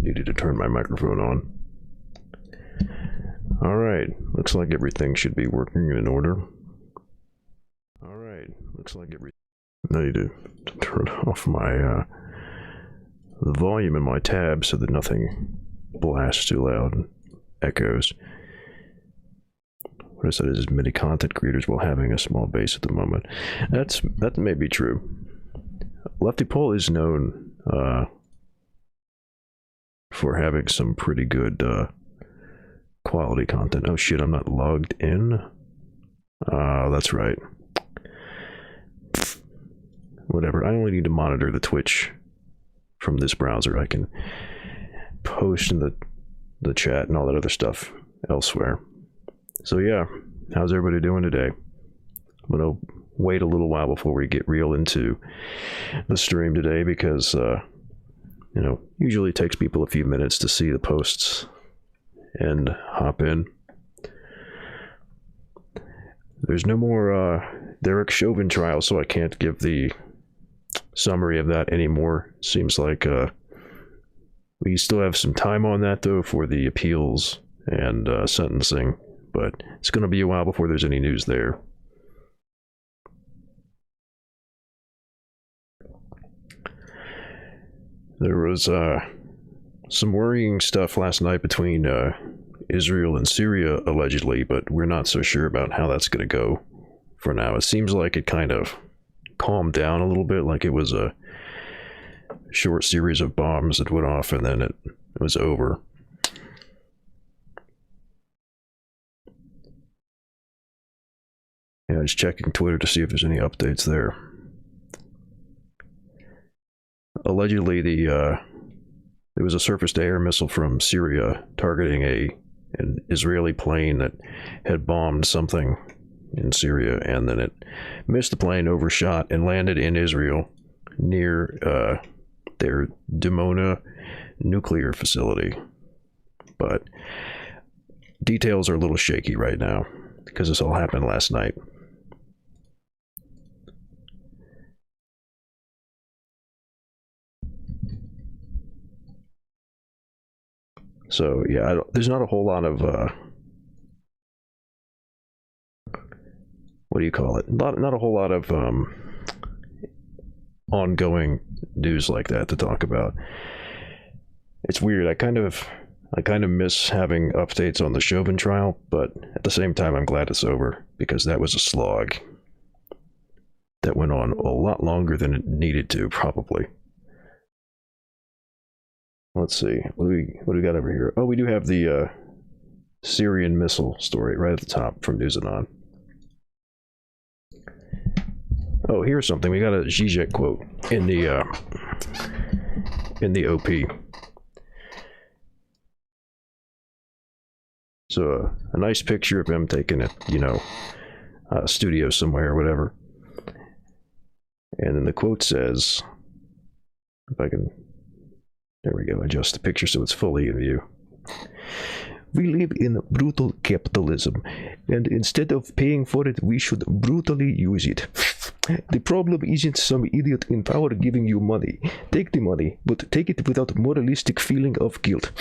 Needed to turn my microphone on. Alright, looks like everything should be working in order. Alright, looks like everything... I need to turn off my, the volume in my tab so that nothing blasts too loud and echoes. What I said is many content creators while having a small base at the moment. That may be true. leftypol is known for having some pretty good quality content. Oh shit, I'm not logged in. That's right. Whatever, I only need to monitor the Twitch from this browser. I can post in the chat and all that other stuff elsewhere. So yeah, how's everybody doing today? I'm gonna wait a little while before we get real into the stream today because you know, usually it takes people a few minutes to see the posts and hop in. There's no more Derek Chauvin trial, so I can't give the summary of that anymore. Seems like we still have some time on that though for the appeals and sentencing, but it's going to be a while before there's any news there. There was some worrying stuff last night between Israel and Syria, allegedly, but we're not so sure about how that's going to go for now. It seems like it kind of calmed down a little bit, like it was a short series of bombs that went off and then it was over. Yeah, just checking Twitter to see if there's any updates there. Allegedly, there was a surface-to-air missile from Syria targeting an Israeli plane that had bombed something in Syria, and then it missed the plane, overshot, and landed in Israel near their Dimona nuclear facility. But details are a little shaky right now because this all happened last night. So yeah, there's not a whole lot of what do you call it? Not a whole lot of ongoing news like that to talk about. It's weird. I kind of miss having updates on the Chauvin trial, but at the same time, I'm glad it's over because that was a slog that went on a lot longer than it needed to, probably. Let's see, what do we got over here? Oh, we do have the Syrian missile story right at the top from Anon. Oh, here's something. We got a Zizek quote in the OP. So a nice picture of him taking it, you know, studio somewhere or whatever. And then the quote says, if I can. There we go, adjust the picture so it's fully in view. We live in brutal capitalism, and instead of paying for it, we should brutally use it. The problem isn't some idiot in power giving you money. Take the money, but take it without moralistic feeling of guilt.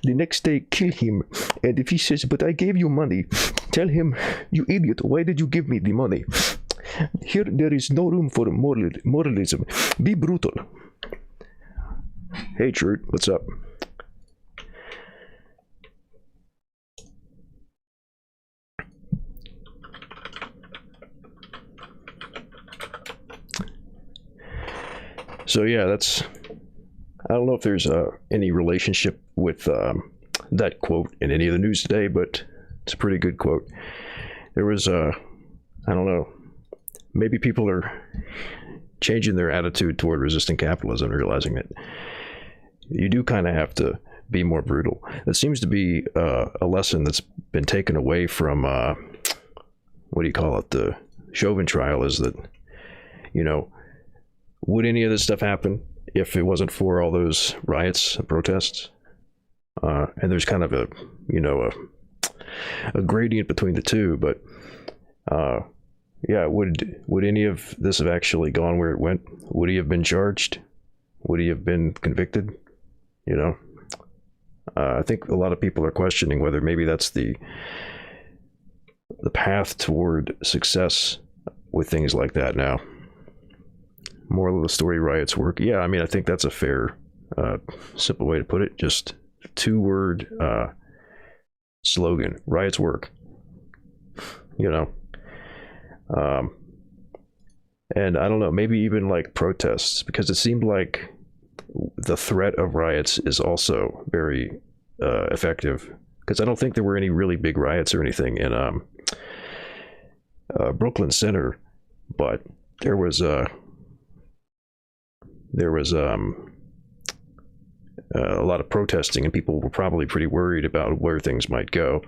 The next day, kill him, and if he says, but I gave you money, tell him, you idiot, why did you give me the money? Here there is no room for moralism. Be brutal. Hey, Trude, what's up? So yeah, that's, I don't know if there's any relationship with that quote in any of the news today, but it's a pretty good quote. There was I don't know, maybe people are changing their attitude toward resisting capitalism, realizing that you do kind of have to be more brutal. That seems to be a lesson that's been taken away from, what do you call it, the Chauvin trial, is that, you know, would any of this stuff happen if it wasn't for all those riots and protests? And there's kind of a, you know, a gradient between the two, but yeah, would any of this have actually gone where it went? Would he have been charged? Would he have been convicted? You know, I think a lot of people are questioning whether maybe that's the path toward success with things like that now. Moral of the story: riots work. Yeah, I mean, I think that's a fair, simple way to put it. Just 2-word slogan: riots work. You know, and I don't know, maybe even like protests, because it seemed like the threat of riots is also very effective. Because I don't think there were any really big riots or anything in Brooklyn Center, but there was a lot of protesting, and people were probably pretty worried about where things might go,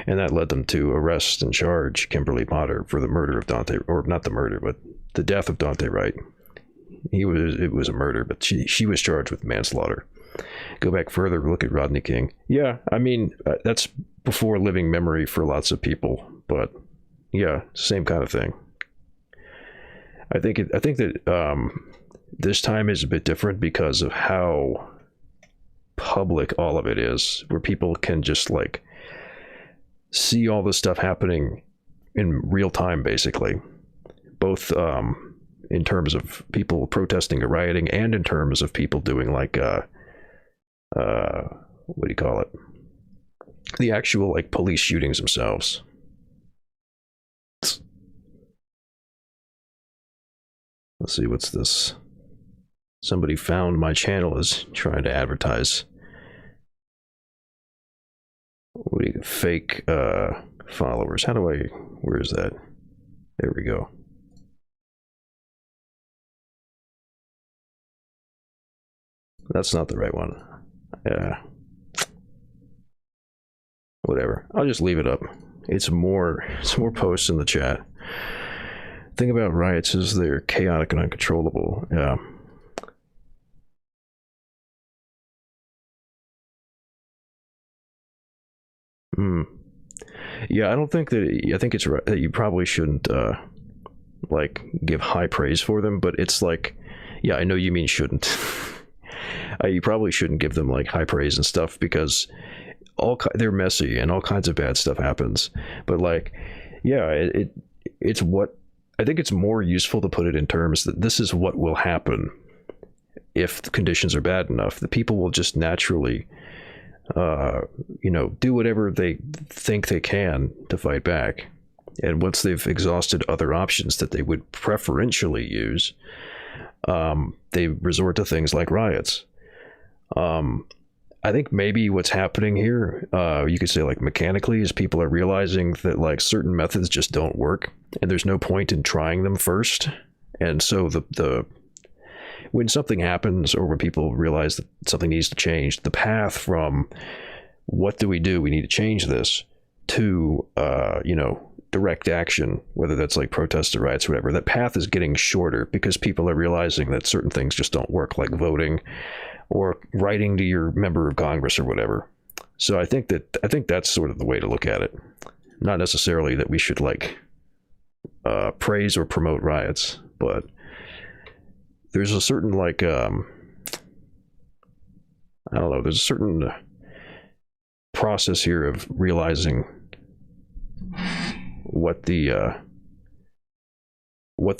and that led them to arrest and charge Kimberly Potter for the murder of Dante, or not the murder, but the death of Dante Wright. It was a murder, but she was charged with manslaughter. Go back further, look at Rodney King. Yeah, I mean, that's before living memory for lots of people, but yeah, same kind of thing. I think that this time is a bit different because of how public all of it is, where people can just like see all this stuff happening in real time, basically, both in terms of people protesting or rioting, and in terms of people doing like what do you call it, the actual like police shootings themselves. Let's see, what's this? Somebody found my channel is trying to advertise. What do you, fake followers? How do I, where is that? There we go. That's not the right one. Whatever. I'll just leave it up. It's more posts in the chat. Thing about riots is they're chaotic and uncontrollable. Yeah. Yeah, I don't think that. I think it's right that you probably shouldn't like give high praise for them, but it's like, yeah, I know you mean shouldn't. You probably shouldn't give them like high praise and stuff, because they're messy and all kinds of bad stuff happens. But like, yeah, it's what I think it's more useful to put it in terms that this is what will happen if the conditions are bad enough. The people will just naturally, do whatever they think they can to fight back. And once they've exhausted other options that they would preferentially use, they resort to things like riots. I think maybe what's happening here, you could say like mechanically, is people are realizing that like certain methods just don't work, and there's no point in trying them first. And so when something happens, or when people realize that something needs to change, the path from what do we need to change this, to direct action, whether that's like protests or riots or whatever, that path is getting shorter, because people are realizing that certain things just don't work, like voting or writing to your member of Congress or whatever. So I think that's sort of the way to look at it. Not necessarily that we should like praise or promote riots, but there's a certain like I don't know, there's a certain process here of realizing what the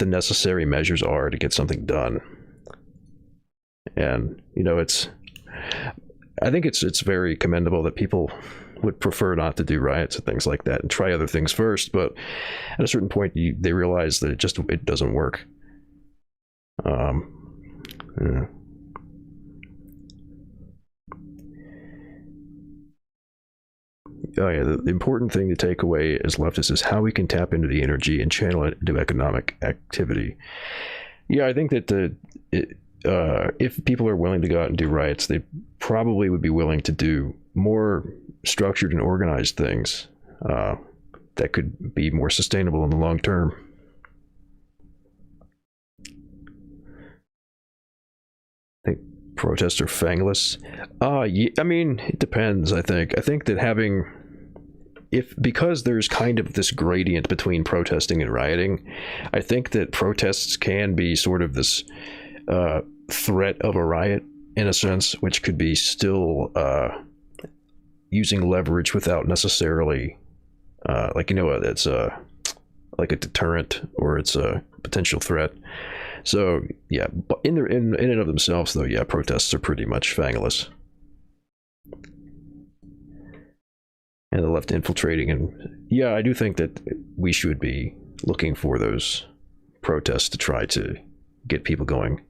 necessary measures are to get something done. And I think it's very commendable that people would prefer not to do riots and things like that, and try other things first. But at a certain point, they realize that it doesn't work. Yeah. Oh yeah, the important thing to take away as leftists is how we can tap into the energy and channel it into economic activity. Yeah, I think that if people are willing to go out and do riots, they probably would be willing to do more structured and organized things that could be more sustainable in the long term. I think protests are fangless. Yeah, I mean, it depends. I think that because there's kind of this gradient between protesting and rioting, I think that protests can be sort of this threat of a riot, in a sense, which could be still using leverage without necessarily, it's like a deterrent or it's a potential threat. So yeah, but in and of themselves, though, yeah, protests are pretty much fangirless, and the left infiltrating. And yeah, I do think that we should be looking for those protests to try to get people going.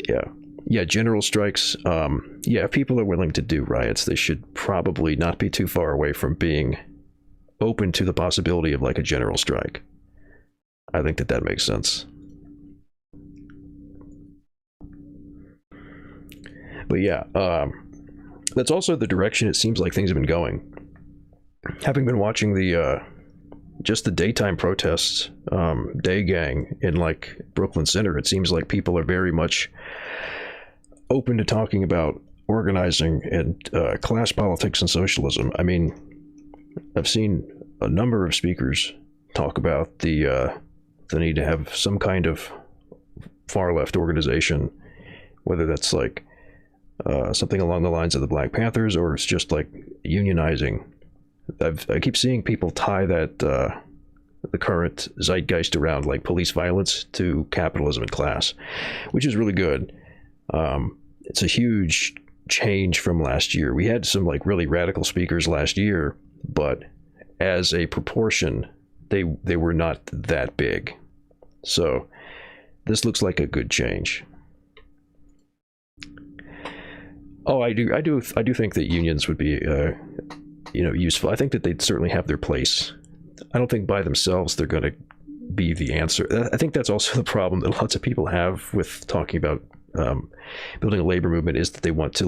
Yeah, general strikes. Yeah, if people are willing to do riots, they should probably not be too far away from being open to the possibility of like a general strike. I think that makes sense. But yeah, that's also the direction it seems like things have been going. Having been watching the just the daytime protests, day gang in like Brooklyn Center, it seems like people are very much open to talking about organizing and class politics and socialism. I mean, I've seen a number of speakers talk about the need to have some kind of far left organization, whether that's like something along the lines of the Black Panthers or it's just like unionizing. I keep seeing people tie that the current zeitgeist around like police violence to capitalism and class, which is really good. It's a huge change from last year. We had some like really radical speakers last year, but as a proportion, they were not that big. So this looks like a good change. Oh, I do think that unions would be useful. I think that they'd certainly have their place. I don't think by themselves they're going to be the answer. I think that's also the problem that lots of people have with talking about building a labor movement, is that they want to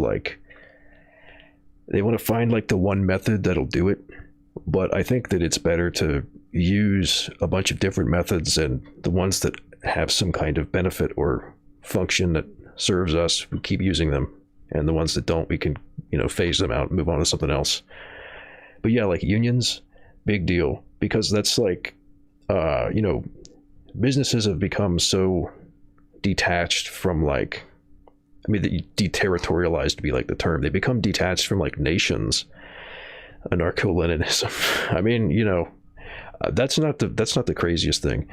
find like the one method that'll do it. But I think that it's better to use a bunch of different methods, and the ones that have some kind of benefit or function that serves us, we keep using them, and the ones that don't, we can phase them out and move on to something else. But yeah, like unions, big deal, because that's like businesses have become so detached from like, I mean, deterritorialized to be like the term. They become detached from like nations, anarcho-Leninism. I mean, that's not the craziest thing.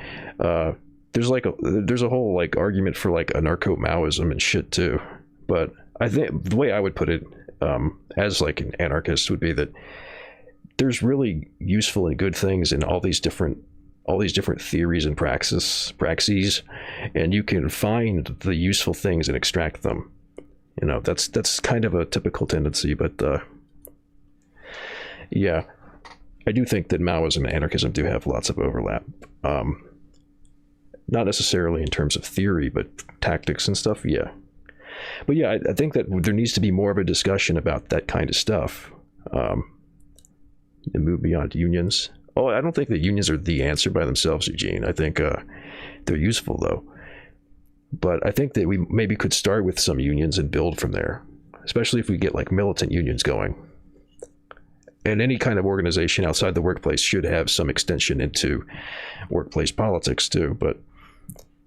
There's a whole like argument for like anarcho-Maoism and shit too. But I think the way I would put it, as like an anarchist, would be that there's really useful and good things in all these different theories and praxes, and you can find the useful things and extract them. That's kind of a typical tendency, but yeah, I do think that Maoism and anarchism do have lots of overlap. Not necessarily in terms of theory, but tactics and stuff, yeah. But yeah, I think that there needs to be more of a discussion about that kind of stuff. And move beyond unions. Oh, I don't think that unions are the answer by themselves, Eugene. I think they're useful, though. But I think that we maybe could start with some unions and build from there, especially if we get like militant unions going. And any kind of organization outside the workplace should have some extension into workplace politics too. But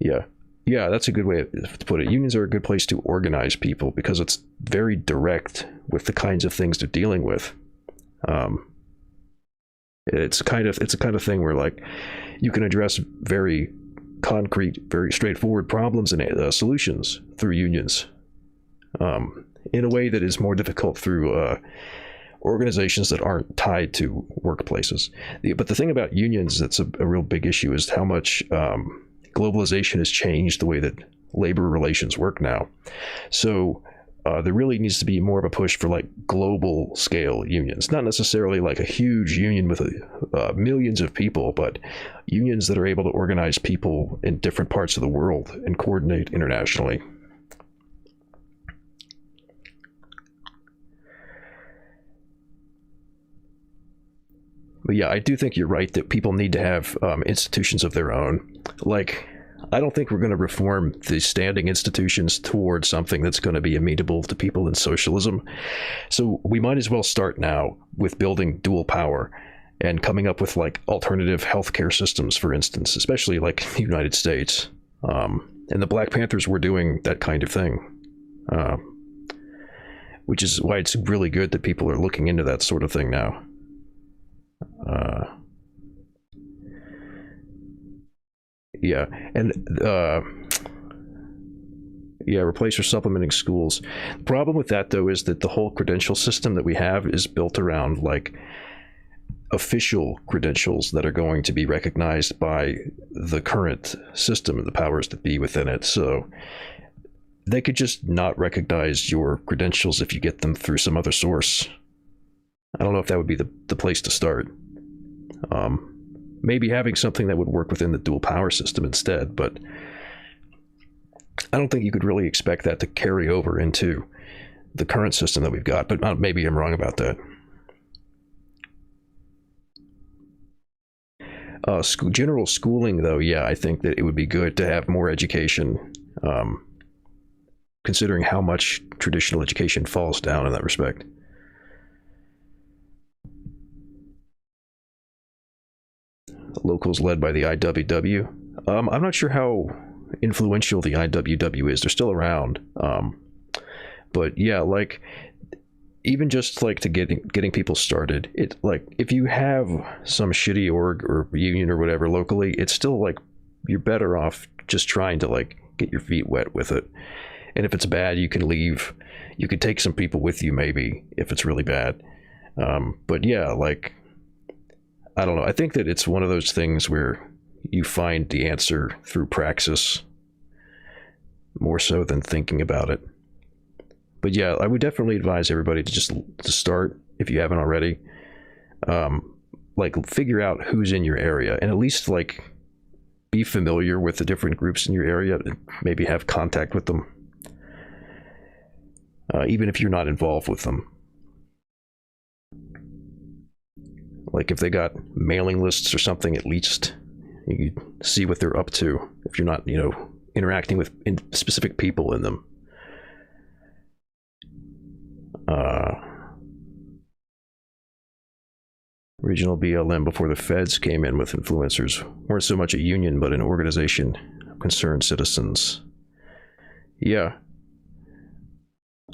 yeah, that's a good way to put it. Unions are a good place to organize people because it's very direct with the kinds of things they're dealing with. It's a kind of thing where like you can address very concrete, very straightforward problems and solutions through unions, in a way that is more difficult through organizations that aren't tied to workplaces. But the thing about unions that's a real big issue is how much globalization has changed the way that labor relations work now. So there really needs to be more of a push for like global scale unions, not necessarily like a huge union with millions of people, but unions that are able to organize people in different parts of the world and coordinate internationally. But yeah, I do think you're right that people need to have institutions of their own. Like, I don't think we're going to reform the standing institutions towards something that's going to be amenable to people in socialism. So we might as well start now with building dual power and coming up with like alternative healthcare systems, for instance, especially like the United States. And the Black Panthers were doing that kind of thing, which is why it's really good that people are looking into that sort of thing now. Yeah, and replace or supplementing schools. The problem with that, though, is that the whole credential system that we have is built around like official credentials that are going to be recognized by the current system and the powers that be within it. So they could just not recognize your credentials if you get them through some other source. I don't know if that would be the place to start. Maybe having something that would work within the dual power system instead, but I don't think you could really expect that to carry over into the current system that we've got, but maybe I'm wrong about that. General schooling, though, yeah, I think that it would be good to have more education, considering how much traditional education falls down in that respect. Locals led by the IWW. I'm not sure how influential the IWW is. They're still around, but yeah, like even just like to getting people started, it like if you have some shitty org or union or whatever locally, it's still like you're better off just trying to like get your feet wet with it. And if it's bad, you can leave. You could take some people with you maybe if it's really bad. But yeah, like I don't know. I think that it's one of those things where you find the answer through praxis more so than thinking about it. But yeah, I would definitely advise everybody to start, if you haven't already, like figure out who's in your area and at least like be familiar with the different groups in your area and maybe have contact with them, even if you're not involved with them. Like if they got mailing lists or something, at least you could see what they're up to if you're not, interacting with specific people in them. Regional BLM before the feds came in with influencers weren't so much a union, but an organization of concerned citizens. Yeah.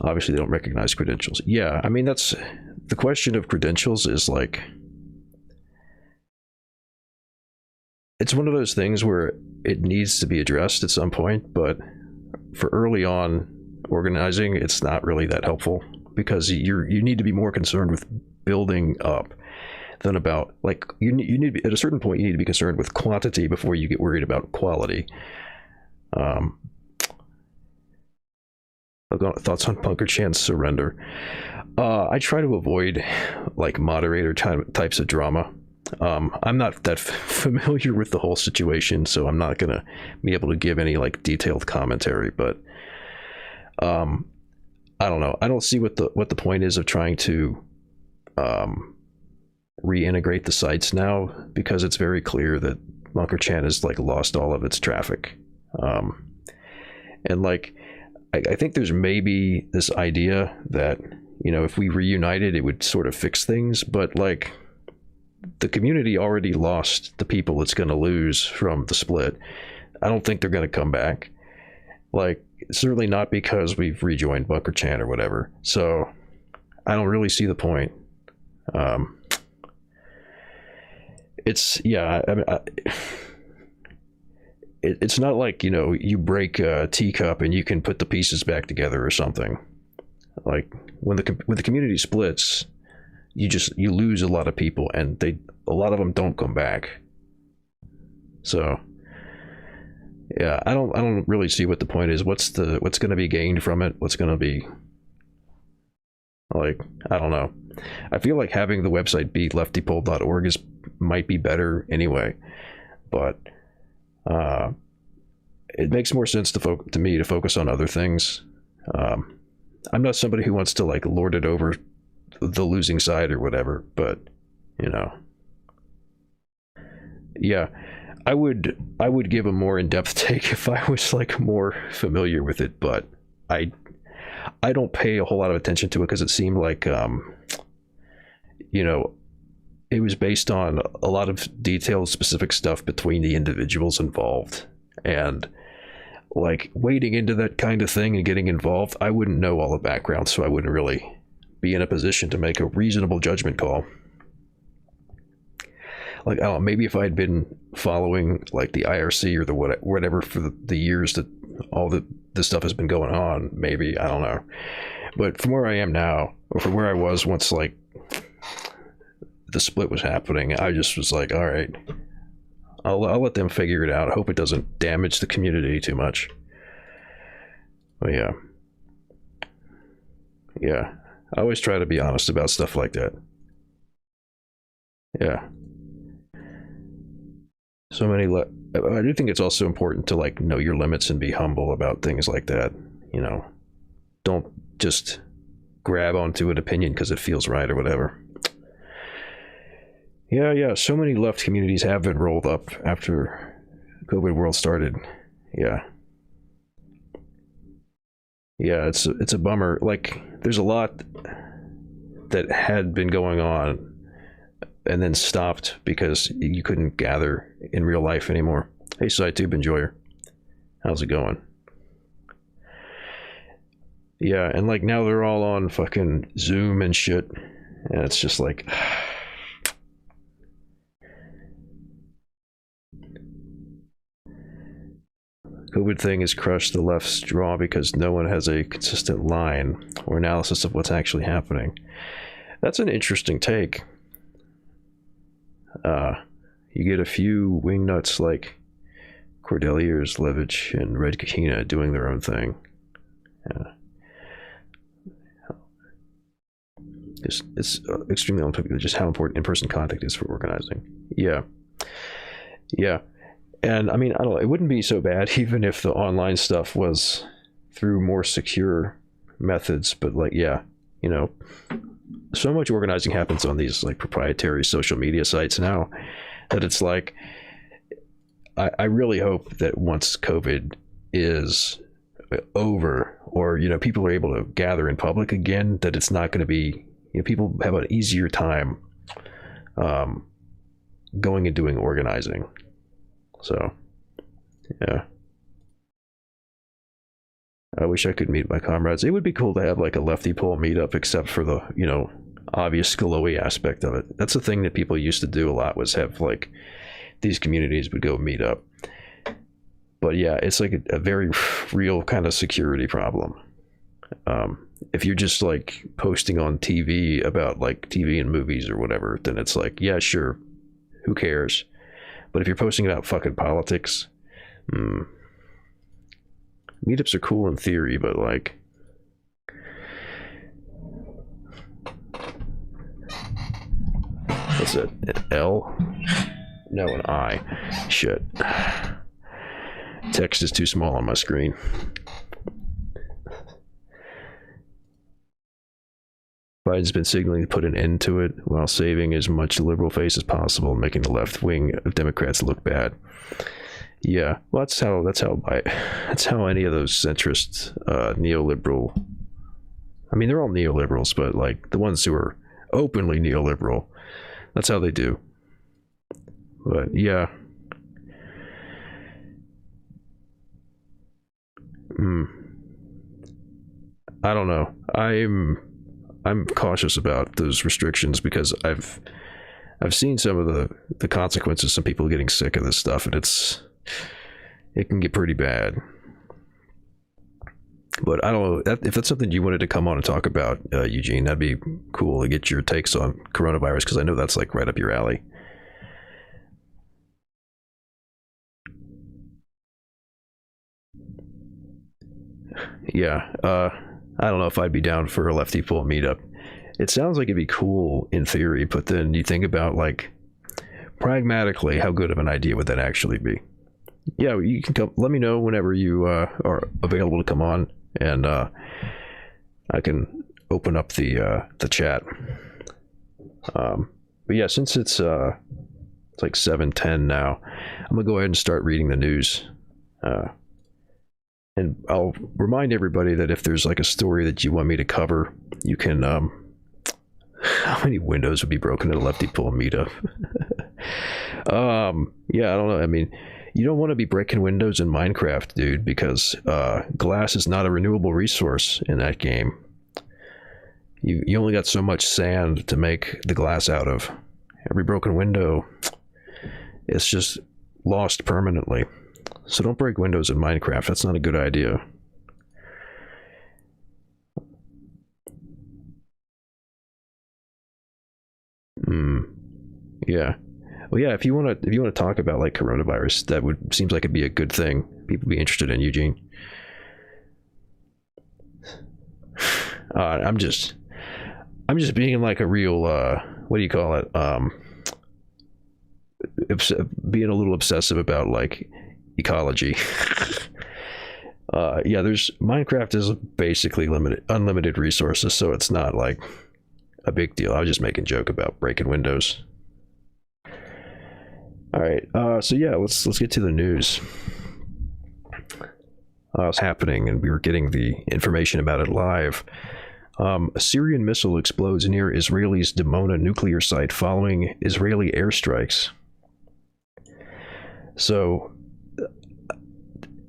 Obviously, they don't recognize credentials. Yeah, I mean, that's the question of credentials is like, it's one of those things where it needs to be addressed at some point, but for early on organizing, it's not really that helpful because you need to be more concerned with building up than about like you need to be, at a certain point you need to be concerned with quantity before you get worried about quality. Thoughts on Punker Chan's surrender? I try to avoid like moderator types of drama. I'm not that familiar with the whole situation, so I'm not gonna be able to give any like detailed commentary. But I don't know. I don't see what the point is of trying to reintegrate the sites now, because it's very clear that Bunker Chan has like lost all of its traffic, and like I think there's maybe this idea that if we reunited it would sort of fix things, but like the community already lost the people it's going to lose from the split. I don't think they're going to come back, like certainly not because we've rejoined Bunker Chan or whatever. So I don't really see the point. It's it's not like you break a teacup and you can put the pieces back together or something. Like when the community splits, you lose a lot of people, and a lot of them don't come back. So yeah, I don't really see what the point is. What's going to be gained from it? What's going to be like, I don't know. I feel like having the website be leftypol.org might be better anyway, but it makes more sense to me to focus on other things. I'm not somebody who wants to like lord it over the losing side or whatever, but yeah, I would give a more in-depth take if I was like more familiar with it, but I don't pay a whole lot of attention to it because it seemed like it was based on a lot of detailed specific stuff between the individuals involved, and like wading into that kind of thing and getting involved, I wouldn't know all the background, so I wouldn't really be in a position to make a reasonable judgment call. Like, I don't know, maybe if I'd been following like the IRC or the whatever for the years that all this stuff has been going on, maybe, I don't know. But from where I am now, or from where I was once like the split was happening, I just was like, all right, I'll let them figure it out. I hope it doesn't damage the community too much. But yeah, I always try to be honest about stuff like that. Yeah. So many. I do think it's also important to like know your limits and be humble about things like that. You know, don't just grab onto an opinion because it feels right or whatever. Yeah. So many left communities have been rolled up after COVID world started. Yeah, it's a bummer. Like, there's a lot that had been going on and then stopped because you couldn't gather in real life anymore. Hey, SciTube Enjoyer, how's it going? Yeah, and like now they're all on fucking Zoom and shit, and it's just like, COVID thing has crushed the left's draw because no one has a consistent line or analysis of what's actually happening. That's an interesting take. You get a few wingnuts like Cordeliers, Levitch, and Red Kahina doing their own thing. Yeah. It's extremely unfortunate just how important in-person contact is for organizing. Yeah. And I mean, I don't know, it wouldn't be so bad even if the online stuff was through more secure methods, but like, yeah, you know, so much organizing happens on these like proprietary social media sites now that it's like, I really hope that once COVID is over, or, you know, people are able to gather in public again, that it's not going to be, you know, people have an easier time going and doing organizing. So, yeah. I wish I could meet my comrades. It would be cool to have like a leftypol meetup, except for the, you know, obvious Scalowy aspect of it. That's the thing that people used to do a lot, was have like these communities would go meet up. But yeah, it's like a very real kind of security problem. If you're just like posting on TV about like TV and movies or whatever, then it's like, yeah, sure, who cares? But if you're posting about fucking politics, meetups are cool in theory, but like, what's it? An L? No, an I. Shit. Text is too small on my screen. Biden's been signaling to put an end to it while saving as much liberal face as possible and making the left wing of Democrats look bad. Yeah, well, that's how any of those centrist neoliberal. I mean, they're all neoliberals, but like the ones who are openly neoliberal, that's how they do. But yeah. I don't know. I'm cautious about those restrictions because I've seen some of the consequences, some people getting sick of this stuff, and it can get pretty bad. But I don't know if that's something you wanted to come on and talk about, Eugene. That'd be cool to get your takes on coronavirus, because I know that's like right up your alley. Yeah, I don't know if I'd be down for a leftypol meetup. It sounds like it'd be cool in theory, but then you think about like pragmatically, how good of an idea would that actually be? Yeah, you can come. Let me know whenever you are available to come on, and I can open up the chat. But yeah, since it's like 7:10 now, I'm gonna go ahead and start reading the news. And I'll remind everybody that if there's like a story that you want me to cover, you can. How many windows would be broken at a leftypol meetup? Yeah, I don't know. I mean, you don't want to be breaking windows in Minecraft, dude, because glass is not a renewable resource in that game. You only got so much sand to make the glass out of. Every broken window, it's just lost permanently. So don't break windows in Minecraft. That's not a good idea. Yeah. Well, yeah. If you want to talk about like coronavirus, that would seems like it'd be a good thing. People would be interested in, Eugene. I'm just being like a real what do you call it? Being a little obsessive about like ecology. Yeah, there's Minecraft is basically unlimited resources, so it's not like a big deal. I was just making a joke about breaking windows. All right, so yeah, let's get to the news. It's happening, and we were getting the information about it live. A Syrian missile explodes near Israel's Dimona nuclear site following Israeli airstrikes. So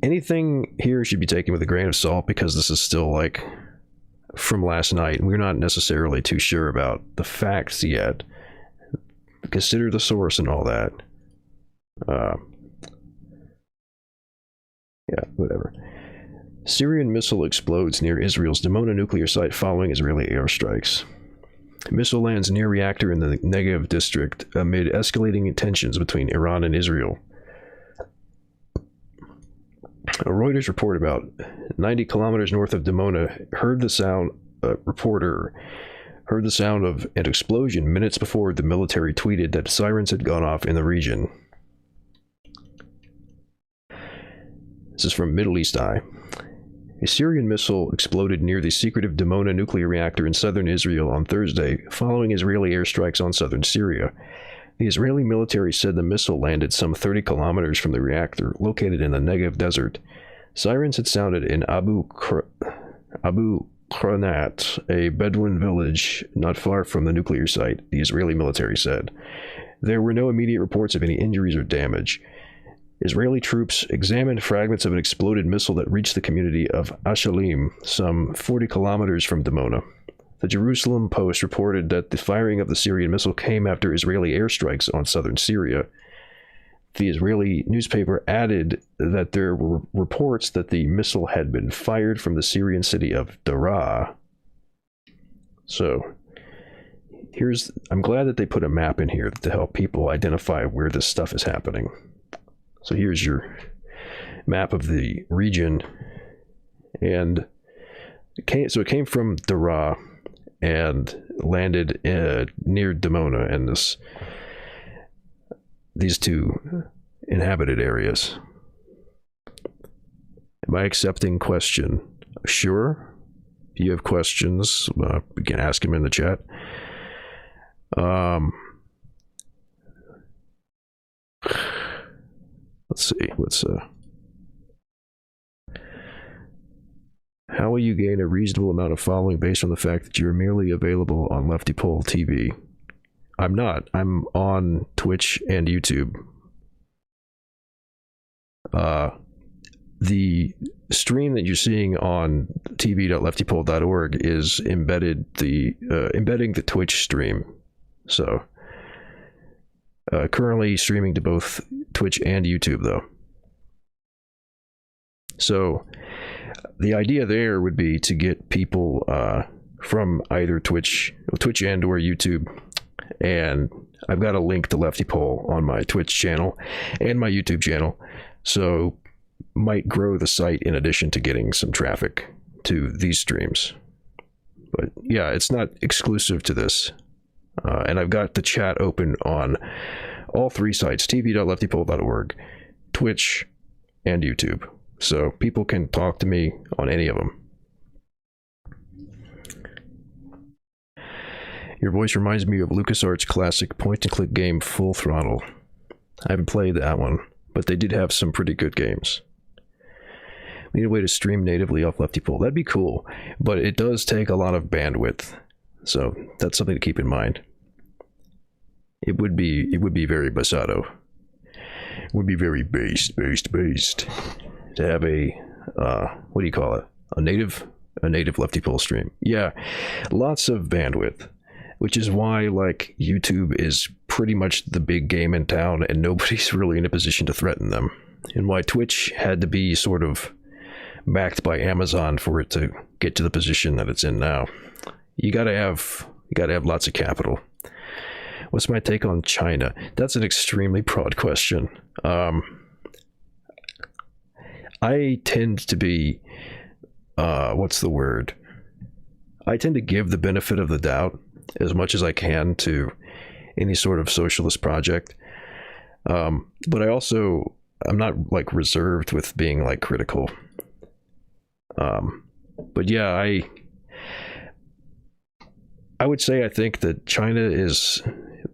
anything here should be taken with a grain of salt because this is still like from last night, and we're not necessarily too sure about the facts yet. Consider the source and all that. Yeah, whatever. Syrian missile explodes near Israel's Dimona nuclear site following Israeli airstrikes. Missile lands near reactor in the Negev district amid escalating tensions between Iran and Israel. A Reuters report about 90 kilometers north of Dimona reporter heard the sound of an explosion minutes before the military tweeted that sirens had gone off in the region. This is from Middle East Eye. A Syrian missile exploded near the secretive Dimona nuclear reactor in southern Israel on Thursday, following Israeli airstrikes on southern Syria. The Israeli military said the missile landed some 30 kilometers from the reactor, located in the Negev desert. Sirens had sounded in Abu Qranat, a Bedouin village not far from the nuclear site, the Israeli military said. There were no immediate reports of any injuries or damage. Israeli troops examined fragments of an exploded missile that reached the community of Ashalim, some 40 kilometers from Dimona. The Jerusalem Post reported that the firing of the Syrian missile came after Israeli airstrikes on southern Syria. The Israeli newspaper added that there were reports that the missile had been fired from the Syrian city of Daraa. So, I'm glad that they put a map in here to help people identify where this stuff is happening. So here's your map of the region, and it came from Daraa and landed near Dimona and these two inhabited areas. Am I accepting question? Sure. If you have questions, you can ask them in the chat. Let's see. How will you gain a reasonable amount of following based on the fact that you're merely available on leftypol TV? I'm not. I'm on Twitch and YouTube. The stream that you're seeing on tv.leftypol.org is embedding the Twitch stream. So currently streaming to both Twitch and YouTube, though. So the idea there would be to get people from either Twitch and or YouTube, and I've got a link to leftypol on my Twitch channel and my YouTube channel, so might grow the site in addition to getting some traffic to these streams. But yeah, it's not exclusive to this. And I've got the chat open on all three sites, tv.leftypol.org, Twitch, and YouTube. So people can talk to me on any of them. Your voice reminds me of LucasArts' classic point-and-click game Full Throttle. I haven't played that one, but they did have some pretty good games. We need a way to stream natively off leftypol. That'd be cool, but it does take a lot of bandwidth. So that's something to keep in mind. It would be very basado. would be very based to have a what do you call it? A native leftypol stream. Yeah, lots of bandwidth, which is why like YouTube is pretty much the big game in town, and nobody's really in a position to threaten them. And why Twitch had to be sort of backed by Amazon for it to get to the position that it's in now. You gotta have lots of capital. What's my take on China? That's an extremely broad question. I tend to be, what's the word? I tend to give the benefit of the doubt as much as I can to any sort of socialist project. But I'm not like reserved with being like critical. But yeah, I would say I think that China is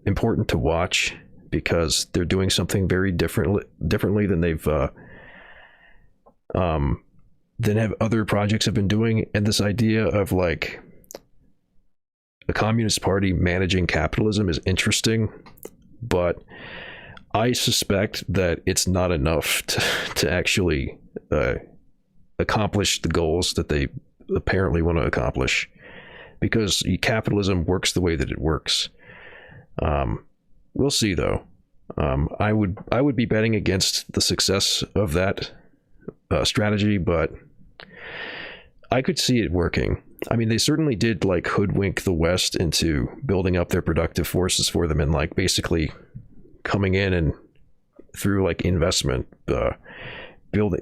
important to watch because they're doing something very differently than they've than have other projects have been doing. And this idea of like a communist party managing capitalism is interesting, but I suspect that it's not enough to actually accomplish the goals that they apparently want to accomplish, because capitalism works the way that it works. We'll see, though. I would be betting against the success of that strategy, but I could see it working. I mean, they certainly did like hoodwink the West into building up their productive forces for them, and like basically coming in and through like investment,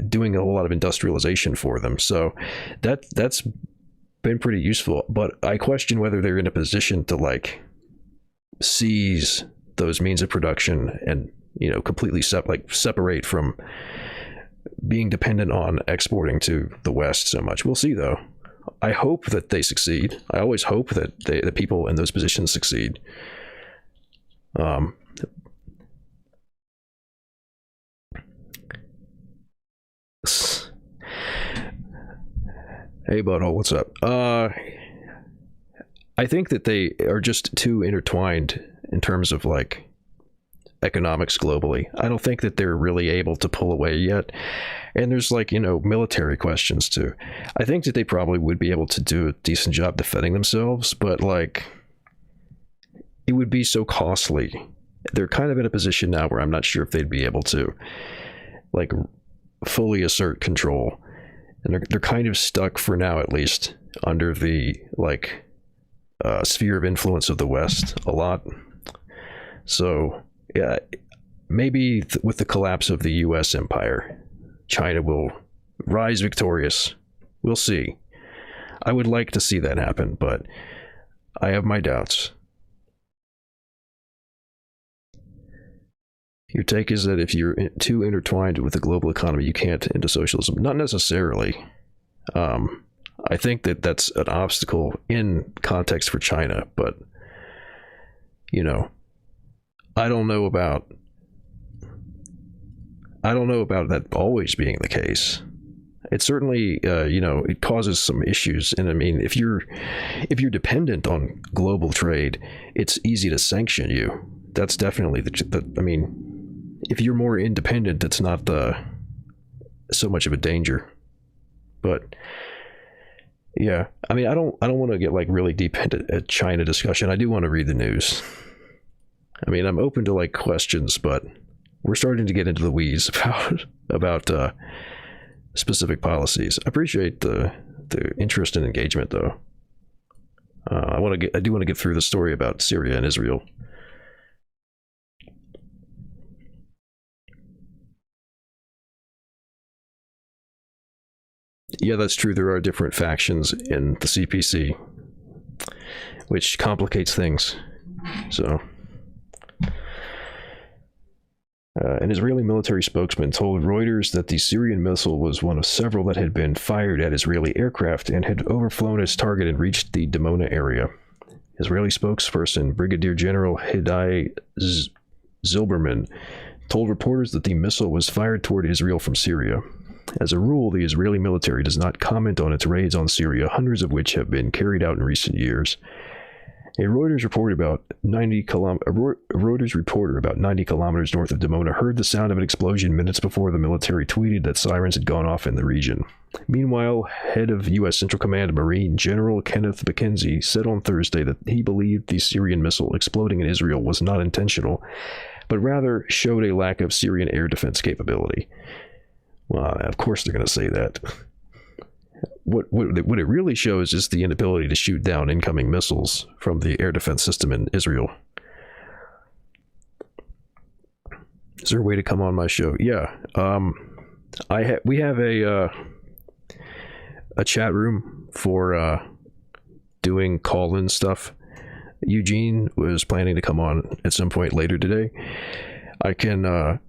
doing a whole lot of industrialization for them. So that's been pretty useful. But I question whether they're in a position to like seize those means of production and, you know, completely separate from being dependent on exporting to the West so much. We'll see, though. I hope that they succeed. I always hope that the people in those positions succeed. Hey, butthole, what's up? I think that they are just too intertwined in terms of like economics globally. I don't think that they're really able to pull away yet. And there's like, you know, military questions too. I think that they probably would be able to do a decent job defending themselves, but like it would be so costly. They're kind of in a position now where I'm not sure if they'd be able to like fully assert control. And they're kind of stuck for now, at least, under the like sphere of influence of the West a lot. So yeah, maybe with the collapse of the U.S. empire, China will rise victorious. We'll see. I would like to see that happen, but I have my doubts. Your take is that if you're too intertwined with the global economy, you can't into socialism. Not necessarily. I think that that's an obstacle in context for China, but, you know, I don't know about that always being the case. It certainly, you know, it causes some issues. And I mean, if you're dependent on global trade, it's easy to sanction you. That's definitely I mean, if you're more independent, it's not so much of a danger. But yeah, I mean, I don't want to get like really deep into a China discussion. I do want to read the news. I mean, I'm open to like questions, but we're starting to get into the weeds about specific policies. I appreciate the interest and engagement, though. I do want to get through the story about Syria and Israel. Yeah, that's true. There are different factions in the CPC, which complicates things. So, an Israeli military spokesman told Reuters that the Syrian missile was one of several that had been fired at Israeli aircraft and had overflown its target and reached the Dimona area. Israeli spokesperson Brigadier General Hidai Zilberman told reporters that the missile was fired toward Israel from Syria. As a rule, the Israeli military does not comment on its raids on Syria, hundreds of which have been carried out in recent years. A Reuters reporter about 90 kilometers north of Dimona heard the sound of an explosion minutes before the military tweeted that sirens had gone off in the region. Meanwhile, head of U.S. Central Command Marine General Kenneth McKenzie said on Thursday that he believed the Syrian missile exploding in Israel was not intentional, but rather showed a lack of Syrian air defense capability. Well, of course they're going to say that. What it really shows is the inability to shoot down incoming missiles from the air defense system in Israel. Is there a way to come on my show? Yeah. We have a chat room for doing call-in stuff. Eugene was planning to come on at some point later today. I can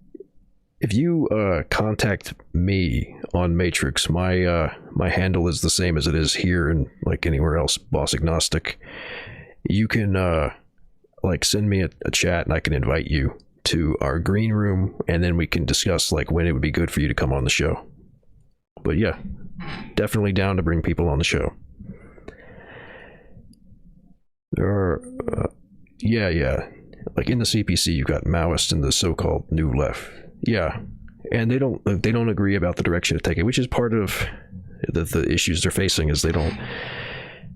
if you contact me on Matrix, my handle is the same as it is here and like anywhere else, Boss Agnostic. You can like send me a chat and I can invite you to our green room, and then we can discuss like when it would be good for you to come on the show. But yeah, definitely down to bring people on the show. There are yeah, like in the CPC you've got Maoist and the so-called New Left. Yeah, and they don't agree about the direction to take it, which is part of the issues they're facing. Is they don't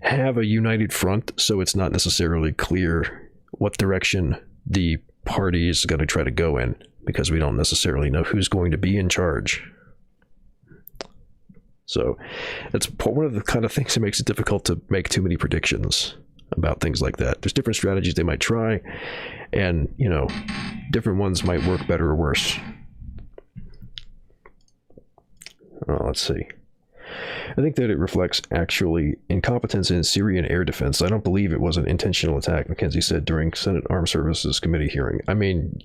have a united front, so it's not necessarily clear what direction the party is going to try to go in, because we don't necessarily know who's going to be in charge. So that's one of the kind of things that makes it difficult to make too many predictions about things like that. There's different strategies they might try, and different ones might work better or worse. Let's see. I think that it reflects actually incompetence in Syrian air defense. I don't believe it was an intentional attack, McKenzie said during Senate Armed Services Committee hearing. I mean,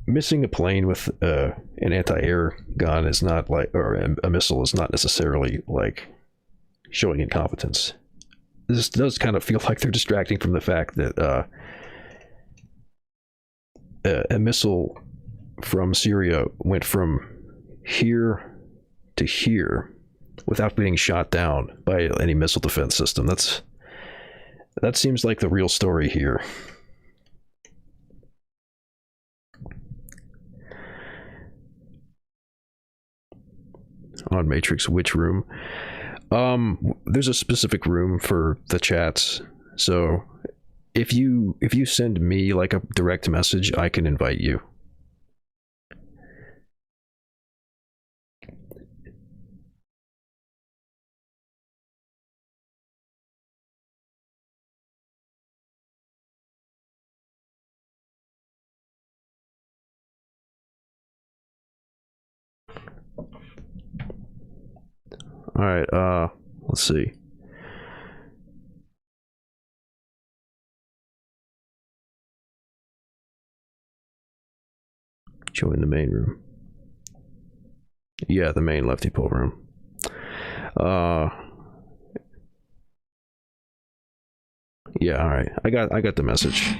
missing a plane with an anti-air gun is not like, or a missile is not necessarily like showing incompetence. This does kind of feel like they're distracting from the fact that a missile from Syria went from here to here without being shot down by any missile defense system. That seems like the real story here. On Matrix, which room? There's a specific room for the chats. So if you send me like a direct message, I can invite you. All right, let's see. Join the main room. Yeah, the main leftypol room. Yeah, all right. I got the message.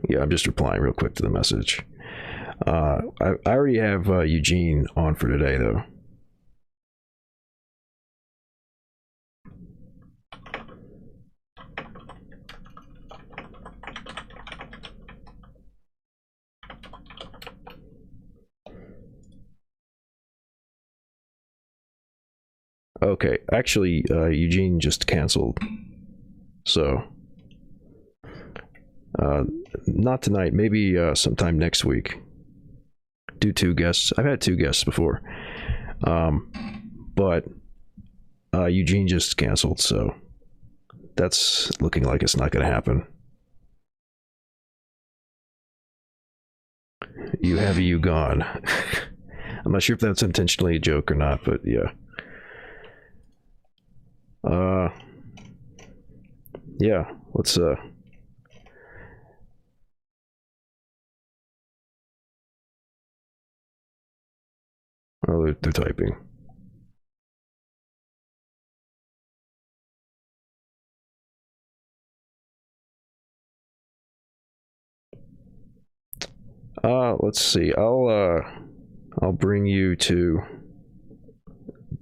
Yeah, I'm just replying real quick to the message. I already have Eugene on for today, though. Okay, actually, Eugene just canceled. So, not tonight, maybe sometime next week. Do 2 guests. I've had 2 guests before. But Eugene just canceled, so that's looking like it's not going to happen. You have you gone. I'm not sure if that's intentionally a joke or not, but yeah. Yeah, let's Oh, they're typing. Let's see. I'll bring you to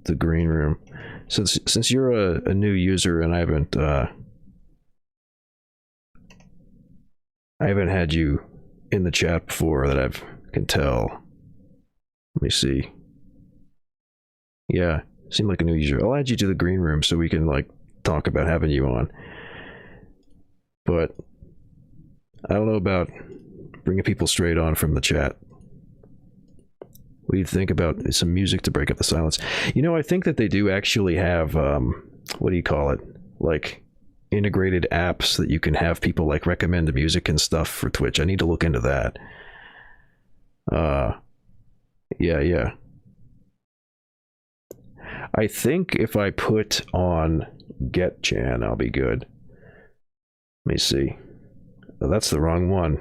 the green room. Since you're a new user and I haven't had you in the chat before that I can tell. Let me see. Yeah, seem like a new user. I'll add you to the green room so we can like talk about having you on. But I don't know about bringing people straight on from the chat. What do you think about some music to break up the silence? You know, I think that they do actually have, what do you call it? Like integrated apps that you can have people like recommend the music and stuff for Twitch. I need to look into that. Yeah. I think if I put on GetChan, I'll be good. Let me see. Oh, that's the wrong one.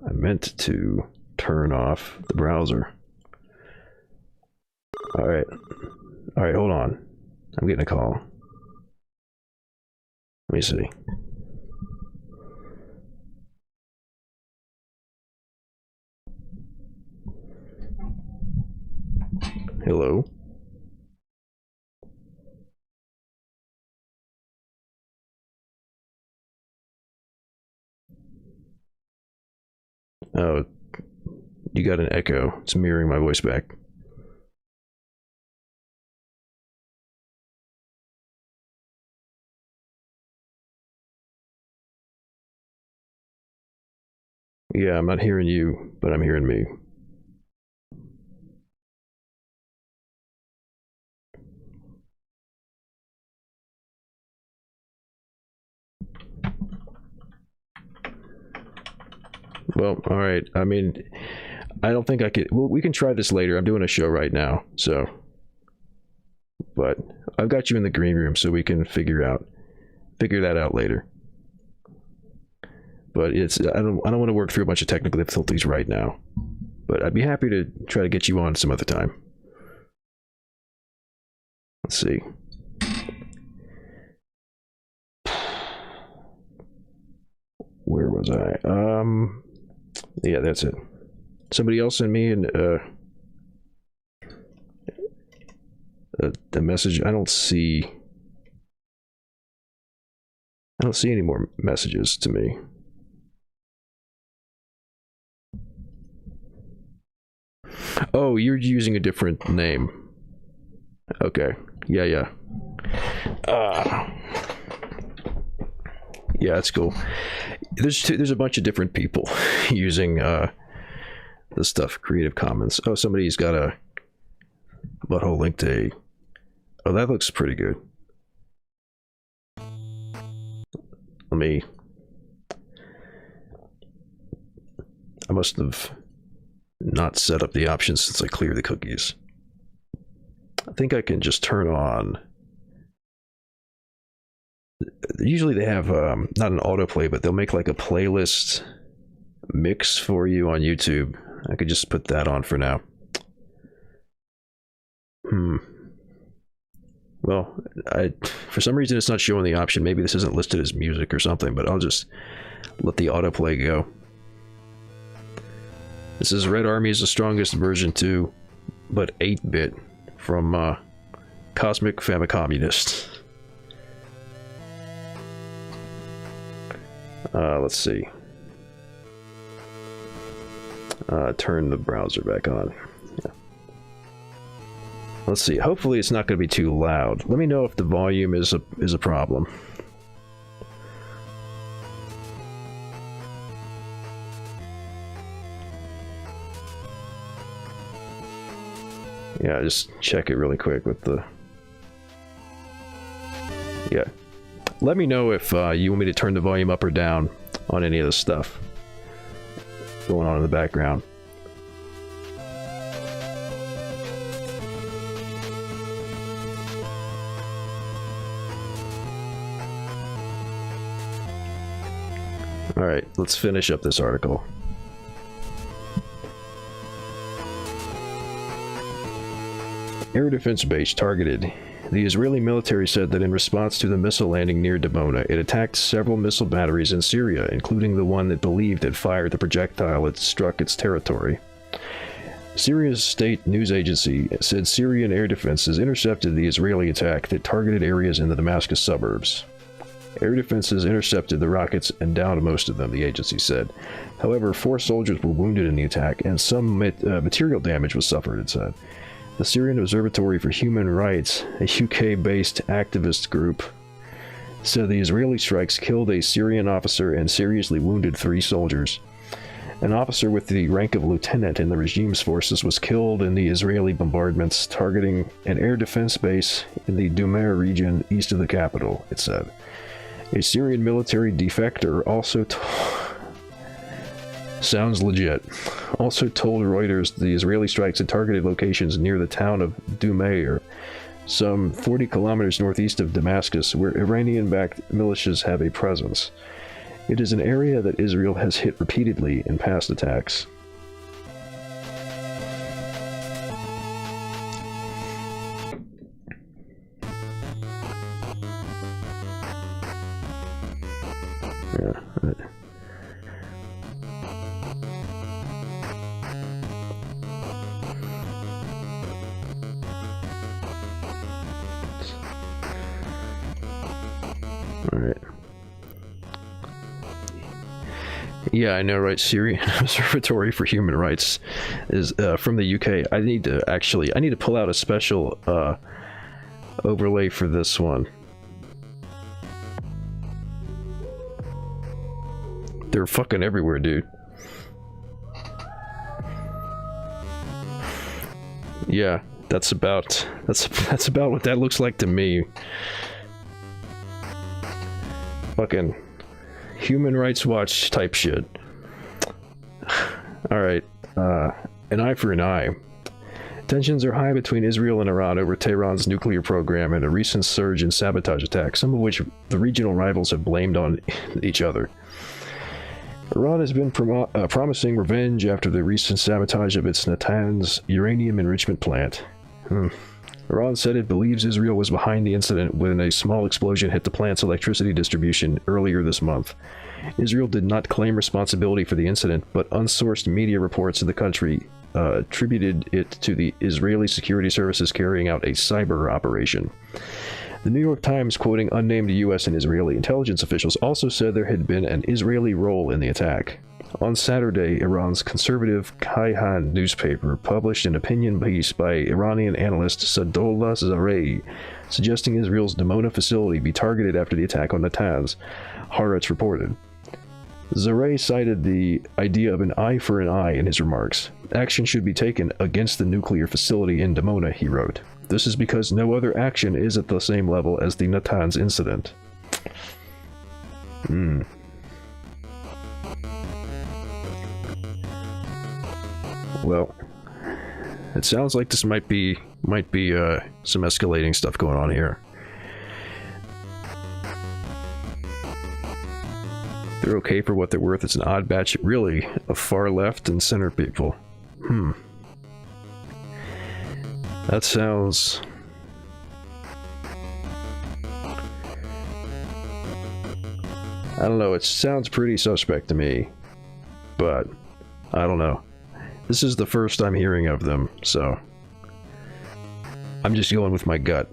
I meant to turn off the browser. All right, hold on. I'm getting a call. Let me see. Hello? Oh, you got an echo. It's mirroring my voice back. Yeah, I'm not hearing you, but I'm hearing me. Well, all right. I mean, I don't think I could. Well, we can try this later. I'm doing a show right now, so. But I've got you in the green room, so we can figure that out later. But I don't want to work through a bunch of technical difficulties right now. But I'd be happy to try to get you on some other time. Let's see. Where was I? Yeah, that's it. Somebody else sent me a message. I don't see any more messages to me. Oh, you're using a different name. Okay. Yeah. Yeah, that's cool. There's a bunch of different people using the stuff Creative Commons. Oh, somebody's got a butthole linked to. Oh, that looks pretty good. I must have not set up the options since I cleared the cookies. I think I can just turn on. Usually they have not an autoplay, but they'll make like a playlist mix for you on YouTube. I could just put that on for now. Well, for some reason it's not showing the option. Maybe this isn't listed as music or something, but I'll just let the autoplay go. This is Red Army is the strongest version 2, but 8-bit from Cosmic Famicommunist. Let's see. Turn the browser back on. Yeah. Let's see. Hopefully it's not going to be too loud. Let me know if the volume is a problem. Yeah, just check it really quick with the... Yeah. Let me know if you want me to turn the volume up or down on any of the stuff going on in the background. Alright, let's finish up this article. Air defense base targeted. The Israeli military said that in response to the missile landing near Dimona, it attacked several missile batteries in Syria, including the one that believed had fired the projectile that struck its territory. Syria's state news agency said Syrian air defenses intercepted the Israeli attack that targeted areas in the Damascus suburbs. Air defenses intercepted the rockets and downed most of them, the agency said. However, 4 soldiers were wounded in the attack, and some material damage was suffered, it said. The Syrian Observatory for Human Rights, a UK-based activist group, said the Israeli strikes killed a Syrian officer and seriously wounded 3 soldiers. An officer with the rank of lieutenant in the regime's forces was killed in the Israeli bombardments targeting an air defense base in the Dumair region east of the capital, it said. A Syrian military defector also sounds legit. Also told Reuters the Israeli strikes had targeted locations near the town of Dumair, some 40 kilometers northeast of Damascus, where Iranian-backed militias have a presence. It is an area that Israel has hit repeatedly in past attacks. Yeah. All right. Yeah, I know, right? Syrian Observatory for Human Rights is from the UK. I need to pull out a special overlay for this one. They're fucking everywhere, dude. Yeah, that's about what that looks like to me. Fucking Human Rights Watch type shit. Alright, an eye for an eye. Tensions are high between Israel and Iran over Tehran's nuclear program and a recent surge in sabotage attacks, some of which the regional rivals have blamed on each other. Iran has been promising revenge after the recent sabotage of its Natanz uranium enrichment plant. Iran said it believes Israel was behind the incident when a small explosion hit the plant's electricity distribution earlier this month. Israel did not claim responsibility for the incident, but unsourced media reports in the country attributed it to the Israeli security services carrying out a cyber operation. The New York Times, quoting unnamed U.S. and Israeli intelligence officials, also said there had been an Israeli role in the attack. On Saturday, Iran's conservative Kayhan newspaper published an opinion piece by Iranian analyst Sadollah Zarei, suggesting Israel's Dimona facility be targeted after the attack on Natanz, Haaretz reported. Zarei cited the idea of an eye for an eye in his remarks. Action should be taken against the nuclear facility in Dimona, he wrote. This is because no other action is at the same level as the Natanz incident. Well, it sounds like this might be some escalating stuff going on here. They're okay for what they're worth. It's an odd batch, really, of far left and center people. That sounds... I don't know, it sounds pretty suspect to me, but I don't know. This is the first I'm hearing of them, so I'm just going with my gut.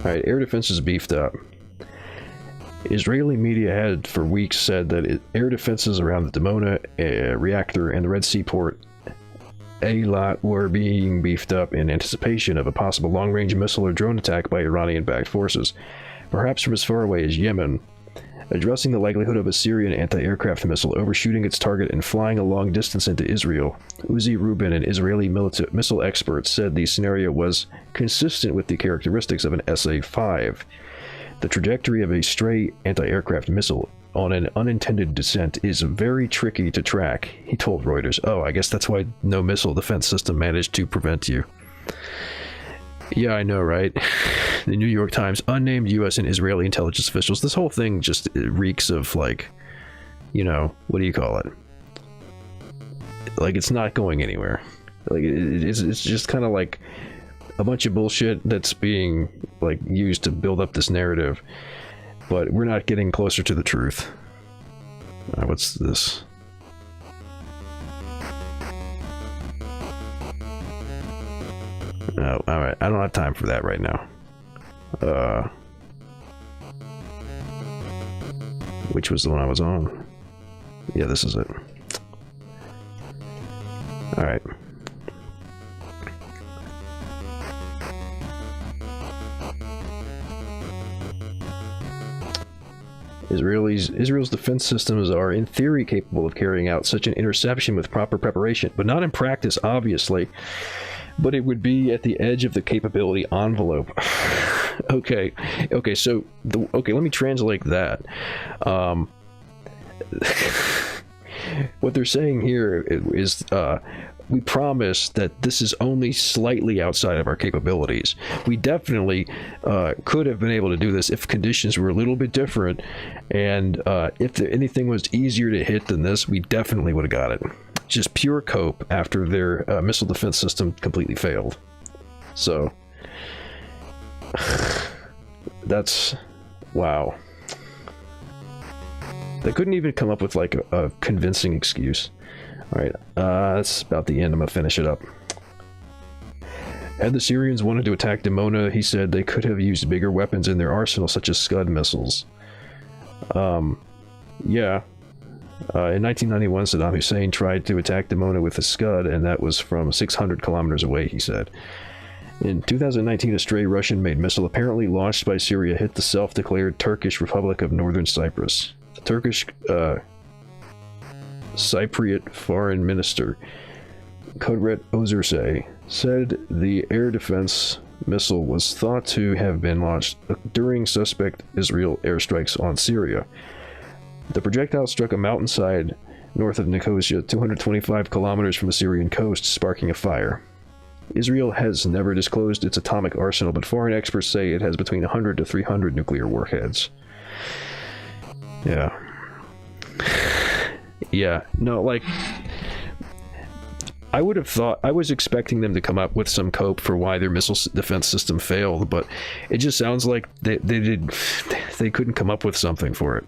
Alright, air defense is beefed up. Israeli media had for weeks said that air defenses around the Dimona reactor and the Red Sea port Eilat were being beefed up in anticipation of a possible long-range missile or drone attack by Iranian-backed forces, perhaps from as far away as Yemen. Addressing the likelihood of a Syrian anti-aircraft missile overshooting its target and flying a long distance into Israel, Uzi Rubin, an Israeli missile expert, said the scenario was consistent with the characteristics of an SA-5. The trajectory of a stray anti-aircraft missile on an unintended descent is very tricky to track, he told Reuters. Oh, I guess that's why no missile defense system managed to prevent you. Yeah, I know, right? The New York Times, unnamed U.S. and Israeli intelligence officials. This whole thing just reeks of, like, you know, what do you call it? like it's not going anywhere. Like it's just kind of like a bunch of bullshit that's being like used to build up this narrative, but we're not getting closer to the truth. What's this? Oh, all right, I don't have time for that right now. Which was the one I was on? Yeah, this is it. All right. Israel's defense systems are in theory capable of carrying out such an interception with proper preparation, but not in practice, obviously. But it would be at the edge of the capability envelope. Okay, so let me translate that. What they're saying here is we promise that this is only slightly outside of our capabilities. We definitely could have been able to do this if conditions were a little bit different, and if anything was easier to hit than this, we definitely would have got it. Just pure cope after their missile defense system completely failed. So that's wow. They couldn't even come up with like a convincing excuse. All right, that's about the end. I'm gonna finish it up. Had the Syrians wanted to attack Dimona, he said they could have used bigger weapons in their arsenal, such as Scud missiles. Yeah. In 1991, Saddam Hussein tried to attack Dimona with a Scud, and that was from 600 kilometers away, he said. In 2019, a stray Russian-made missile apparently launched by Syria hit the self-declared Turkish Republic of Northern Cyprus. The Turkish Cypriot Foreign Minister, Kudret Özerse, said the air defense missile was thought to have been launched during suspect Israel airstrikes on Syria. The projectile struck a mountainside north of Nicosia, 225 kilometers from the Syrian coast, sparking a fire. Israel has never disclosed its atomic arsenal, but foreign experts say it has between 100 to 300 nuclear warheads. Yeah. Yeah, no, like, I would have thought, I was expecting them to come up with some cope for why their missile defense system failed, but it just sounds like they couldn't come up with something for it.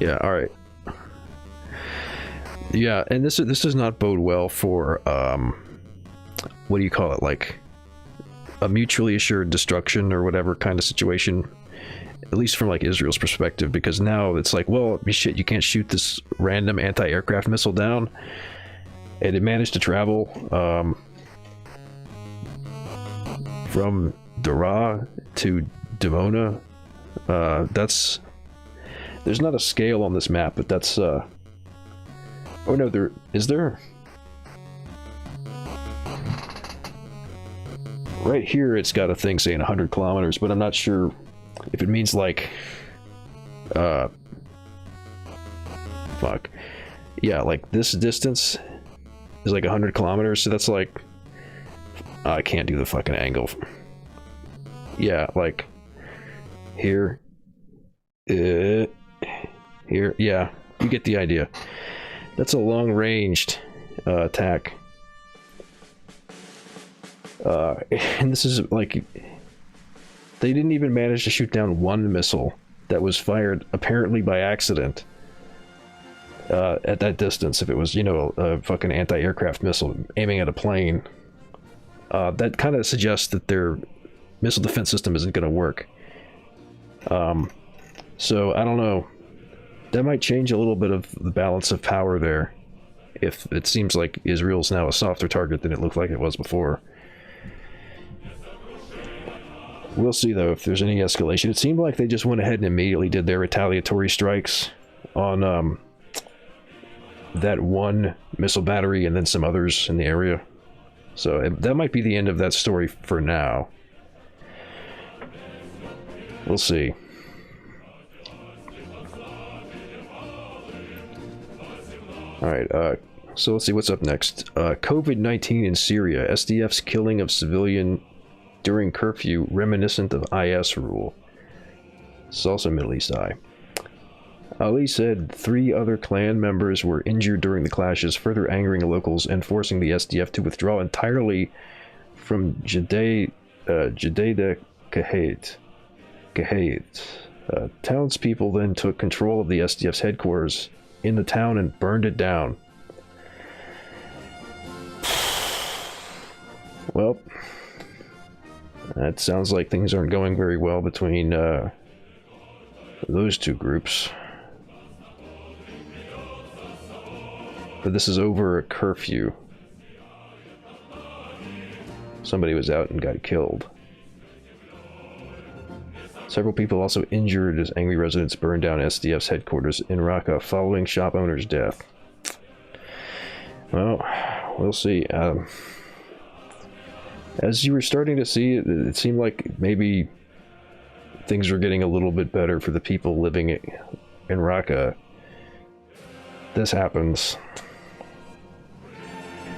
Yeah, all right. Yeah, and this does not bode well for what do you call it, like a mutually assured destruction or whatever kind of situation, at least from like Israel's perspective, because now it's like, well, shit, you can't shoot this random anti-aircraft missile down, and it managed to travel from Daraa to Dimona. There's not a scale on this map, but that's oh no, there is there. Right here it's got a thing saying 100 kilometers, but I'm not sure if it means like fuck. Yeah, like this distance is like 100 kilometers, so that's like I can't do the fucking angle. Yeah, like here. Here, yeah, you get the idea. That's a long-ranged attack. And this is like, they didn't even manage to shoot down one missile that was fired apparently by accident at that distance. If it was, you know, a fucking anti-aircraft missile aiming at a plane, that kind of suggests that their missile defense system isn't going to work. So I don't know. That might change a little bit of the balance of power there, if it seems like Israel's now a softer target than it looked like it was before. We'll see, though, if there's any escalation. It seemed like they just went ahead and immediately did their retaliatory strikes on that one missile battery and then some others in the area. So that might be the end of that story for now. We'll see. Alright, so let's see what's up next. COVID-19 in Syria. SDF's killing of civilian during curfew reminiscent of IS rule. It's also Middle East Eye. Ali said 3 other clan members were injured during the clashes, further angering the locals and forcing the SDF to withdraw entirely from Judaidah Kahate. Townspeople then took control of the SDF's headquarters in the town and burned it down. Well, that sounds like things aren't going very well between those 2 groups. But this is over a curfew. Somebody was out and got killed. Several people also injured as angry residents burned down SDF's headquarters in Raqqa following shop owner's death. Well, we'll see. As you were starting to see, it seemed like maybe things were getting a little bit better for the people living in Raqqa. This happens.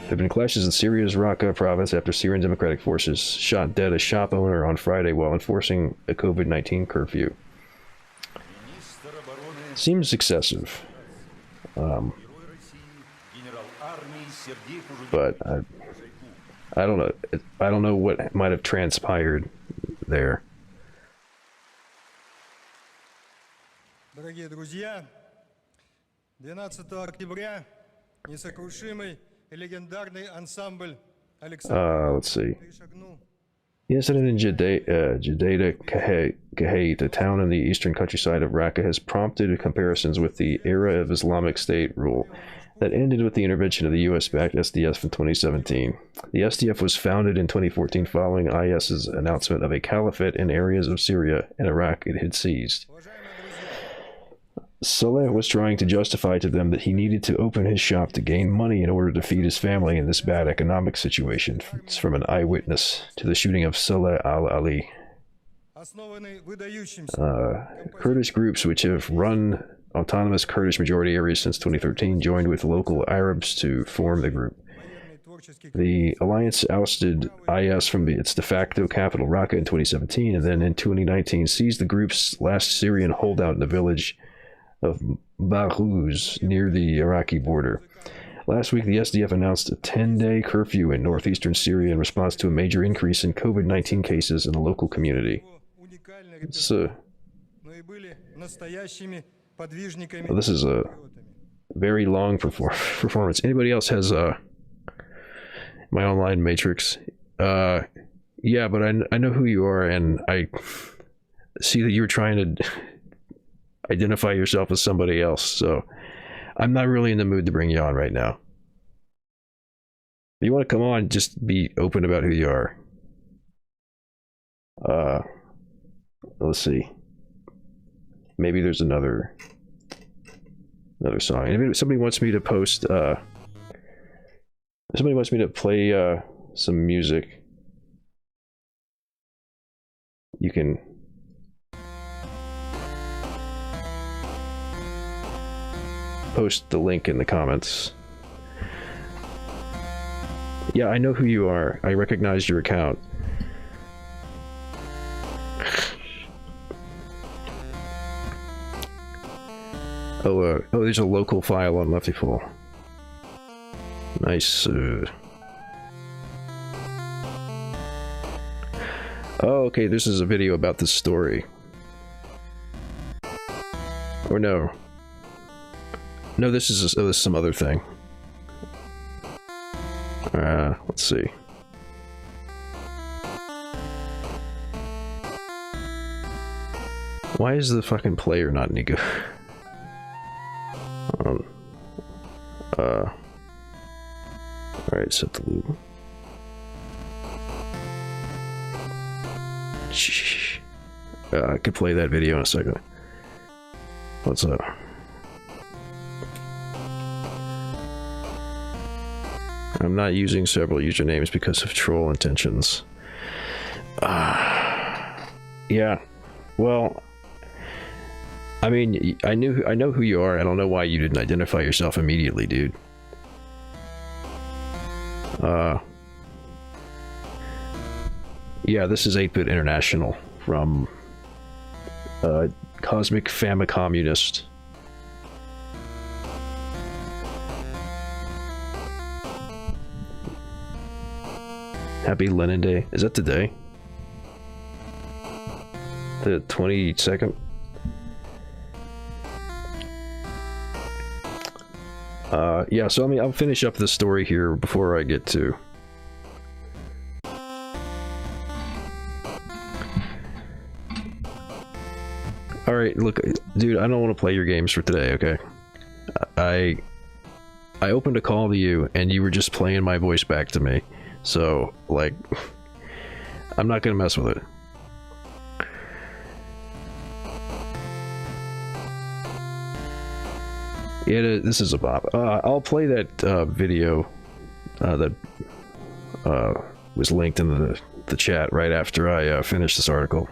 There have been clashes in Syria's Raqqa province after Syrian Democratic Forces shot dead a shop owner on Friday while enforcing a COVID-19 curfew. Seems excessive. But I don't know. I don't know what might have transpired there. Дорогие друзья, 12 октября несокрушимый легендарный ансамбль Александра. Let's see. The incident in Judaidah Kahate, a town in the eastern countryside of Raqqa, has prompted comparisons with the era of Islamic State rule that ended with the intervention of the US-backed SDF in 2017. The SDF was founded in 2014 following IS's announcement of a caliphate in areas of Syria and Iraq it had seized. Saleh was trying to justify to them that he needed to open his shop to gain money in order to feed his family in this bad economic situation. It's from an eyewitness to the shooting of Saleh al-Ali. Kurdish groups which have run autonomous Kurdish majority areas since 2013 joined with local Arabs to form the group. The alliance ousted IS from its de facto capital Raqqa in 2017 and then in 2019 seized the group's last Syrian holdout in the village of Baghuz near the Iraqi border. Last week, the SDF announced a 10-day curfew in northeastern Syria in response to a major increase in COVID-19 cases in the local community. This is a very long performance. Anybody else has my online matrix? Yeah, but I know who you are, and I see that you were trying to identify yourself as somebody else, so I'm not really in the mood to bring you on right now. If you want to come on, just be open about who you are. Let's see. Maybe there's another song. If somebody wants me to post, if somebody wants me to play some music, you can post the link in the comments. Yeah, I know who you are. I recognize your account. Oh, there's a local file on leftypol. Nice. Oh, okay, this is a video about this story. Or no. No, this is some other thing. Let's see. Why is the fucking player not any good? Alright, set the loop. I could play that video in a second. What's up? I'm not using several usernames because of troll intentions. Yeah. Well, I mean, I know who you are. I don't know why you didn't identify yourself immediately, dude. Yeah, this is 8-Bit International from Cosmic Famicommunist. Happy Lenin Day. Is that today? The 22nd? Yeah, so I mean, I'll finish up this story here before I get to... Alright, look, dude, I don't want to play your games for today, okay? I opened a call to you, and you were just playing my voice back to me. So, like, I'm not gonna mess with it. Yeah, this is a bop. I'll play that video that was linked in the chat right after I finish this article.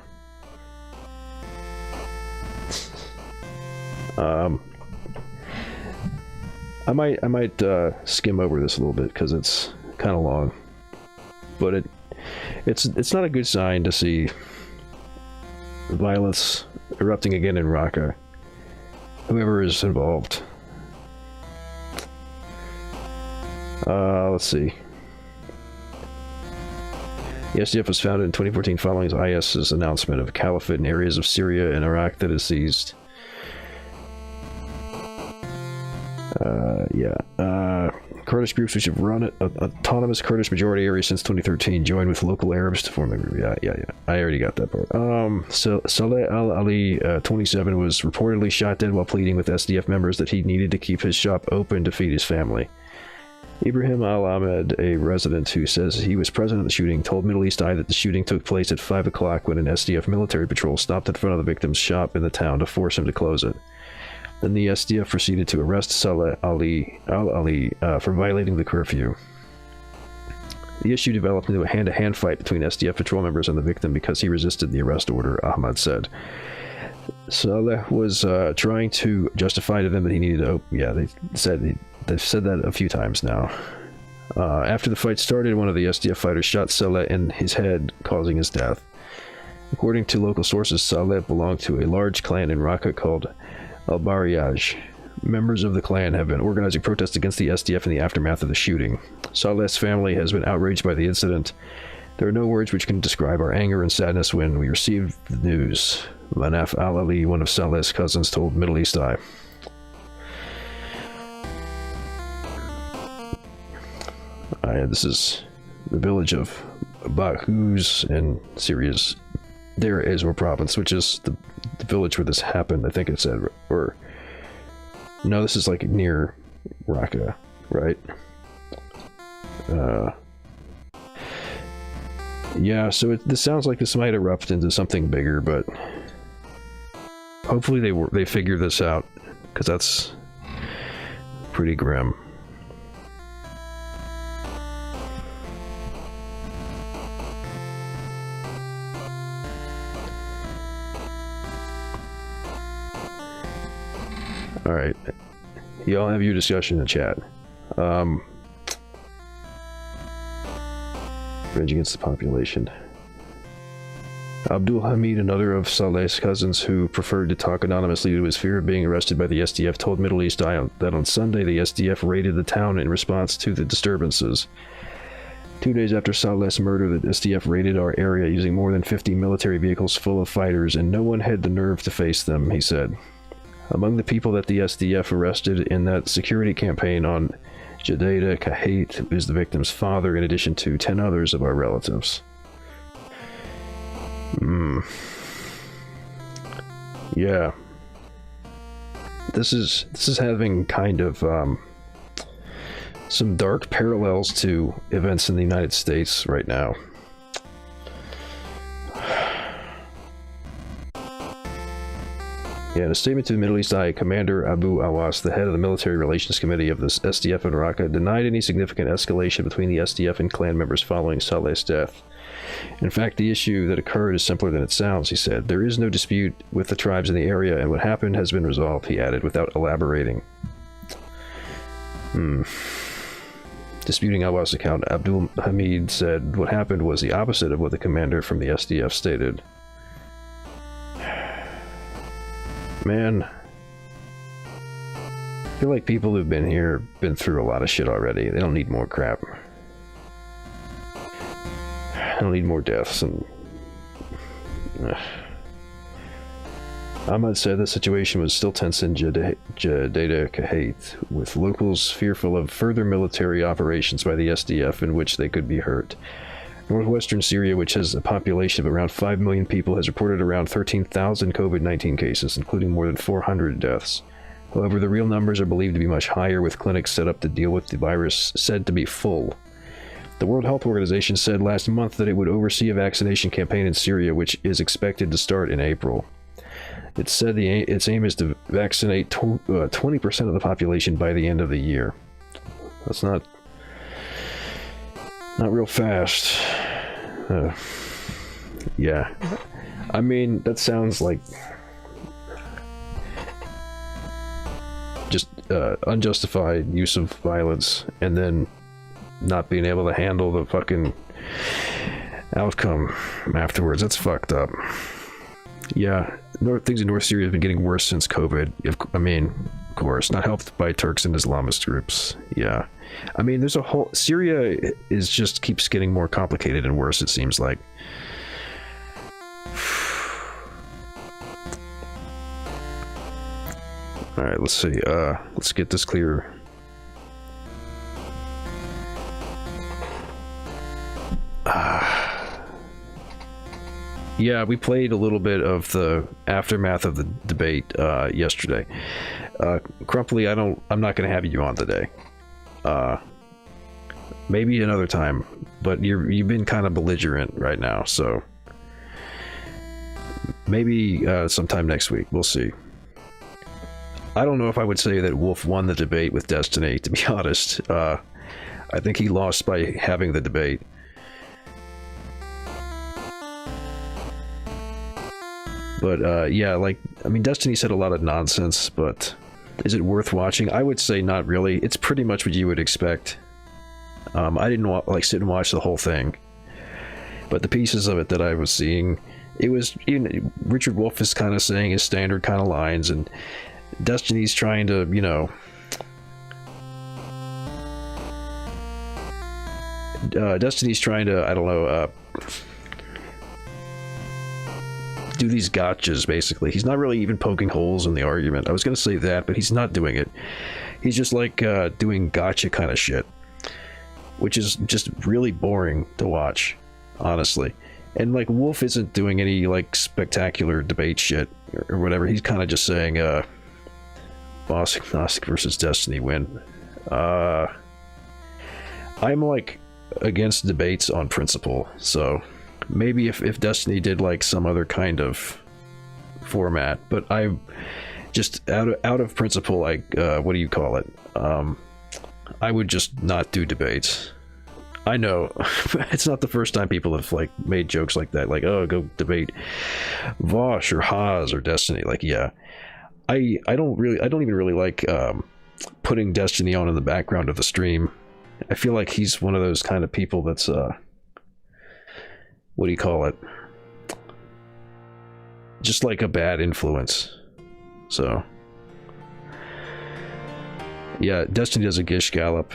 I might skim over this a little bit because it's kind of long, but it's not a good sign to see violence erupting again in Raqqa. Whoever is involved. Let's see. The SDF was founded in 2014 following IS's announcement of a caliphate in areas of Syria and Iraq that is seized. Kurdish groups which have run autonomous Kurdish majority areas since 2013 joined with local Arabs to form the group. Yeah. I already got that part. So Saleh al-Ali, 27, was reportedly shot dead while pleading with SDF members that he needed to keep his shop open to feed his family. Ibrahim al-Ahmed, a resident who says he was present at the shooting, told Middle East Eye that the shooting took place at 5 o'clock when an SDF military patrol stopped in front of the victim's shop in the town to force him to close it. Then the SDF proceeded to arrest Saleh al-Ali for violating the curfew. The issue developed into a hand-to-hand fight between SDF patrol members and the victim because he resisted the arrest order, Ahmad said. Saleh was trying to justify to them that he needed to open... Yeah, they've said that a few times now. After the fight started, one of the SDF fighters shot Saleh in his head, causing his death. According to local sources, Saleh belonged to a large clan in Raqqa called Al-Bariyaj. Members of the clan have been organizing protests against the SDF in the aftermath of the shooting. Saleh's family has been outraged by the incident. There are no words which can describe our anger and sadness when we received the news, Manaf al-Ali, one of Saleh's cousins, told Middle East Eye. This is the village of Bahuz in Syria's Deir ez-Zor province, which is the village where this happened, I think it said. Or no, this is like near Raqqa, right? Yeah, so this sounds like this might erupt into something bigger, but hopefully they figure this out, because that's pretty grim. Alright, y'all have your discussion in the chat. Revenge against the population. Abdul Hamid, another of Saleh's cousins who preferred to talk anonymously due to his fear of being arrested by the SDF, told Middle East Eye that on Sunday the SDF raided the town in response to the disturbances. 2 days after Saleh's murder, the SDF raided our area using more than 50 military vehicles full of fighters, and no one had the nerve to face them, he said. Among the people that the SDF arrested in that security campaign on Jadeda Kahate is the victim's father, in addition to 10 others of our relatives. Yeah. This is having kind of some dark parallels to events in the United States right now. Yeah, in a statement to the Middle East Eye, Commander Abu Awas, the head of the Military Relations Committee of the SDF in Raqqa, denied any significant escalation between the SDF and clan members following Saleh's death. In fact, the issue that occurred is simpler than it sounds, he said. There is no dispute with the tribes in the area, and what happened has been resolved, he added, without elaborating. Disputing Awas' account, Abdul Hamid said what happened was the opposite of what the commander from the SDF stated. Man, I feel like people who've been here been through a lot of shit already. They don't need more crap. I don't need more deaths. And Ahmad said the situation was still tense in Jadeda-Kahate, with locals fearful of further military operations by the SDF in which they could be hurt. Northwestern Syria, which has a population of around 5 million people, has reported around 13,000 COVID-19 cases, including more than 400 deaths. However, the real numbers are believed to be much higher, with clinics set up to deal with the virus said to be full. The World Health Organization said last month that it would oversee a vaccination campaign in Syria, which is expected to start in April. It said its aim is to vaccinate 20% of the population by the end of the year. That's not real fast. Yeah. I mean, that sounds like just unjustified use of violence and then not being able to handle the fucking outcome afterwards. That's fucked up. Yeah, things in North Syria have been getting worse since COVID. I mean, of course, not helped by Turks and Islamist groups. Yeah. I mean, there's a whole... Syria is just keeps getting more complicated and worse, it seems like. Alright, let's see. Let's get this clear. Yeah, we played a little bit of the aftermath of the debate yesterday. Crumply, I'm not going to have you on today. Maybe another time, but you've been kind of belligerent right now, so maybe sometime next week. We'll see. I don't know if I would say that Wolf won the debate with Destiny, to be honest. I think he lost by having the debate. But yeah, like, I mean, Destiny said a lot of nonsense, but is it worth watching? I would say not really. It's pretty much what you would expect. I didn't like sit and watch the whole thing, but the pieces of it that I was seeing, it was, you know, Richard Wolff is kind of saying his standard kind of lines, and Destiny's trying to, you know, Destiny's trying to, I don't know, do these gotchas, basically. He's not really even poking holes in the argument. I was going to say that, but he's not doing it. He's just like doing gotcha kind of shit, which is just really boring to watch, honestly. And like, Wolf isn't doing any like spectacular debate shit or whatever. He's kind of just saying, Boss Agnostic versus Destiny win. I'm like against debates on principle, so maybe if Destiny did like some other kind of format, but I'm just out of principle, like what do you call it? I would just not do debates. I know it's not the first time people have like made jokes like that, like, oh, go debate Vosh or Haas or Destiny. Like, yeah, I don't even really like putting Destiny on in the background of the stream. I feel like he's one of those kind of people that's what do you call it? Just like a bad influence. So yeah, Destiny does a Gish Gallop.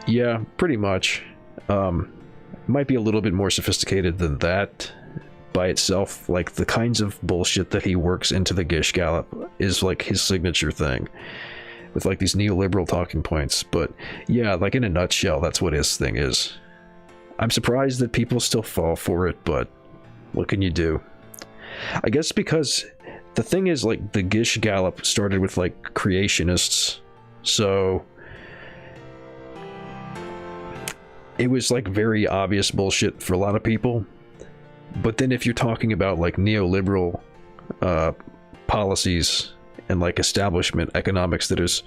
Yeah, pretty much. Might be a little bit more sophisticated than that by itself. Like, the kinds of bullshit that he works into the Gish Gallop is like his signature thing, with like these neoliberal talking points. But yeah, like in a nutshell, that's what his thing is. I'm surprised that people still fall for it, but what can you do? I guess because the thing is, like, the Gish Gallop started with like creationists, so it was like very obvious bullshit for a lot of people. But then if you're talking about like neoliberal policies and like establishment economics that is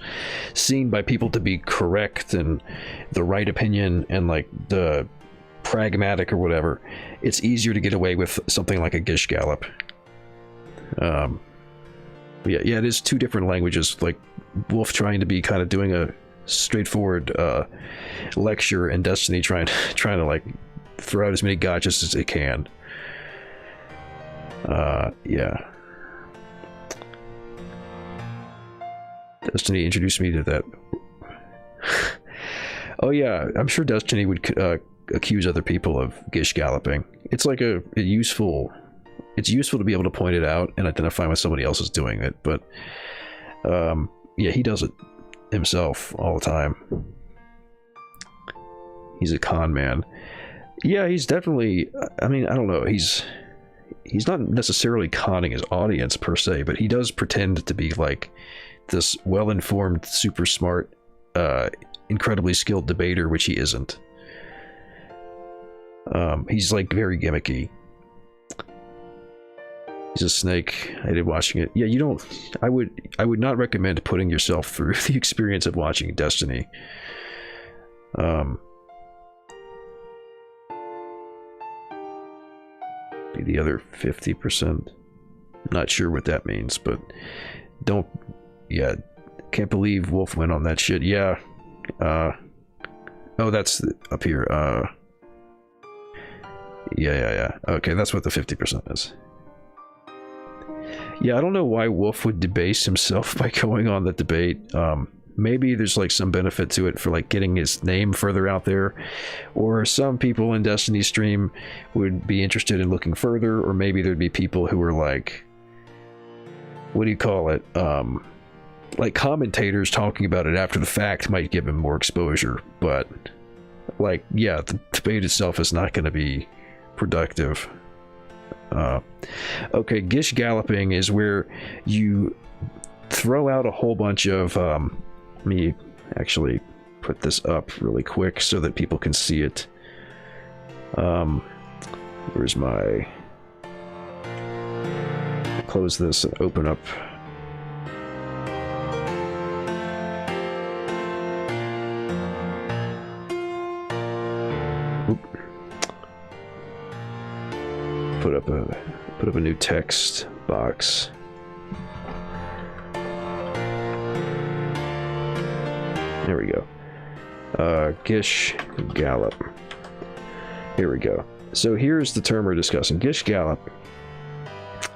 seen by people to be correct and the right opinion and like the pragmatic or whatever, it's easier to get away with something like a Gish Gallop. Yeah, it is two different languages, like Wolf trying to be kind of doing a straightforward lecture, and Destiny trying to like throw out as many gotchas as they can. Yeah. Destiny introduced me to that. Oh yeah, I'm sure Destiny would accuse other people of gish galloping. It's like a useful. It's useful to be able to point it out and identify when somebody else is doing it, but yeah, he does it himself all the time. He's a con man. Yeah, he's definitely. I mean, I don't know. He's not necessarily conning his audience per se, but he does pretend to be like this well-informed, super smart, incredibly skilled debater, which he isn't. He's like very gimmicky. He's a snake. I did watching it. Yeah, you don't. I would not recommend putting yourself through the experience of watching Destiny. Be the other 50%. Not sure what that means, but don't. Yeah, can't believe Wolf went on that shit. Yeah. Oh, that's up here. Yeah. Okay, that's what the 50% is. Yeah, I don't know why Wolf would debase himself by going on the debate. Maybe there's like some benefit to it for like getting his name further out there, or some people in Destiny's stream would be interested in looking further, or maybe there'd be people who are like, what do you call it? Like commentators talking about it after the fact might give him more exposure, but like, yeah, the debate itself is not going to be productive. Okay, gish galloping is where you throw out a whole bunch of let me actually put this up really quick so that people can see it. Where's my, close this and open up. Oop. Put up a new text box. There we go. Gish gallop. Here we go. So here's the term we're discussing. Gish gallop.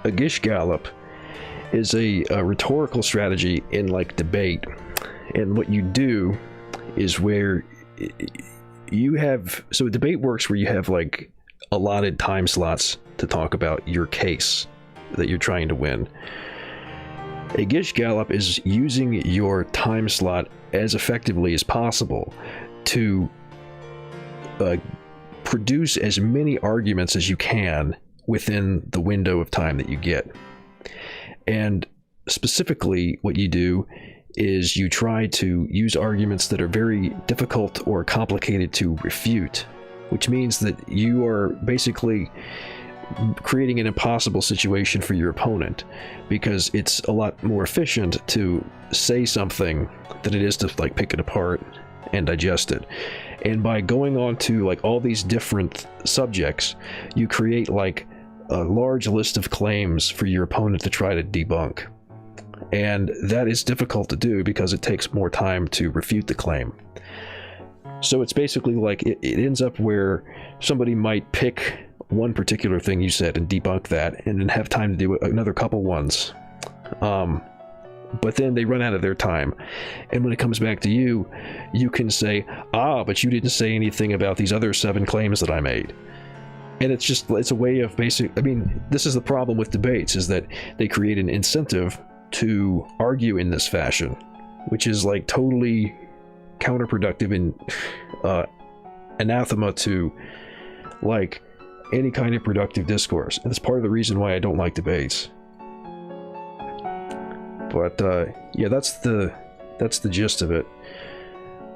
A gish gallop is a rhetorical strategy in like debate, and what you do is where you have, so a debate works where you have like allotted time slots to talk about your case that you're trying to win. A gish gallop is using your time slot as effectively as possible to produce as many arguments as you can within the window of time that you get. And specifically, what you do is you try to use arguments that are very difficult or complicated to refute, which means that you are basically creating an impossible situation for your opponent, because it's a lot more efficient to say something than it is to like pick it apart and digest it. And by going on to like all these different subjects, you create like a large list of claims for your opponent to try to debunk. And that is difficult to do because it takes more time to refute the claim. So it's basically like it ends up where somebody might pick one particular thing you said and debunk that, and then have time to do another couple ones. But then they run out of their time. And when it comes back to you, you can say, but you didn't say anything about these other 7 claims that I made. And it's a way of this is the problem with debates, is that they create an incentive to argue in this fashion, which is like totally counterproductive and anathema to like any kind of productive discourse. And it's part of the reason why I don't like debates. But yeah, that's the gist of it.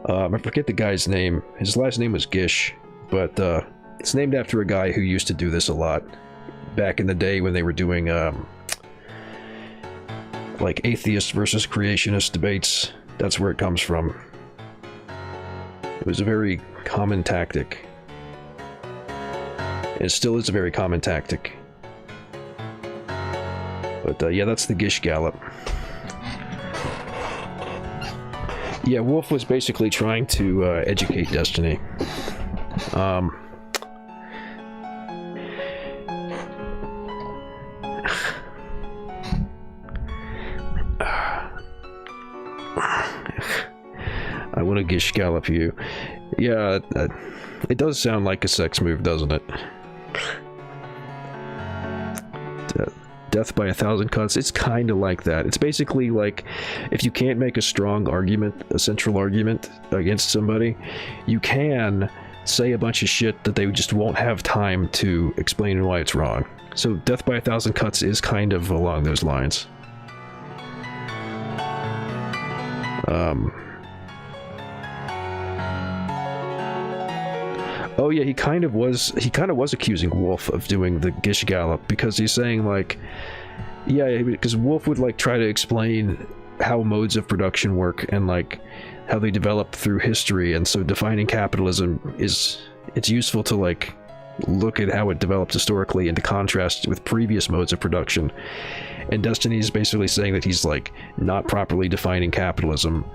I forget the guy's name. His last name was Gish, but it's named after a guy who used to do this a lot back in the day when they were doing like atheist versus creationist debates. That's where it comes from. It was a very common tactic. It still is a very common tactic. But yeah, that's the Gish Gallop. Yeah, Wolf was basically trying to educate Destiny. I want to gish gallop you. Yeah, it does sound like a sex move, doesn't it? Death by 1,000 cuts. It's kind of like that. It's basically like, if you can't make a strong argument, a central argument against somebody, you can say a bunch of shit that they just won't have time to explain why it's wrong. So death by 1,000 cuts is kind of along those lines. Oh yeah, he kind of was accusing Wolf of doing the Gish Gallop, because he's saying like, yeah, because Wolf would like try to explain how modes of production work and like how they develop through history, and so defining capitalism it's useful to like look at how it developed historically and to contrast with previous modes of production. And Destiny is basically saying that he's like not properly defining capitalism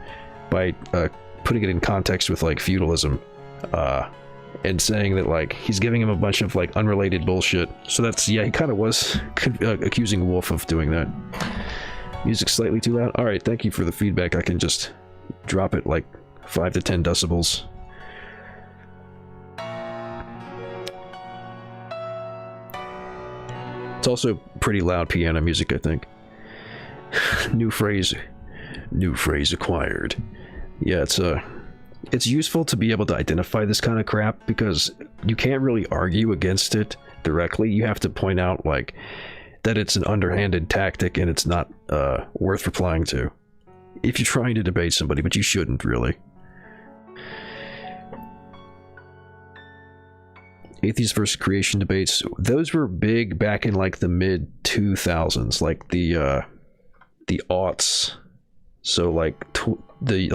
by putting it in context with like feudalism, and saying that like he's giving him a bunch of like unrelated bullshit. So that's, yeah, he kind of was accusing Wolf of doing that. Music slightly too loud. All right, thank you for the feedback. I can just drop it like 5 to 10 decibels. It's also pretty loud piano music, I think. New phrase acquired. Yeah, it's useful to be able to identify this kind of crap, because you can't really argue against it directly. You have to point out like that it's an underhanded tactic and it's not worth replying to if you're trying to debate somebody, but you shouldn't really. Atheist versus creation debates, those were big back in like the mid 2000s, like the aughts. So like the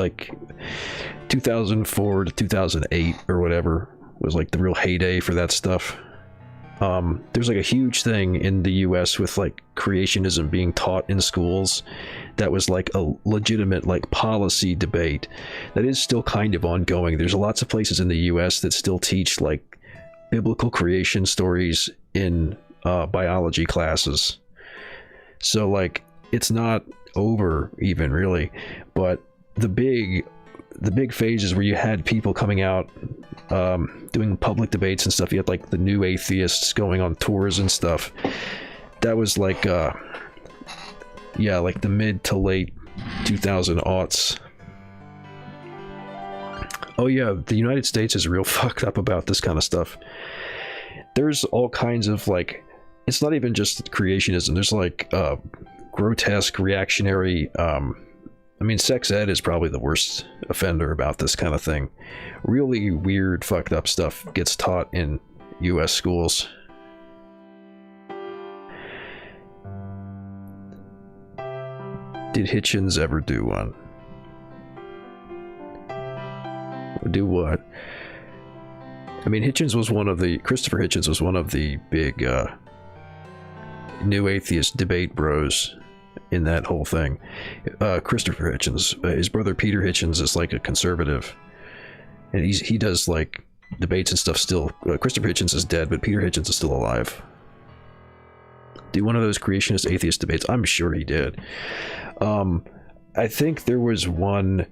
2004 to 2008 or whatever was like the real heyday for that stuff. There's like a huge thing in the US with like creationism being taught in schools. That was like a legitimate like policy debate that is still kind of ongoing. There's lots of places in the US that still teach like biblical creation stories in biology classes. So like it's not over even really, but the big phases where you had people coming out doing public debates and stuff, you had like the new atheists going on tours and stuff. That was like yeah, like the mid to late 2000 aughts. Oh yeah, the United States is real fucked up about this kind of stuff. There's all kinds of like, it's not even just creationism, there's like grotesque reactionary I mean, sex ed is probably the worst offender about this kind of thing. Really weird, fucked up stuff gets taught in US schools. Did Hitchens ever do one? Do what? I mean, Christopher Hitchens was one of the big new atheist debate bros in that whole thing. Christopher Hitchens, his brother Peter Hitchens is like a conservative, and he does like debates and stuff still. Christopher Hitchens is dead, but Peter Hitchens is still alive. Do one of those creationist atheist debates? I'm sure he did. I think there was one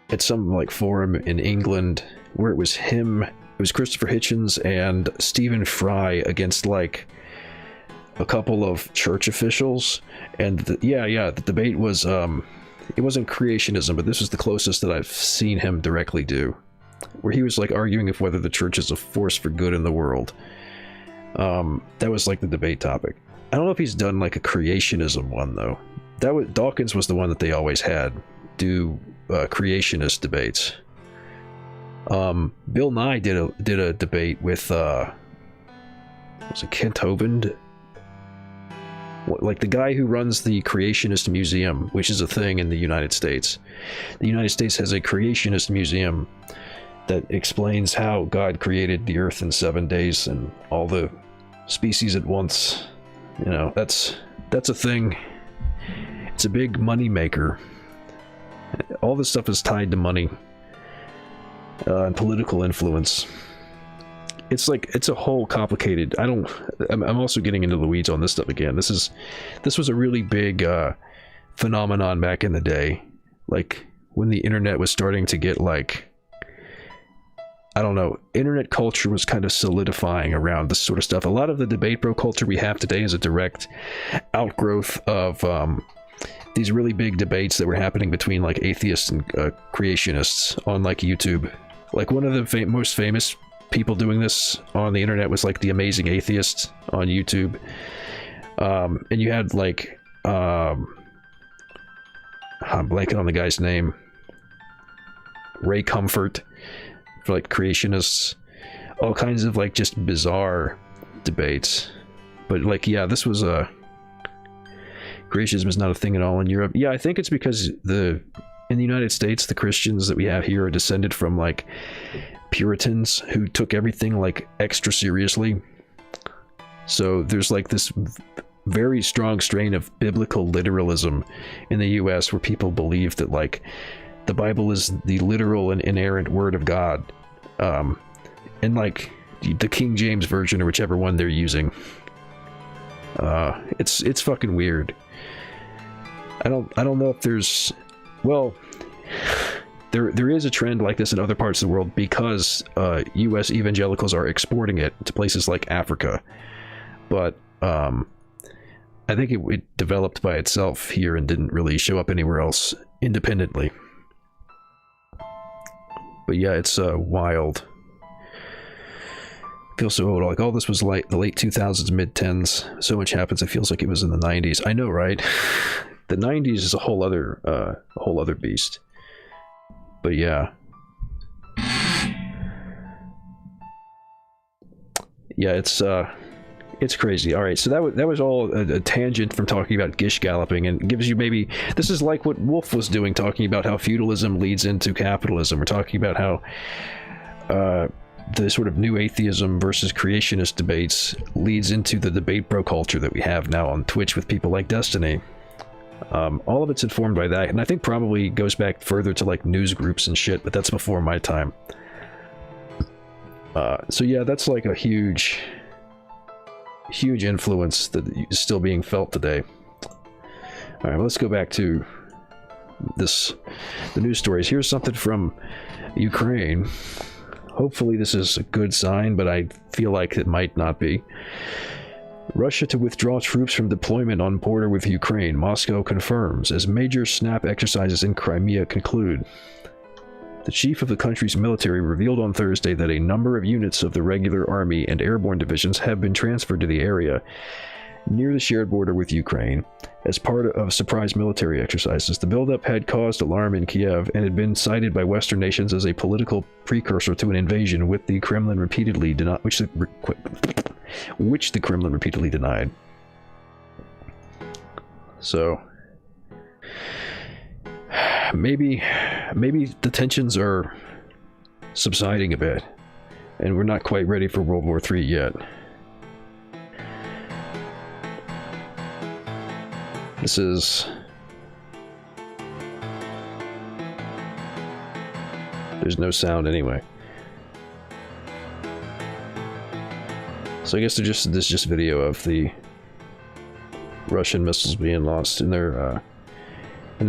at some like forum in England where it was Christopher Hitchens and Stephen Fry against like a couple of church officials, and the debate was it wasn't creationism, but this was the closest that I've seen him directly do, where he was like arguing if whether the church is a force for good in the world. That was like the debate topic. I don't know if he's done like a creationism one though. Dawkins was the one that they always had do creationist debates. Bill Nye did a debate with was it Kent Hovind? Like the guy who runs the Creationist Museum, which is a thing in the United States. The United States has a Creationist Museum that explains how God created the earth in 7 days and all the species at once. You know, that's a thing. It's a big money maker. All this stuff is tied to money and political influence. It's a whole complicated. I'm also getting into the weeds on this stuff again. This was a really big phenomenon back in the day like when the internet was starting to get like, I don't know, internet culture was kind of solidifying around this sort of stuff. A lot of the debate bro culture we have today is a direct outgrowth of these really big debates that were happening between like atheists and creationists on like YouTube. Like one of the most famous people doing this on the internet was like the Amazing Atheist on YouTube. And you had like, I'm blanking on the guy's name, Ray Comfort, for like creationists, all kinds of like just bizarre debates. But like, yeah, this was creationism is not a thing at all in Europe. Yeah, I think it's because in the United States, the Christians that we have here are descended from like Puritans who took everything like extra seriously. So there's like this very strong strain of biblical literalism in the US where people believe that like the Bible is the literal and inerrant word of God. And like the King James version or whichever one they're using. It's fucking weird. I don't know if there's, well, there is a trend like this in other parts of the world because US evangelicals are exporting it to places like Africa. But I think it developed by itself here and didn't really show up anywhere else independently. But yeah, it's wild. I feel so old. Like all this was like the late 2000s, mid 10s. So much happens. It feels like it was in the 90s. I know, right? The 90s is a whole other beast. But yeah. Yeah, it's crazy. All right, so that was all a tangent from talking about gish galloping, and gives you maybe, this is like what Wolf was doing, talking about how feudalism leads into capitalism. We're talking about how the sort of new atheism versus creationist debates leads into the debate bro culture that we have now on Twitch with people like Destiny. All of it's informed by that, and I think probably goes back further to like news groups and shit, but that's before my time. So yeah, that's like a huge influence that is still being felt today. All right, let's go back to the news stories. Here's something from Ukraine. Hopefully this is a good sign, but I feel like it might not be. Russia to withdraw troops from deployment on border with Ukraine, Moscow confirms, as major SNAP exercises in Crimea conclude. The chief of the country's military revealed on Thursday that a number of units of the regular army and airborne divisions have been transferred to the area near the shared border with Ukraine as part of surprise military exercises. The buildup had caused alarm in Kiev and had been cited by Western nations as a political precursor to an invasion, which the Kremlin repeatedly denied. So maybe the tensions are subsiding a bit, and we're not quite ready for World War III yet. This is... There's no sound anyway. So I guess this is just video of the Russian missiles being lost in their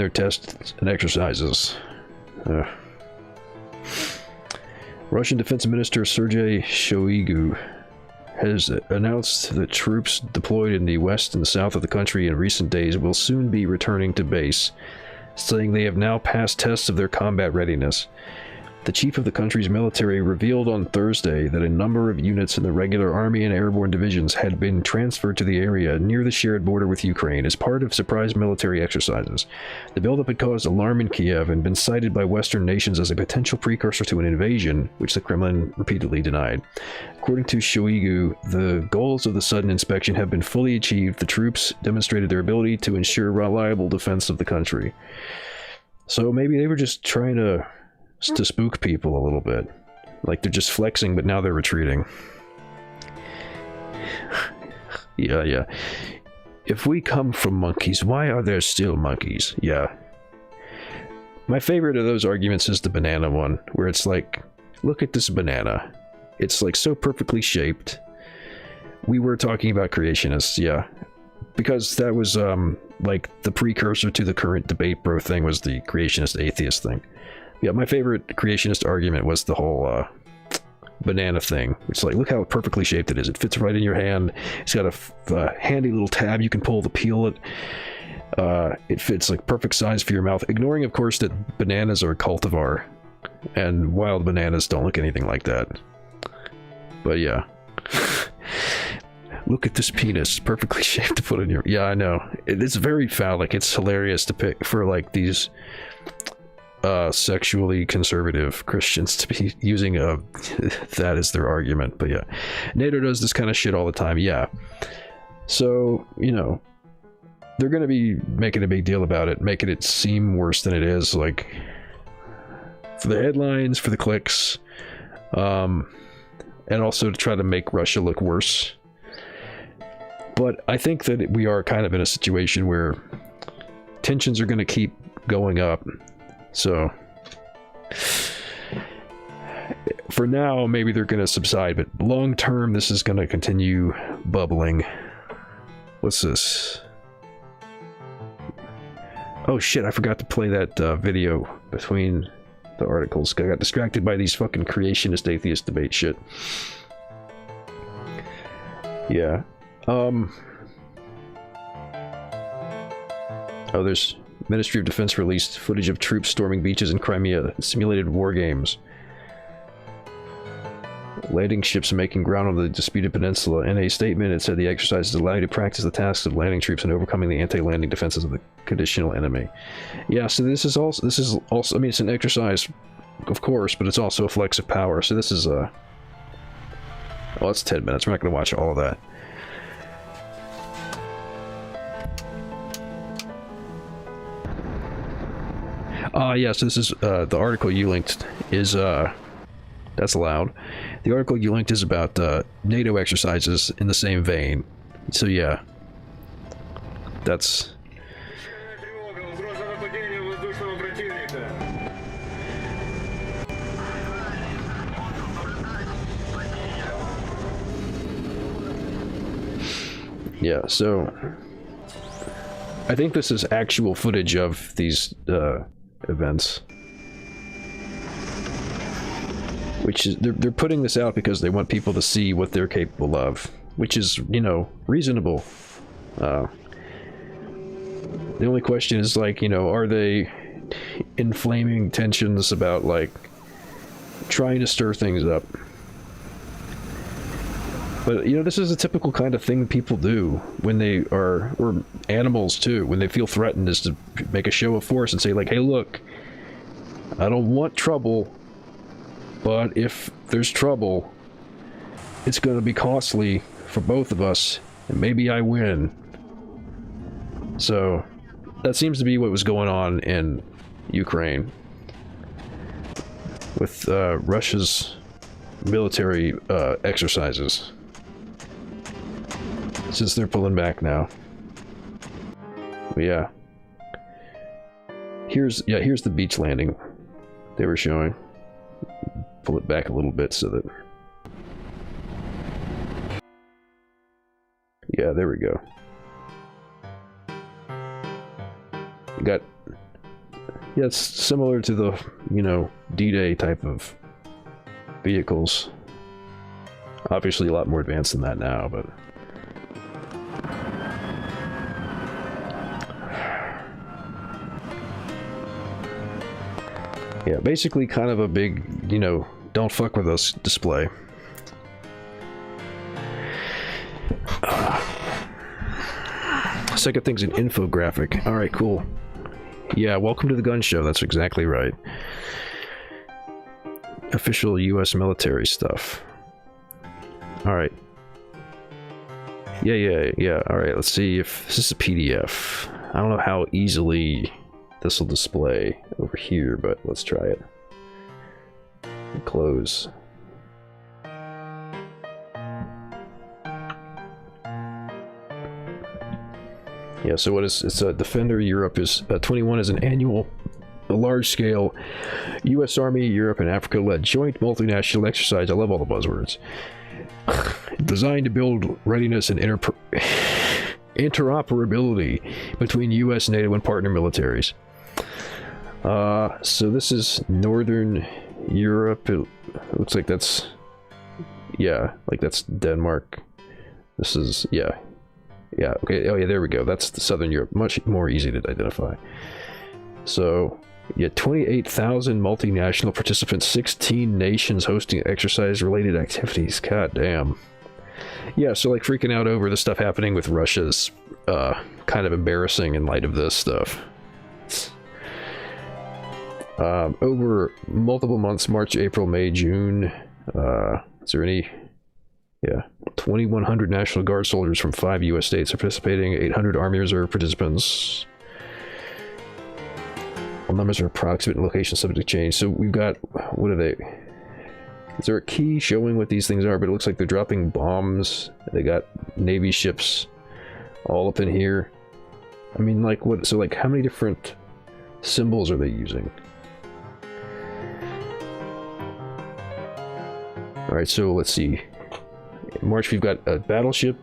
tests and exercises. Russian Defense Minister Sergei Shoigu has announced that troops deployed in the west and south of the country in recent days will soon be returning to base, saying they have now passed tests of their combat readiness. The chief of the country's military revealed on Thursday that a number of units in the regular army and airborne divisions had been transferred to the area near the shared border with Ukraine as part of surprise military exercises. The buildup had caused alarm in Kiev and been cited by Western nations as a potential precursor to an invasion, which the Kremlin repeatedly denied. According to Shoigu, the goals of the sudden inspection have been fully achieved. The troops demonstrated their ability to ensure reliable defense of the country. So maybe they were just trying to spook people a little bit. Like they're just flexing, but now they're retreating. Yeah. If we come from monkeys, why are there still monkeys? Yeah. My favorite of those arguments is the banana one, where it's like, look at this banana. It's like so perfectly shaped. We were talking about creationists, yeah. because that was like the precursor to the current debate bro thing was the creationist atheist thing. Yeah, my favorite creationist argument was the whole banana thing. It's like, look how perfectly shaped it is. It fits right in your hand. It's got a handy little tab you can pull to peel it. It fits like perfect size for your mouth. Ignoring, of course, that bananas are a cultivar, and wild bananas don't look anything like that. But yeah. Look at this penis, perfectly shaped to put in your... Yeah, I know. It's very phallic. It's hilarious to pick for like these sexually conservative Christians to be using that as their argument. But yeah, NATO does this kind of shit all the time. Yeah. So, you know, they're going to be making a big deal about it, making it seem worse than it is, like for the headlines, for the clicks, and also to try to make Russia look worse. But I think that we are kind of in a situation where tensions are going to keep going up. So for now, maybe they're going to subside, but long term, this is going to continue bubbling. What's this? Oh shit, I forgot to play that video between the articles. I got distracted by these fucking creationist atheist debate shit. Yeah. Oh, there's Ministry of Defense released footage of troops storming beaches in Crimea, simulated war games. Landing ships making ground on the disputed peninsula. In a statement, it said the exercises allow you to practice the tasks of landing troops and overcoming the anti-landing defenses of the conditional enemy. Yeah, so this is also, I mean, it's an exercise, of course, but it's also a flex of power. So this is oh, it's 10 minutes. We're not going to watch all of that. Yes, this is, the article you linked is, that's allowed. The article you linked is about, NATO exercises in the same vein. So yeah. That's... Yeah, so... I think this is actual footage of these, events. Which is, they're putting this out because they want people to see what they're capable of, which is, you know, reasonable. The only question is, like, you know, are they inflaming tensions about, like, trying to stir things up? But, you know, this is a typical kind of thing people do when they are, or animals too, when they feel threatened, is to make a show of force and say, like, hey, look, I don't want trouble, but if there's trouble, it's going to be costly for both of us, and maybe I win. So, that seems to be what was going on in Ukraine with Russia's military exercises. Since they're pulling back now. But yeah. Here's the beach landing they were showing. Pull it back a little bit so that... Yeah, there we go. Got... Yeah, it's similar to the, you know, D-Day type of vehicles. Obviously a lot more advanced than that now, but... Yeah, basically kind of a big, you know, don't fuck with us display. Second thing's an infographic. Alright, cool. Yeah, welcome to the gun show, that's exactly right. Official US military stuff. Alright. Yeah, alright, let's see if this is a PDF. I don't know how easily this will display over here, but let's try it. Close. Yeah, so what is, it's a Defender Europe is 21 is an annual, a large-scale U.S. Army, Europe, and Africa-led joint multinational exercise. I love all the buzzwords. Designed to build readiness and interoperability between U.S., NATO, and partner militaries. So this is Northern Europe. It looks like that's, yeah, like that's Denmark. This is, yeah, okay, oh yeah, there we go. That's the Southern Europe, much more easy to identify. So, yeah, 28,000 multinational participants, 16 nations hosting exercise-related activities. God damn. Yeah, so like freaking out over the stuff happening with Russia's kind of embarrassing in light of this stuff. Over multiple months, March, April, May, June, is there any? Yeah, 2,100 National Guard soldiers from 5 U.S. states are participating, 800 Army Reserve participants. All numbers are approximate and location subject to change. So we've got, what are they? Is there a key showing what these things are? But it looks like they're dropping bombs. They got Navy ships all up in here. I mean, like, what? So, like, how many different symbols are they using? Alright, so let's see. In March, we've got a battleship,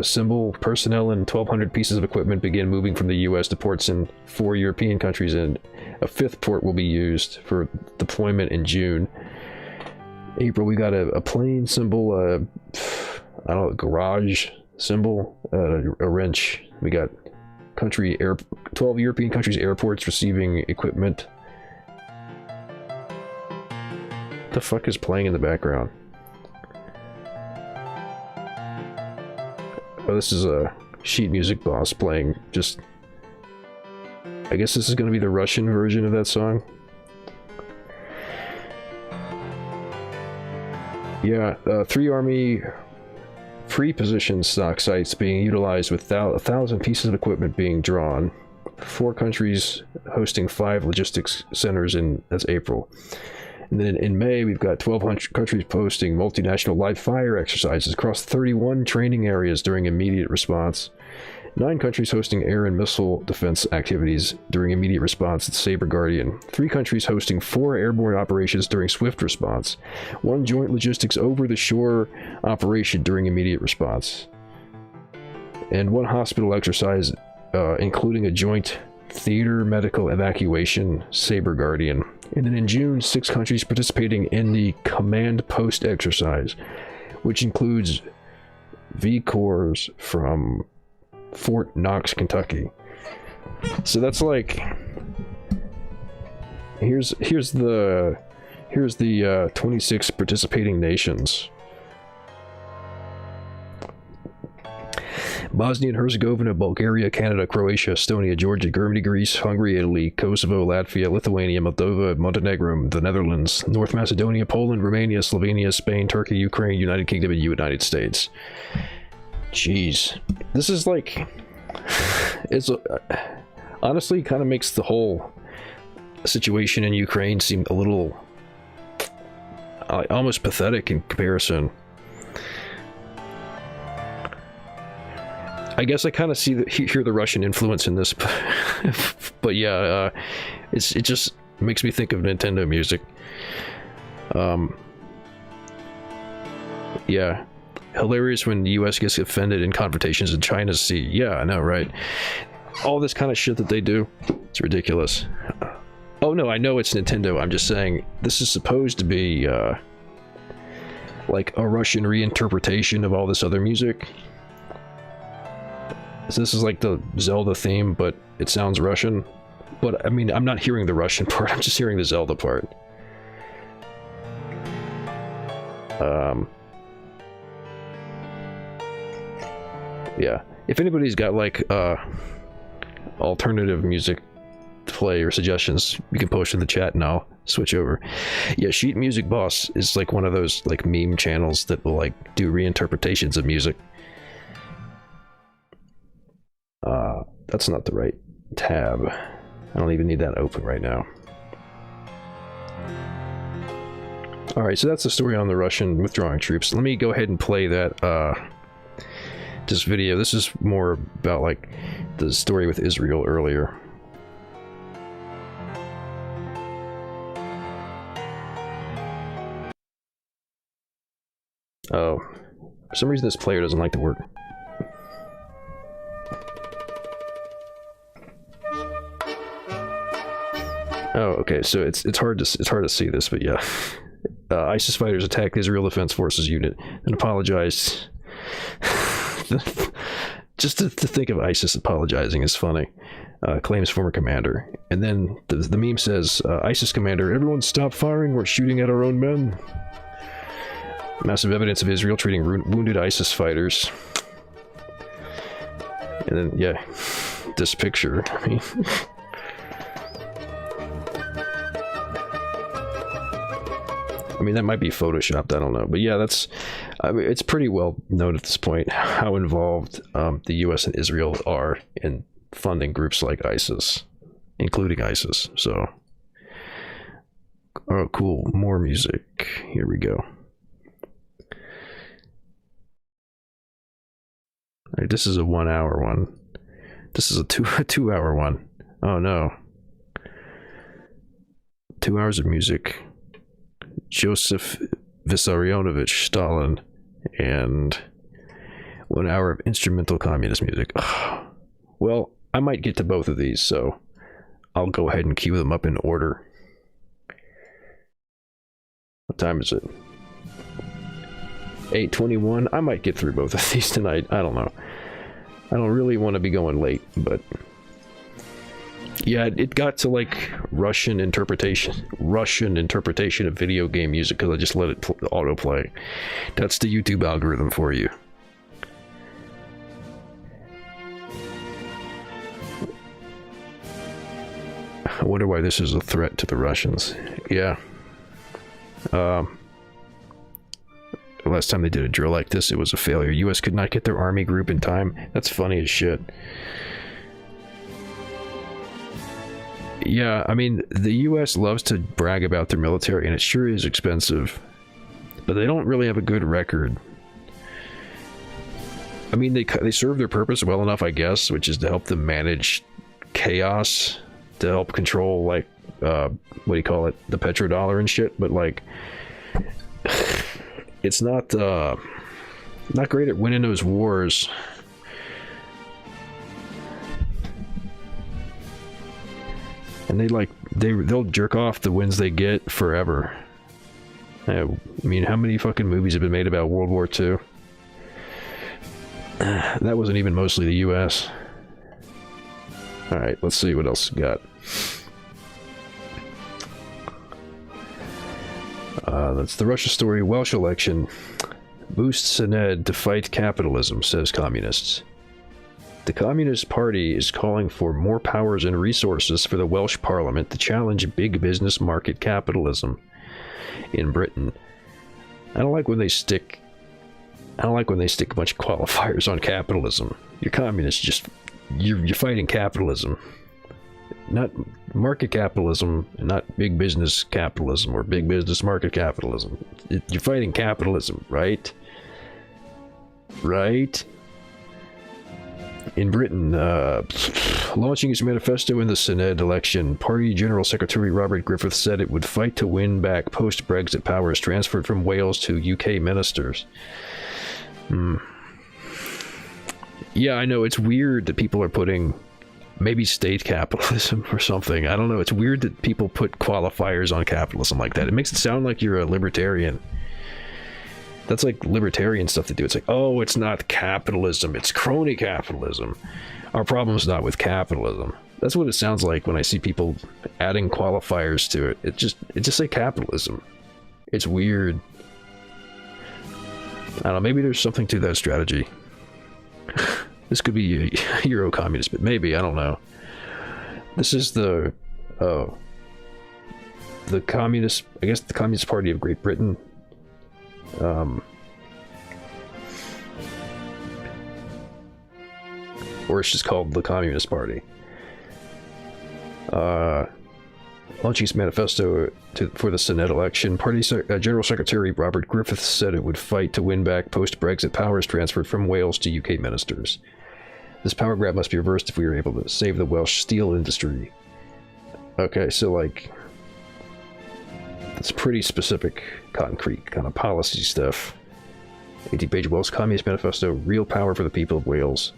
symbol, personnel, and 1,200 pieces of equipment begin moving from the U.S. to ports in 4 European countries, and a 5th port will be used for deployment in June. April, we got a plane symbol, I don't know, garage symbol, a wrench. We got 12 European countries' airports receiving equipment. What the fuck is playing in the background? Oh, this is a sheet music boss playing just... I guess this is going to be the Russian version of that song. Yeah, 3 Army pre-positioned stock sites being utilized with 1,000 pieces of equipment being drawn. 4 countries hosting 5 logistics centers in, that's April. And then in May, we've got 1,200 countries posting multinational live fire exercises across 31 training areas during immediate response. 9 countries hosting air and missile defense activities during immediate response at Saber Guardian. 3 countries hosting 4 airborne operations during swift response. 1 joint logistics over-the-shore operation during immediate response. And 1 hospital exercise, including a joint theater medical evacuation, Saber Guardian. And then in June, 6 countries participating in the Command Post exercise, which includes V-Corps from Fort Knox, Kentucky. So that's like, here's the 26 participating nations. Bosnia and Herzegovina, Bulgaria, Canada, Croatia, Estonia, Georgia, Germany, Greece, Hungary, Italy, Kosovo, Latvia, Lithuania, Moldova, Montenegro, the Netherlands, North Macedonia, Poland, Romania, Slovenia, Spain, Turkey, Ukraine, United Kingdom, and United States. Jeez. This is like... It's... honestly, kind of makes the whole situation in Ukraine seem a little... almost pathetic in comparison. I guess I kind of hear the Russian influence in this, but yeah, it just makes me think of Nintendo music. Yeah, hilarious when the U.S. gets offended in confrontations in China's sea. Yeah, I know, right? All this kind of shit that they do, it's ridiculous. Oh no, I know it's Nintendo. I'm just saying this is supposed to be like a Russian reinterpretation of all this other music. So this is like the Zelda theme, but it sounds Russian. But I mean, I'm not hearing the Russian part, I'm just hearing the Zelda part. Yeah. If anybody's got like alternative music to play or suggestions, you can post in the chat and I'll switch over. Yeah, Sheet Music Boss is like one of those like meme channels that will like do reinterpretations of music. That's not the right tab. I don't even need that open right now. Alright, so that's the story on the Russian withdrawing troops. Let me go ahead and play that, this video. This is more about, like, the story with Israel earlier. Oh. For some reason this player doesn't like to work. Oh, okay. So it's hard to see this, but yeah. ISIS fighters attacked the Israel Defense Forces unit and apologized. Just to think of ISIS apologizing is funny. Claims former commander. And then the meme says, ISIS commander, everyone stop firing, we're shooting at our own men. Massive evidence of Israel treating wounded ISIS fighters. And then, yeah, this picture. I mean, that might be photoshopped, I don't know. But yeah, it's pretty well known at this point how involved the US and Israel are in funding groups like ISIS, including ISIS. So, oh, cool. More music. Here we go. All right, this is a 1 hour one. This is a 2 hour one. Oh no. 2 hours of music. Joseph Vissarionovich Stalin, and 1 hour of instrumental communist music. Ugh. Well, I might get to both of these, so I'll go ahead and cue them up in order. What time is it? 8:21. I might get through both of these tonight. I don't know. I don't really want to be going late, but yeah, it got to like Russian interpretation of video game music because I just let it autoplay. That's the YouTube algorithm for you. I wonder why this is a threat to the Russians. Yeah. Last time they did a drill like this, it was a failure. US could not get their army group in time. That's funny as shit. Yeah, I mean, the US loves to brag about their military, and it sure is expensive. But they don't really have a good record. I mean, they serve their purpose well enough, I guess, which is to help them manage chaos, to help control, like, what do you call it, the petrodollar and shit, but, like, it's not great at winning those wars. And they'll jerk off the wins they get forever. I mean, how many fucking movies have been made about World War II? That wasn't even mostly the US. Alright, let's see what else we got. That's the Russia story. Welsh election. Boost Senedd to fight capitalism, says communists. The Communist Party is calling for more powers and resources for the Welsh Parliament to challenge big business market capitalism in Britain. I don't like when they stick much qualifiers on capitalism. You're communists, you're fighting capitalism. Not market capitalism, not big business capitalism or big business market capitalism. You're fighting capitalism, right? Right? In Britain, launching its manifesto in the Senedd election, Party General Secretary Robert Griffith said it would fight to win back post-Brexit powers transferred from Wales to UK ministers. Yeah, I know, it's weird that people are putting maybe state capitalism or something. I don't know, it's weird that people put qualifiers on capitalism like that. It makes it sound like you're a libertarian. That's like libertarian stuff to do. It's like, oh, it's not capitalism, it's crony capitalism. Our problem's not with capitalism. That's what it sounds like when I see people adding qualifiers to it. It just like capitalism. It's weird. I don't know, maybe there's something to that strategy. This could be a Euro communist, but maybe, I don't know. This is the communist, I guess the Communist Party of Great Britain. Or it's just called the Communist Party. Launching its manifesto for the Senedd election, Party General Secretary Robert Griffith said it would fight to win back post-Brexit powers transferred from Wales to UK ministers. This power grab must be reversed if we are able to save the Welsh steel industry. Okay, so like, that's pretty specific, concrete kind of policy stuff. 18-page Welsh Communist Manifesto, real power for the people of Wales.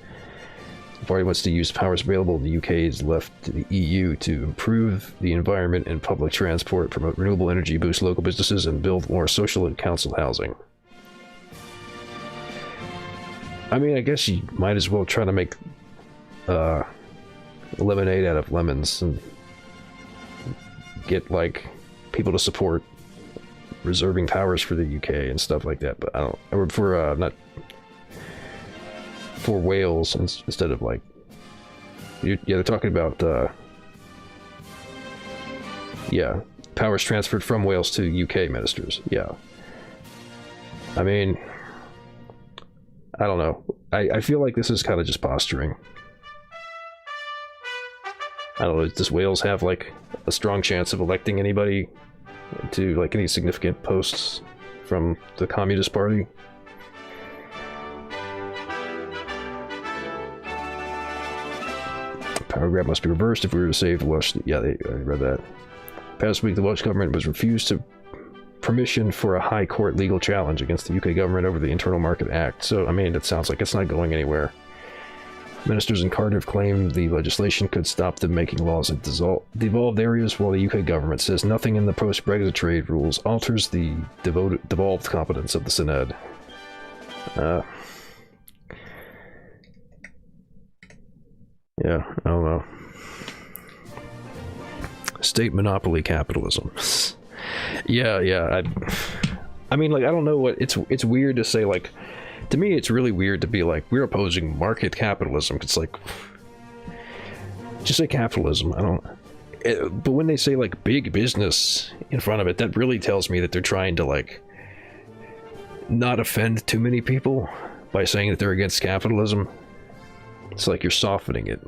The party wants to use powers available in the UK's left to the EU to improve the environment and public transport, promote renewable energy, boost local businesses, and build more social and council housing. I mean, I guess you might as well try to make lemonade out of lemons and get, like, people to support reserving powers for the UK and stuff like that. But I don't, or for, not for Wales instead of, like, yeah, they're talking about, yeah, powers transferred from Wales to UK ministers. Yeah. I mean, I don't know. I feel like this is kind of just posturing. I don't know, does Wales have, like, a strong chance of electing anybody to, like, any significant posts from the Communist Party? Power grab must be reversed if we were to save the Welsh. Yeah, I read that. Past week, the Welsh government was refused to permission for a high court legal challenge against the UK government over the Internal Market Act. So, I mean, it sounds like it's not going anywhere. Ministers in Cardiff claim the legislation could stop them making laws in devolved areas, while the UK government says nothing in the post-Brexit trade rules alters the devolved competence of the Synod. Yeah, I don't know. State monopoly capitalism. Yeah. I mean, like, I don't know what it's weird to say, like, to me it's really weird to be like, we're opposing market capitalism. It's like, just say capitalism. But when they say, like, big business in front of it, that really tells me that they're trying to, like, not offend too many people by saying that they're against capitalism. It's like you're softening it.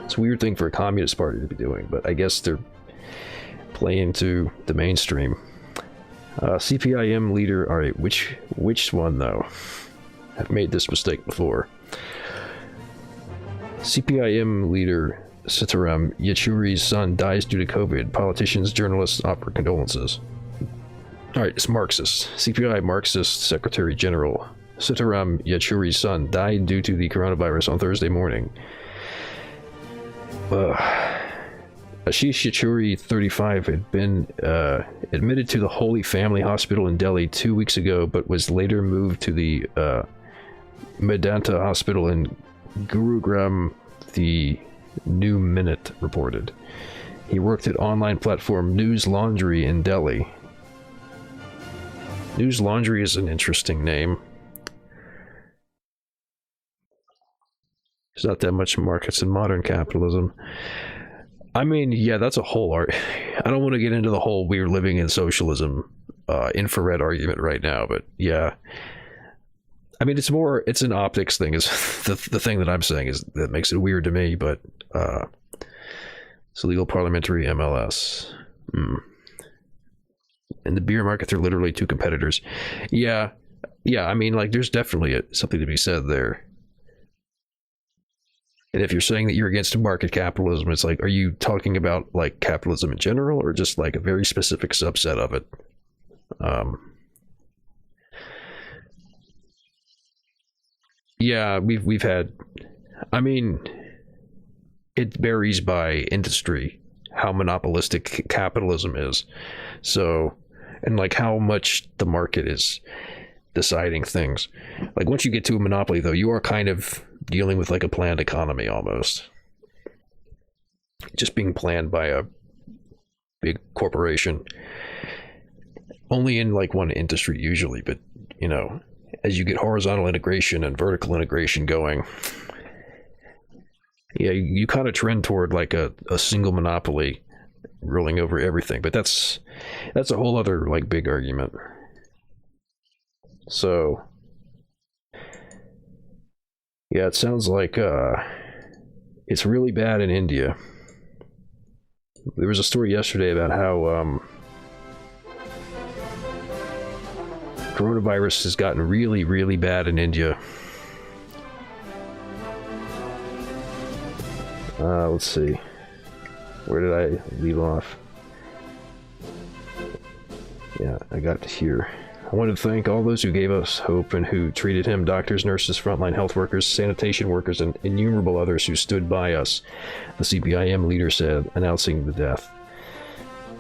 It's a weird thing for a communist party to be doing, but I guess they're playing to the mainstream. CPIM leader, alright, which one though? I've made this mistake before. CPIM leader Sitaram Yechuri's son dies due to COVID. Politicians, journalists offer condolences. Alright, it's Marxist. CPI Marxist Secretary General Sitaram Yechuri's son died due to the coronavirus on Thursday morning. Ashish Yechuri, 35, had been admitted to the Holy Family Hospital in Delhi 2 weeks ago, but was later moved to the Medanta Hospital in Gurugram, the New Minute reported. He worked at online platform News Laundry in Delhi. News Laundry is an interesting name. There's not that much markets in modern capitalism. I mean, yeah, that's a whole art. I don't want to get into the whole we're living in socialism infrared argument right now, but yeah. I mean, it's an optics thing is the thing that I'm saying is that makes it weird to me, but it's a legal parliamentary MLS. In the beer market, they're literally two competitors. Yeah, I mean, like, there's definitely something to be said there. And if you're saying that you're against market capitalism, it's like, are you talking about, like, capitalism in general, or just, like, a very specific subset of it? Yeah, we've had, I mean, it varies by industry how monopolistic capitalism is. So, and, like, how much the market is deciding things. Like, once you get to a monopoly, though, you are kind of dealing with, like, a planned economy almost. Just being planned by a big corporation. Only in, like, one industry usually, but, you know, as you get horizontal integration and vertical integration going, yeah, you kind of trend toward, like, a single monopoly ruling over everything. But that's a whole other, like, big argument. So, yeah, it sounds like it's really bad in India. There was a story yesterday about how coronavirus has gotten really, really bad in India. Let's see. Where did I leave off? Yeah, I got to here. I want to thank all those who gave us hope and who treated him, doctors, nurses, frontline health workers, sanitation workers, and innumerable others who stood by us, the CPIM leader said, announcing the death.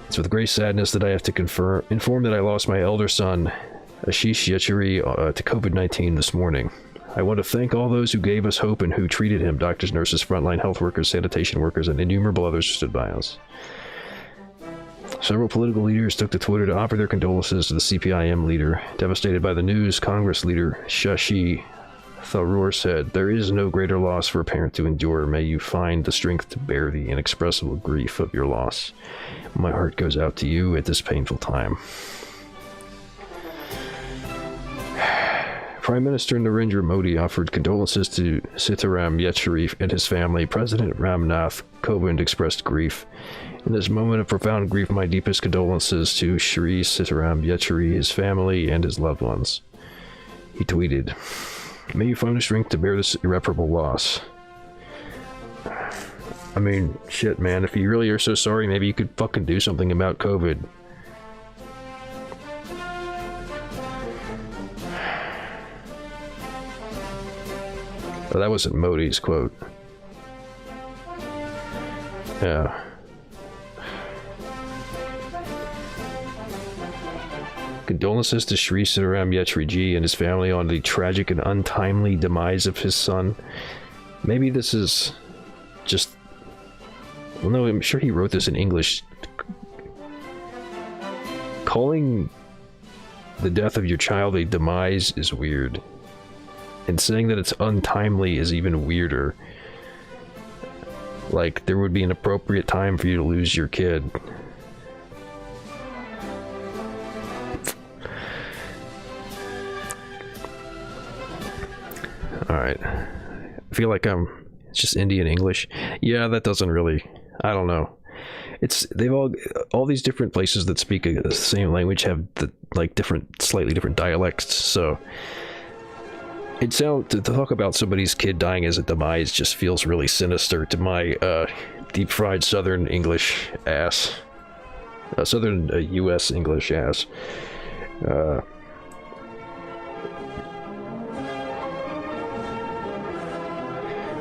It's with great sadness that I have to inform that I lost my elder son, Ashish Yechuri, to COVID-19 this morning. I want to thank all those who gave us hope and who treated him, doctors, nurses, frontline health workers, sanitation workers, and innumerable others who stood by us. Several political leaders took to Twitter to offer their condolences to the CPIM leader. Devastated by the news, Congress leader Shashi Tharoor said, "There is no greater loss for a parent to endure. May you find the strength to bear the inexpressible grief of your loss. My heart goes out to you at this painful time." Prime Minister Narendra Modi offered condolences to Sitaram Yechuri and his family. President Ramnath Kovind expressed grief. "In this moment of profound grief, my deepest condolences to Shri Sitaram Yechuri, his family, and his loved ones." He tweeted, "May you find the strength to bear this irreparable loss." I mean, shit, man, if you really are so sorry, maybe you could fucking do something about COVID. But that wasn't Modi's quote. Yeah. Condolences to Shri Sitaram Yechuri Ji and his family on the tragic and untimely demise of his son. Maybe this is just... Well, no, I'm sure he wrote this in English. Calling the death of your child a demise is weird. And saying that it's untimely is even weirder. Like, there would be an appropriate time for you to lose your kid. Alright. I feel like it's just Indian English. Yeah, that doesn't really... I don't know. They've all these different places that speak the same language have slightly different dialects, so... to talk about somebody's kid dying as a demise just feels really sinister to my deep fried Southern English ass, Southern U.S. English ass.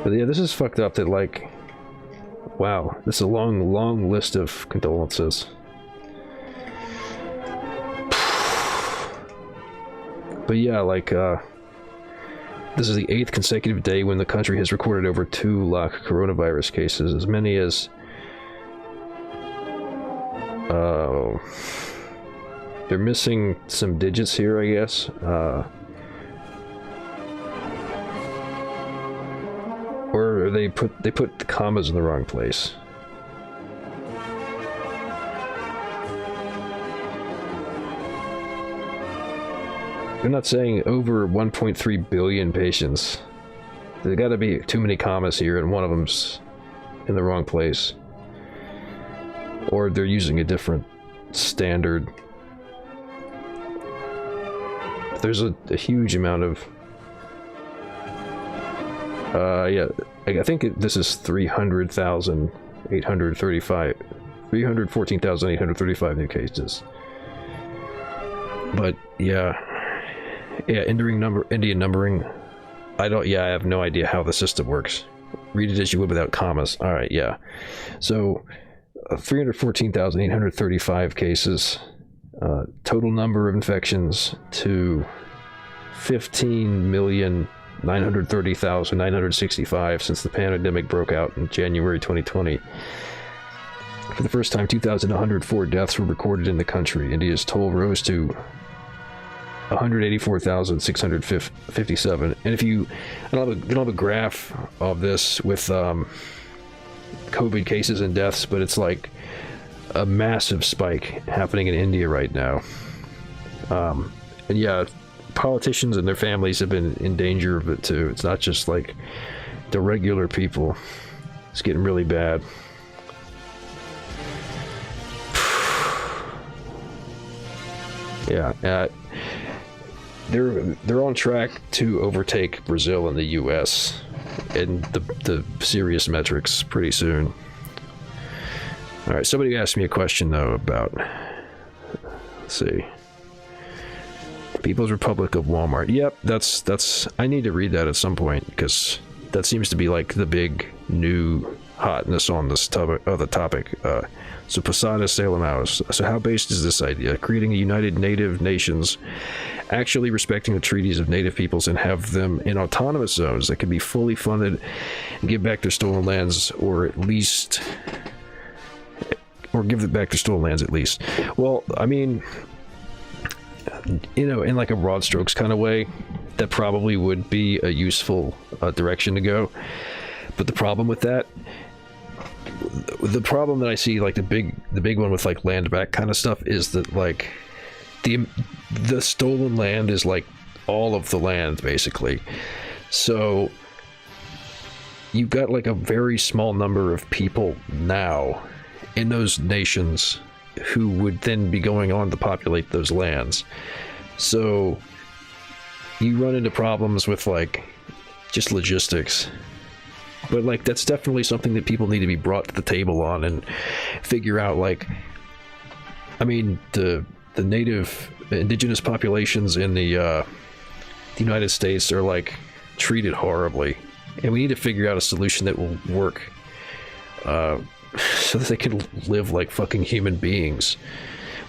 But yeah, this is fucked up. That like, wow, this is a long list of condolences. But yeah, like this is the 8th consecutive day when the country has recorded over 2 lakh coronavirus cases, as many as... they're missing some digits here, I guess. Or they put the commas in the wrong place. They're not saying over 1.3 billion patients. There's got to be too many commas here, and one of them's in the wrong place. Or they're using a different standard. There's a huge amount of... yeah, I think this is 314,835 new cases. But, yeah, Indian numbering. I have no idea how the system works. Read it as you would without commas. Alright, yeah. So, 314,835 cases. Total number of infections to 15,930,965 since the pandemic broke out in January 2020. For the first time, 2,104 deaths were recorded in the country. India's toll rose to 184,657. And if you... I don't have a graph of this with COVID cases and deaths, but it's like a massive spike happening in India right now. And yeah, politicians and their families have been in danger of it too. It's not just like the regular people. It's getting really bad. Yeah, they're on track to overtake Brazil and the U.S. in the serious metrics pretty soon. All right, somebody asked me a question though about, let's see, People's Republic of Walmart. Yep, that's. I need to read that at some point because that seems to be like the big new hotness on this topic. So Posada Salem House. So how based is this idea? Creating a united native nations, actually respecting the treaties of native peoples and have them in autonomous zones that can be fully funded and give back their stolen lands, or at least, or give it back their stolen lands at least. Well, I mean, you know, in like a broad strokes kind of way, that probably would be a useful direction to go. But the problem with that, the problem that I see, like the big one with like land back kind of stuff, is that like the stolen land is like all of the land basically. So you've got like a very small number of people now in those nations who would then be going on to populate those lands. So you run into problems with like just logistics. But like that's definitely something that people need to be brought to the table on and figure out. Like, I mean, the native indigenous populations in the United States are like treated horribly, and we need to figure out a solution that will work so that they can live like fucking human beings,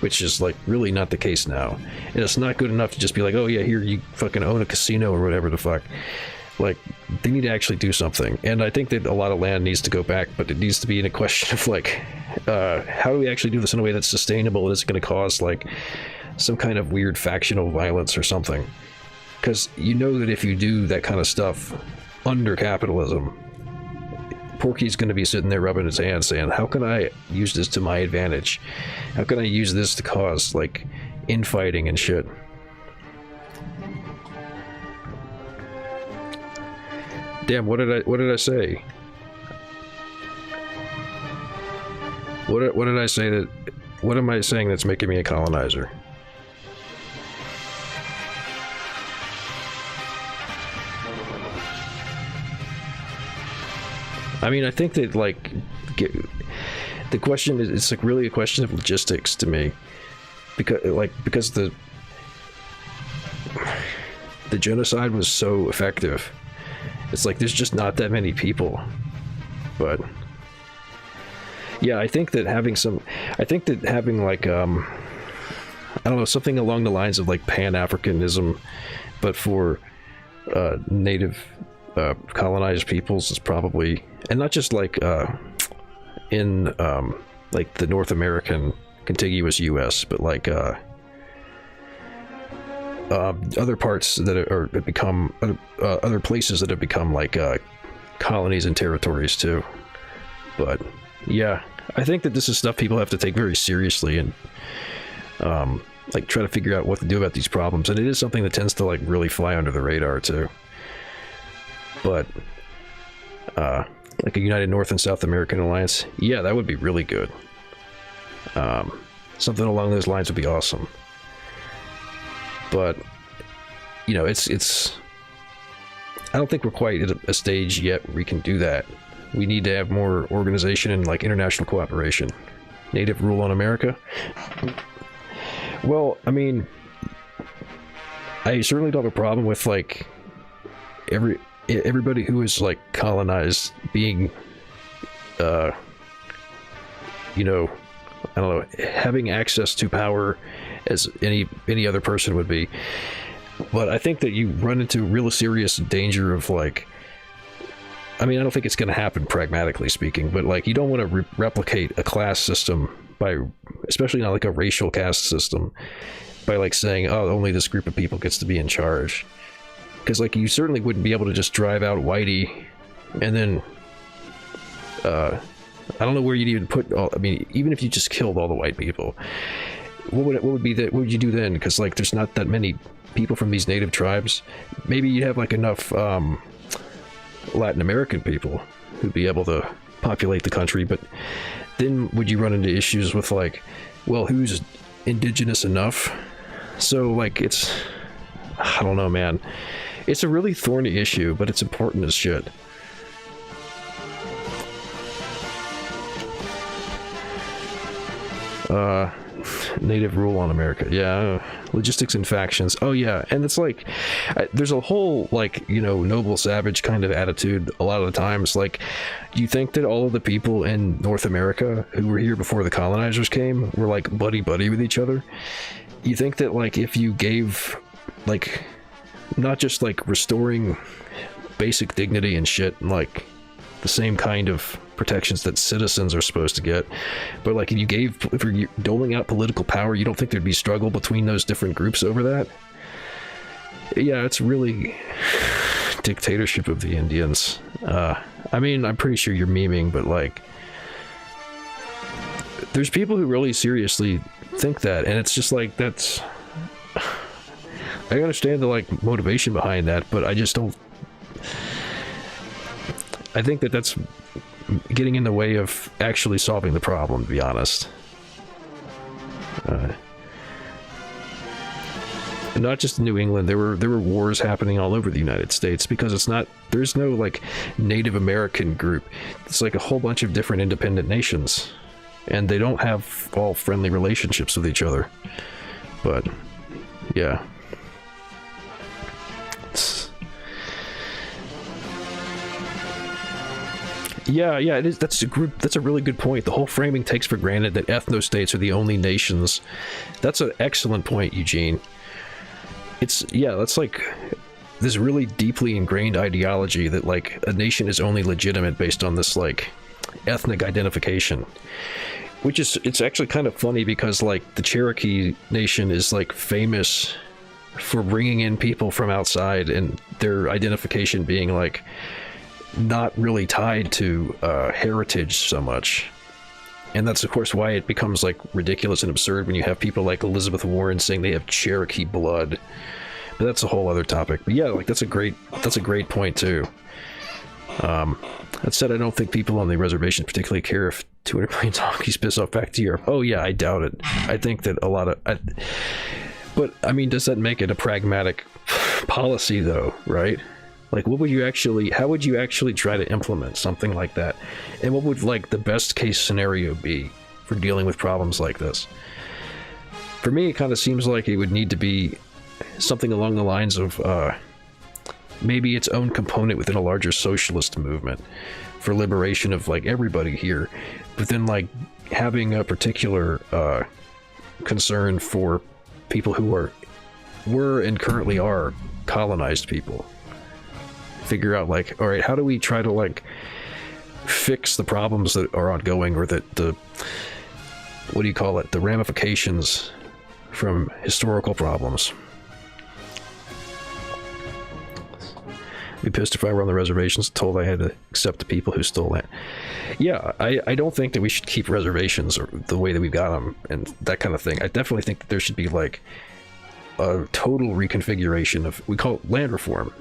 which is like really not the case now. And it's not good enough to just be like, oh yeah, here you fucking own a casino or whatever the fuck. Like, they need to actually do something. And I think that a lot of land needs to go back, but it needs to be in a question of like, how do we actually do this in a way that's sustainable and isn't going to cause like some kind of weird factional violence or something? Because you know that if you do that kind of stuff under capitalism, Porky's going to be sitting there rubbing his hands saying, how can I use this to my advantage? How can I use this to cause like infighting and shit? Damn, what did I say? What did I say that... What am I saying that's making me a colonizer? I mean, I think that, like... the question is... It's, like, really a question of logistics to me. Because the genocide was so effective. It's like there's just not that many people. But yeah, I think that having like I don't know, something along the lines of like Pan-Africanism, but for native colonized peoples is probably, and not just like in like the North American contiguous US, but like other parts that are become other places that have become like colonies and territories too. But yeah, I think that this is stuff people have to take very seriously and like try to figure out what to do about these problems. And it is something that tends to like really fly under the radar too. But like a united North and South American alliance, yeah, that would be really good. Something along those lines would be awesome. But you know, it's I don't think we're quite at a stage yet where we can do that. We need to have more organization and like international cooperation. Native rule on America? Well, I mean, I certainly don't have a problem with like everybody who is like colonized being you know, I don't know, having access to power as any other person would be. But I think that you run into real serious danger of like, I mean, I don't think it's going to happen pragmatically speaking, but like you don't want to replicate a class system by, especially not like a racial caste system, by like saying, oh, only this group of people gets to be in charge. Because like you certainly wouldn't be able to just drive out Whitey and then I don't know where you'd even put all, I mean, even if you just killed all the white people, what would you do then? Because like there's not that many people from these native tribes. Maybe you'd have like enough Latin American people who'd be able to populate the country, but then would you run into issues with like, well, who's indigenous enough? So like it's, I don't know, man. It's a really thorny issue, but it's important as shit. native rule on America. Yeah, logistics and factions. Oh yeah, and it's like there's a whole like noble savage kind of attitude a lot of the times. Like, you think that all of the people in North America who were here before the colonizers came were like buddy with each other? You think that like if you gave like not just like restoring basic dignity and shit and like the same kind of protections that citizens are supposed to get, but like if you're doling out political power, you don't think there'd be struggle between those different groups over that? Yeah, it's really dictatorship of the Indians. I mean, I'm pretty sure you're memeing, but like there's people who really seriously think that, and it's just like that's I understand the like motivation behind that, but I just don't. I think that that's getting in the way of actually solving the problem, to be honest. Not just in New England, there were wars happening all over the United States because there's no like Native American group. It's like a whole bunch of different independent nations, and they don't have all friendly relationships with each other. But yeah. Yeah, it is. That's a really good point. The whole framing takes for granted that ethno-states are the only nations. That's an excellent point, Eugene. That's like this really deeply ingrained ideology that like a nation is only legitimate based on this like ethnic identification. It's actually kind of funny because like the Cherokee Nation is like famous for bringing in people from outside and their identification being like not really tied to heritage so much. And that's of course why it becomes like ridiculous and absurd when you have people like Elizabeth Warren saying they have Cherokee blood. But that's a whole other topic. But yeah, like that's a great point too. That said, I don't think people on the reservation particularly care if 200 million donkeys piss off back to Europe. Oh yeah, I doubt it. I think that a lot of but I mean, does that make it a pragmatic policy though, right? Like, how would you actually try to implement something like that? And what would, like, the best case scenario be for dealing with problems like this? For me, it kind of seems like it would need to be something along the lines of maybe its own component within a larger socialist movement for liberation of, like, everybody here. But then, like, having a particular concern for people who were and currently are colonized people. Figure out like, all right, how do we try to like fix the problems that are ongoing, or that the ramifications from historical problems. I'd be pissed if I were on the reservations told I had to accept the people who stole land. Yeah, I don't think that we should keep reservations or the way that we've got them and that kind of thing. I definitely think that there should be like a total reconfiguration of, we call it land reform,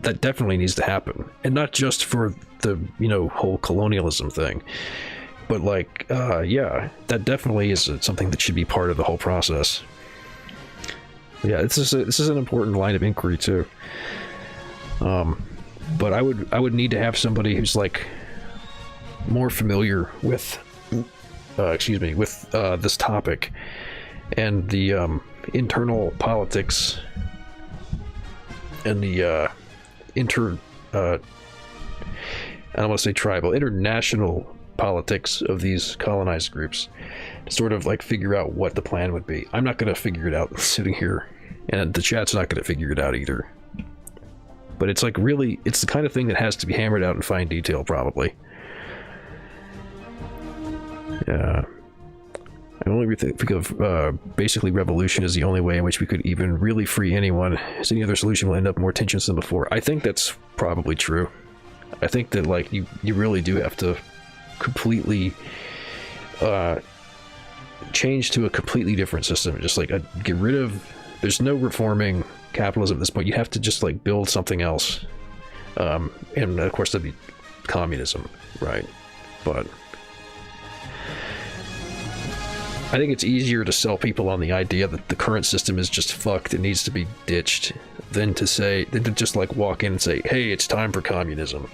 that definitely needs to happen. And not just for the, whole colonialism thing, but like, yeah, that definitely is something that should be part of the whole process. Yeah, this is an important line of inquiry too. But I would need to have somebody who's like more familiar with, this topic and the internal politics and the I don't want to say tribal, international politics of these colonized groups to sort of like figure out what the plan would be. I'm not going to figure it out sitting here, and the chat's not going to figure it out either. But it's like really, it's the kind of thing that has to be hammered out in fine detail, probably. Yeah. I only think of basically revolution as the only way in which we could even really free anyone, as any other solution will end up more tensions than before. I think that's probably true. I think that like you really do have to completely change to a completely different system. Just like get rid of, there's no reforming capitalism at this point. You have to just like build something else. And of course that'd be communism, right? But I think it's easier to sell people on the idea that the current system is just fucked and needs to be ditched than to just like walk in and say, hey, it's time for communism.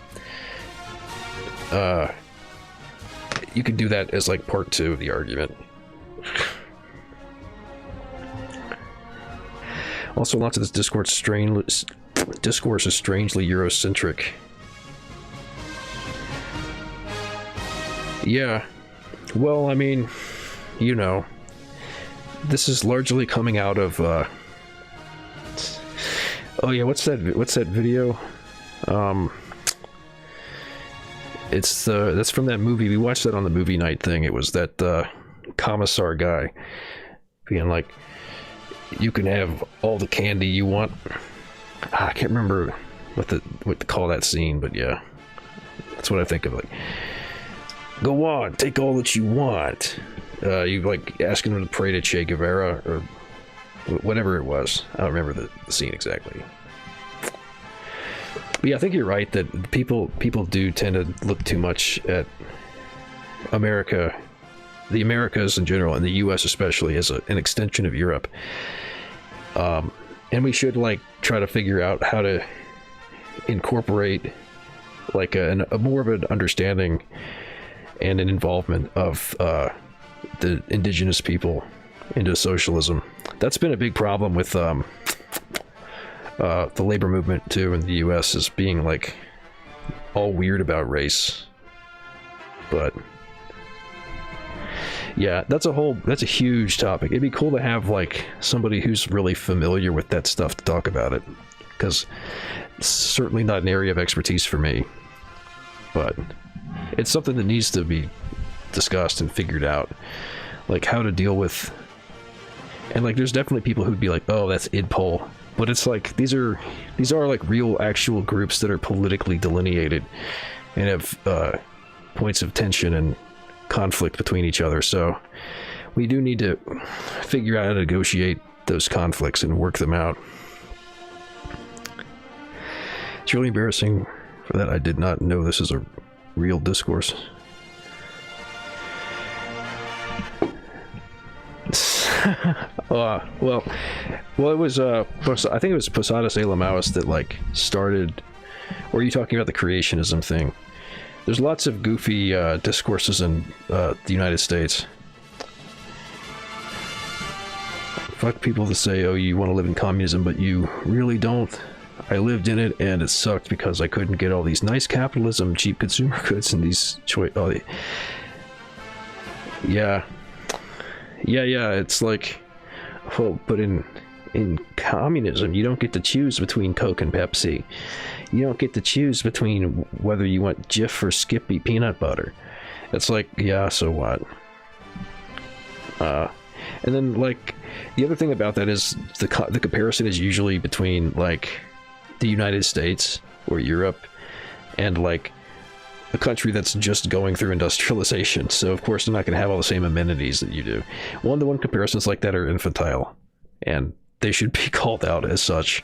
You could do that as like part two of the argument. Also, lots of this discourse is strangely Eurocentric. Yeah. Well, I mean, you know, this is largely coming out of, oh yeah, what's that video? That's from that movie. We watched that on the movie night thing. It was that, commissar guy being like, you can have all the candy you want. I can't remember what to call that scene, but yeah, that's what I think of. Like, go on, take all that you want. You like asking him to pray to Che Guevara or whatever it was. I don't remember the scene exactly. But yeah, I think you're right that people do tend to look too much at America, the Americas in general, and the U.S. especially, as an extension of Europe. And we should like try to figure out how to incorporate like a more of an understanding and an involvement of the indigenous people into socialism. That's been a big problem with the labor movement too in the U.S. is being like all weird about race. But yeah, that's a huge topic. It'd be cool to have like somebody who's really familiar with that stuff to talk about it, because it's certainly not an area of expertise for me, but it's something that needs to be discussed and figured out, like how to deal with. And like there's definitely people who'd be like, oh, that's idpol, but it's like these are like real actual groups that are politically delineated and have points of tension and conflict between each other. So we do need to figure out how to negotiate those conflicts and work them out. It's really embarrassing for that. I did not know this is a real discourse. Well, it was I think it was Posadas A. Lamauis that like started. Or are you talking about the creationism thing? There's lots of goofy discourses in the United States. Fuck people that say, oh, you want to live in communism, but you really don't. I lived in it, and it sucked because I couldn't get all these nice capitalism, cheap consumer goods, and these yeah. It's like, well, but in communism, you don't get to choose between Coke and Pepsi. You don't get to choose between whether you want Jif or Skippy peanut butter. It's like, yeah, so what? And then, like, the other thing about that is the comparison is usually between, like, the United States or Europe and, like, a country that's just going through industrialization. So, of course, they're not going to have all the same amenities that you do. One-to-one comparisons like that are infantile, and they should be called out as such.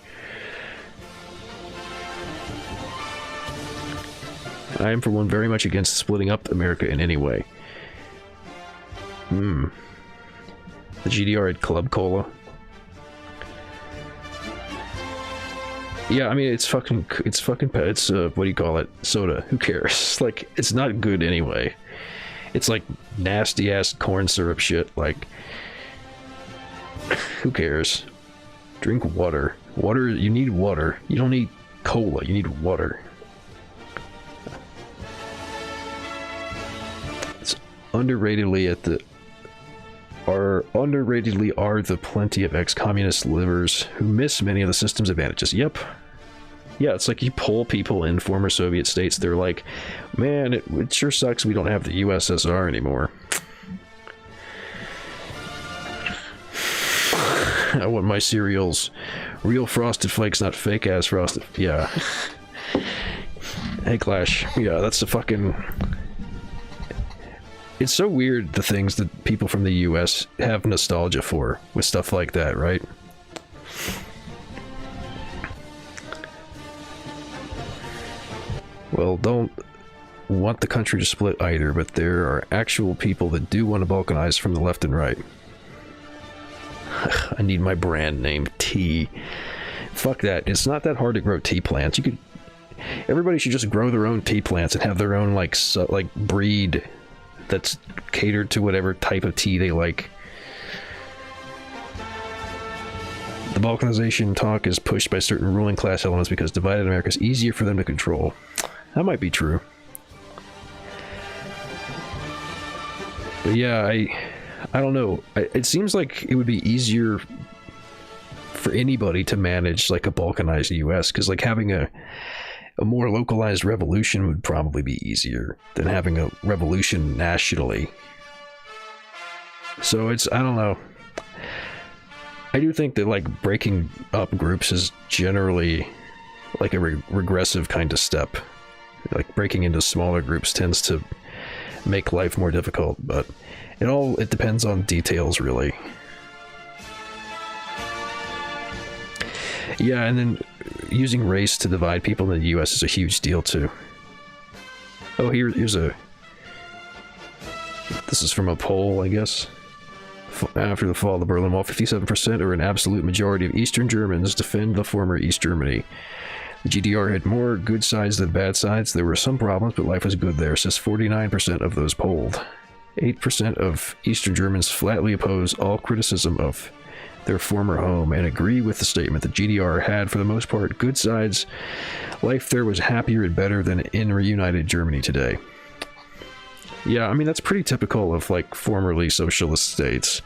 I am, for one, very much against splitting up America in any way. The GDR had Club Cola. Yeah, I mean, it's what do you call it? Soda. Who cares? Like, it's not good anyway. It's like nasty-ass corn syrup shit. Like, who cares? Drink water. Water, you need water. You don't need cola, you need water. Underratedly are the plenty of ex-communist livers who miss many of the system's advantages. Yep. Yeah, it's like you pull people in former Soviet states, they're like, man, it sure sucks we don't have the USSR anymore. I want my cereals real Frosted Flakes, not fake-ass Frosted... Yeah. Hey, Clash. Yeah, that's the fucking... It's so weird, the things that people from the US have nostalgia for with stuff like that, right? Well, don't want the country to split either, but there are actual people that do want to balkanize from the left and right. I need my brand name tea. Fuck that. It's not that hard to grow tea plants. Everybody should just grow their own tea plants and have their own like breed that's catered to whatever type of tea they like. The balkanization talk is pushed by certain ruling class elements because divided America is easier for them to control. That might be true. But yeah, I don't know. It seems like it would be easier for anybody to manage like a balkanized US, because like having a more localized revolution would probably be easier than having a revolution nationally. So it's, I don't know. I do think that like breaking up groups is generally like a regressive kind of step. Like breaking into smaller groups tends to make life more difficult, but it depends on details, really. Yeah, and then using race to divide people in the US is a huge deal too. Oh, here's a... This is from a poll, I guess. After the fall of the Berlin Wall, 57% or an absolute majority of Eastern Germans defend the former East Germany. The GDR had more good sides than bad sides. There were some problems, but life was good there, says 49% of those polled. 8% of Eastern Germans flatly oppose all criticism of their former home and agree with the statement that GDR had, for the most part, good sides. Life there was happier and better than in reunited Germany today. Yeah, I mean, that's pretty typical of, like, formerly socialist states.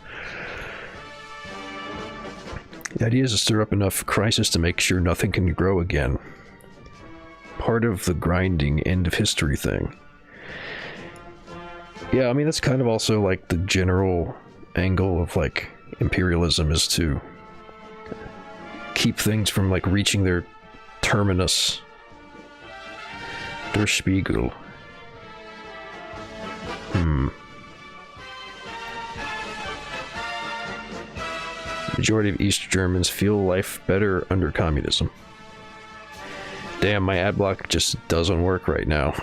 The idea is to stir up enough crisis to make sure nothing can grow again. Part of the grinding end of history thing. Yeah, I mean, that's kind of also, like, the general angle of, like, imperialism is to keep things from, like, reaching their terminus. Der Spiegel. Majority of East Germans feel life better under communism. Damn, my ad block just doesn't work right now.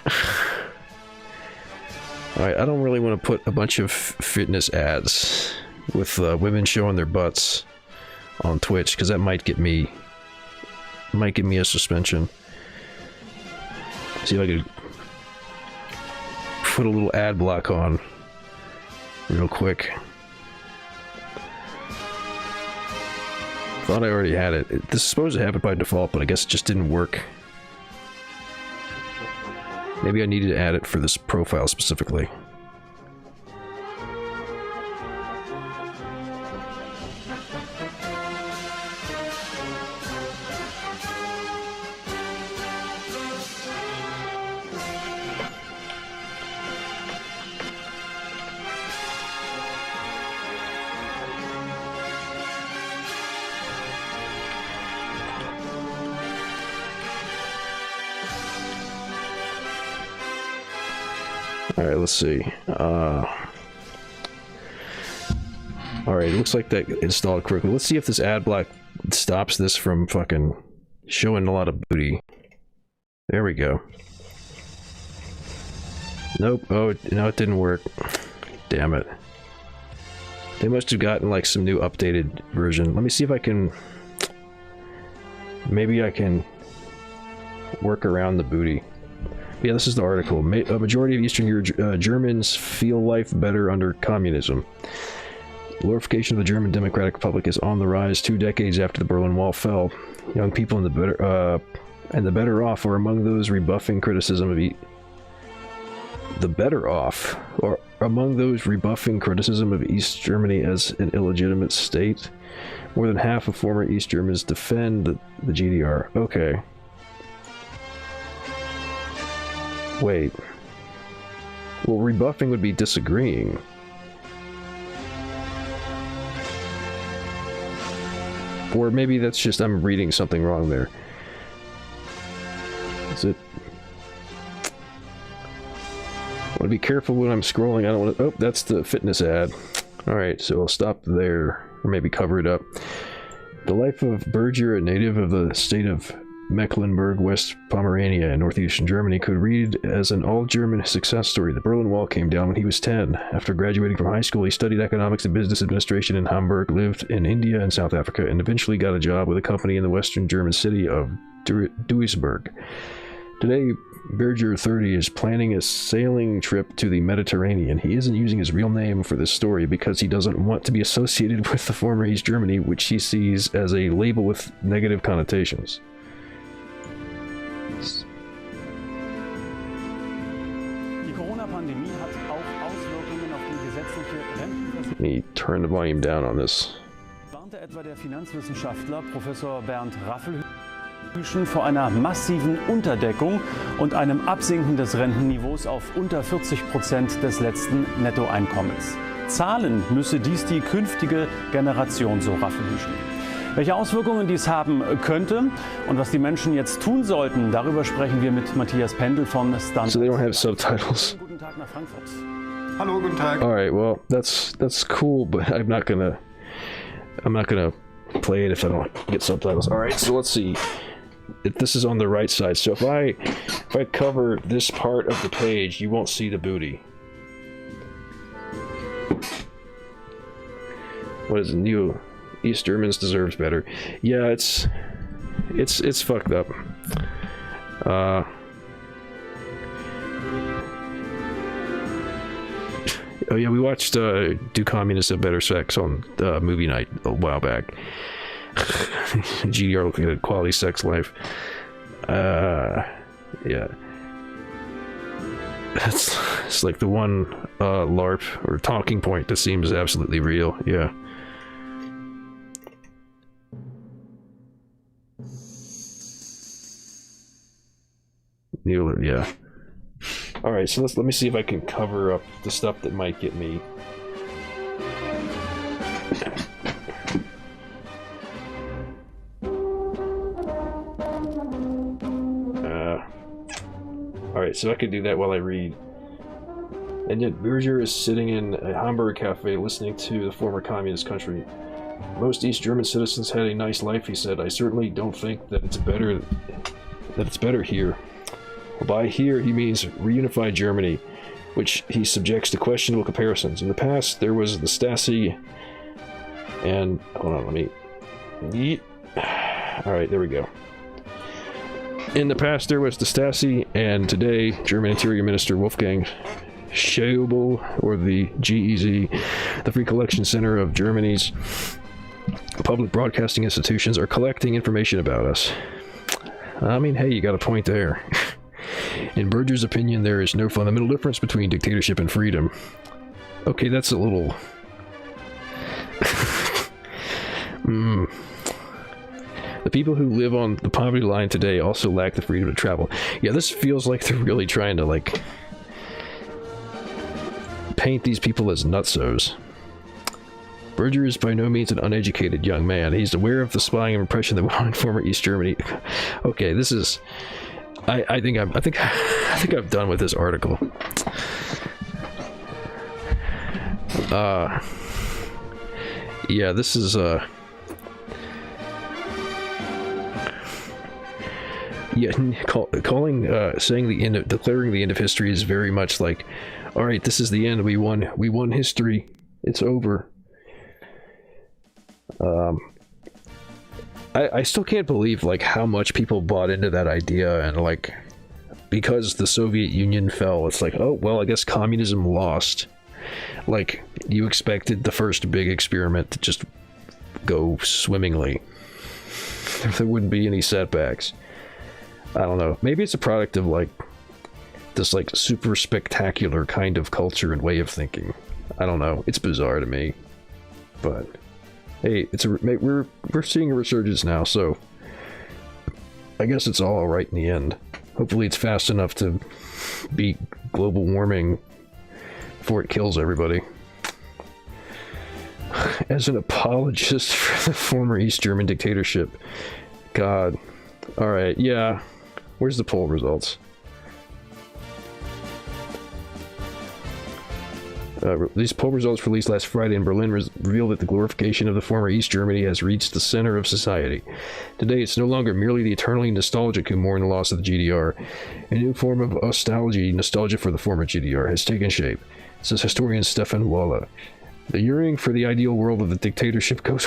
Alright, I don't really want to put a bunch of fitness ads with women showing their butts on Twitch, because that might get me a suspension. See if I could put a little ad block on real quick. Thought I already had it. This is supposed to happen by default, but I guess it just didn't work. Maybe I needed to add it for this profile specifically. Alright, let's see. Alright, it looks like that installed correctly. Let's see if this ad block stops this from fucking showing a lot of booty. There we go. Nope. Oh, no, it didn't work. Damn it. They must have gotten like some new updated version. Let me see if I can... Maybe I can work around the booty. Yeah, this is the article. A majority of Eastern Germans feel life better under communism. Glorification of the German Democratic Republic is on the rise 2 decades after the Berlin Wall fell. Young people in the better off are among those rebuffing criticism of East Germany as an illegitimate state. More than half of former East Germans defend the GDR. Okay. Wait. Well, rebuffing would be disagreeing. Or maybe that's just I'm reading something wrong there. Is it... I want to be careful when I'm scrolling. I don't want to... Oh, that's the fitness ad. Alright, so I'll stop there. Or maybe cover it up. The life of Berger, a native of the state of Mecklenburg, West Pomerania, and northeastern Germany, could read as an all-German success story. The Berlin Wall came down when he was 10. After graduating from high school, he studied economics and business administration in Hamburg, lived in India and South Africa, and eventually got a job with a company in the western German city of Duisburg. Today, Berger, 30, is planning a sailing trip to the Mediterranean. He isn't using his real name for this story because he doesn't want to be associated with the former East Germany, which he sees as a label with negative connotations. Let me turn the volume down on this. Warnte etwa der Finanzwissenschaftler Professor Bernd Raffelhüschen vor einer massiven Unterdeckung und einem Absinken des Rentenniveaus auf unter 40% des letzten Nettoeinkommens. Zahlen müsse dies die künftige Generation, so Raffelhüschen. Welche Auswirkungen dies haben könnte und was die Menschen jetzt tun sollten, darüber sprechen wir mit Matthias Pendel von Standard. So they don't have subtitles. Guten Tag nach Frankfurt. Hallo, guten Tag. All right, well, that's cool, but I'm not gonna play it if I don't get subtitles. All right, so let's see. If this is on the right side, so if I cover this part of the page, you won't see the booty. What is it? New East Germans deserves better. Yeah, it's fucked up. Oh yeah, we watched Do Communists Have Better Sex on movie night a while back. GDR looking at quality sex life. Yeah. It's like the one LARP or talking point that seems absolutely real. Yeah. Mueller, yeah. Alright, so let me see if I can cover up the stuff that might get me. Alright, so I can do that while I read. And yet Berger is sitting in a Hamburg cafe listening to the former communist country. Most East German citizens had a nice life, he said. I certainly don't think that it's better here. Well, by here he means reunified Germany, which he subjects to questionable comparisons. In the past, there was the Stasi and... hold on, let me... Alright, there we go. In the past, there was the Stasi, and today, German Interior Minister Wolfgang Schäuble, or the GEZ, the Free Collection Center of Germany's public broadcasting institutions, are collecting information about us. I mean, hey, you got a point there. In Berger's opinion, there is no fundamental difference between dictatorship and freedom. Okay, that's a little... The people who live on the poverty line today also lack the freedom to travel. Yeah, this feels like they're really trying to, like, paint these people as nutsos. Berger is by no means an uneducated young man. He's aware of the spying and repression that went on in former East Germany. Okay, this is... I think I'm done with this article. Yeah, this is yeah, declaring the end of history is very much like, all right, this is the end. We won history. It's over. I still can't believe like how much people bought into that idea, and like because the Soviet Union fell, it's like, oh well, I guess communism lost. Like you expected the first big experiment to just go swimmingly. There wouldn't be any setbacks. I don't know. Maybe it's a product of like this like super spectacular kind of culture and way of thinking. I don't know. It's bizarre to me, but. Hey, we're seeing a resurgence now, so I guess it's all right in the end. Hopefully it's fast enough to beat global warming before it kills everybody. As an apologist for the former East German dictatorship. God. Alright, yeah. Where's the poll results? These poll results released last Friday in Berlin revealed that the glorification of the former East Germany has reached the center of society. Today, it's no longer merely the eternally nostalgic who mourn the loss of the GDR. A new form of nostalgia for the former GDR, has taken shape, says historian Stefan Waller. The yearning for the ideal world of the dictatorship goes,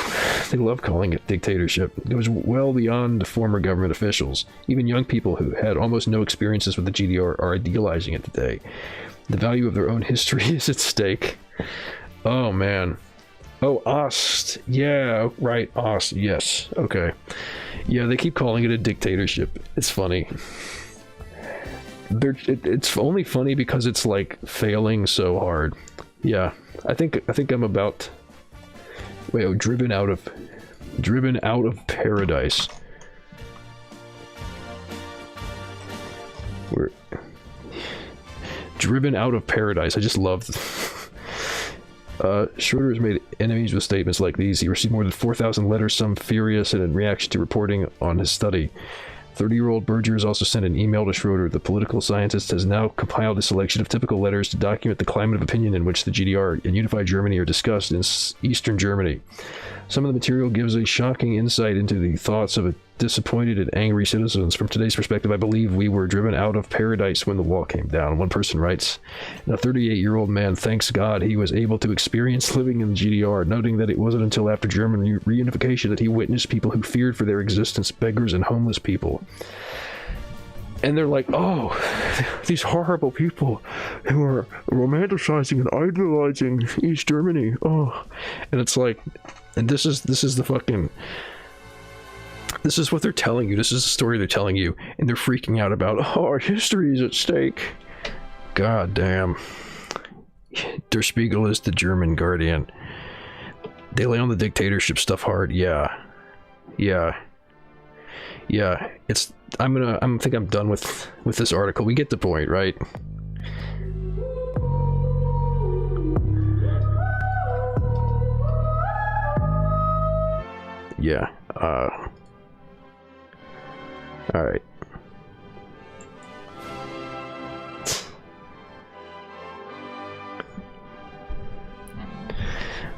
they love calling it dictatorship, goes well beyond former government officials. Even young people who had almost no experiences with the GDR are idealizing it today. The value of their own history is at stake. Oh, man. Oh, Ost. Yeah, right, Ost. Yes. Okay. Yeah, they keep calling it a dictatorship. It's funny. It's only funny because it's like failing so hard. Yeah, I think I'm about. Wait, oh, driven out of paradise. We're driven out of paradise. I just love. Schroeder has made enemies with statements like these. He received more than 4,000 letters, some furious, and in reaction to reporting on his study. 30-year-old Berger has also sent an email to Schroeder. The political scientist has now compiled a selection of typical letters to document the climate of opinion in which the GDR and unified Germany are discussed in Eastern Germany. Some of the material gives a shocking insight into the thoughts of disappointed and angry citizens. From today's perspective, I believe we were driven out of paradise when the wall came down. One person writes, a 38-year-old man thanks God he was able to experience living in the GDR, noting that it wasn't until after German reunification that he witnessed people who feared for their existence, beggars and homeless people. And they're like, oh, these horrible people who are romanticizing and idolizing East Germany. Oh, and it's like, and this is the fucking, this is what they're telling you. This is the story they're telling you, and they're freaking out about, oh, our history is at stake. God damn. Der Spiegel is the German Guardian. They lay on the dictatorship stuff hard. Yeah. It's. I think I'm done with this article. We get the point, right? Yeah. All right.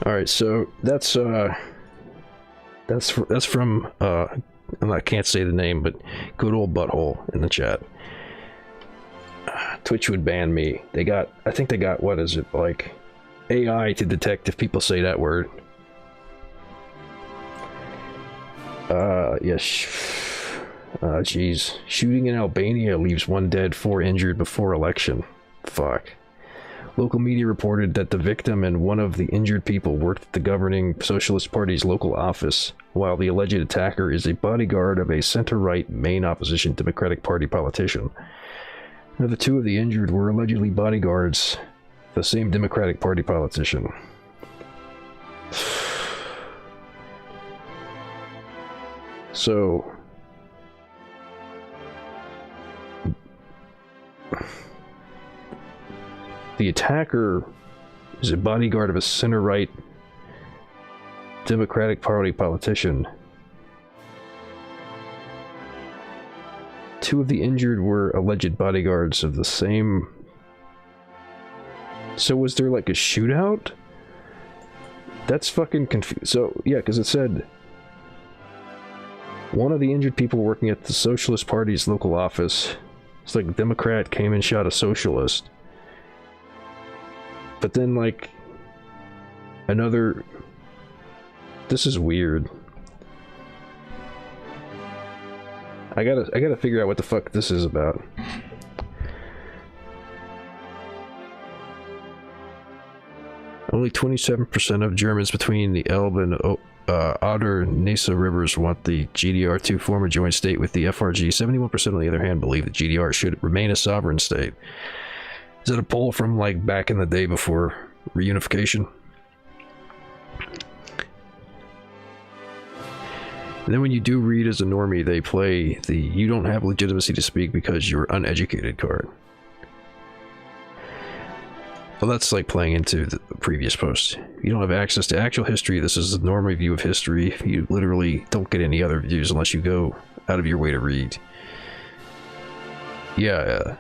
All right. So that's from I can't say the name, but good old Butthole in the chat. Twitch would ban me. I think they got, what is it, like AI to detect if people say that word. Yes. Geez. Shooting in Albania leaves 1 dead, 4 injured before election. Fuck. Local media reported that the victim and one of the injured people worked at the governing Socialist Party's local office, while the alleged attacker is a bodyguard of a center-right main opposition Democratic Party politician. Now, the 2 of the injured were allegedly bodyguards of the same Democratic Party politician. So... the attacker is a bodyguard of a center-right Democratic Party politician. 2 of the injured were alleged bodyguards of the same... So was there like a shootout? That's fucking confusing. So, yeah, because it said... one of the injured people working at the Socialist Party's local office. It's like a Democrat came and shot a socialist. But then, like, another... This is weird. I gotta figure out what the fuck this is about. Only 27% of Germans between the Elbe and Oder-Neisse rivers want the GDR to form a joint state with the FRG. 71% on the other hand believe the GDR should remain a sovereign state. Is that a poll from, like, back in the day before reunification? And then when you do read as a normie, they play the "you don't have legitimacy to speak because you're uneducated" card. Well, that's like playing into the previous post. You don't have access to actual history. This is the normie view of history. You literally don't get any other views unless you go out of your way to read. Yeah.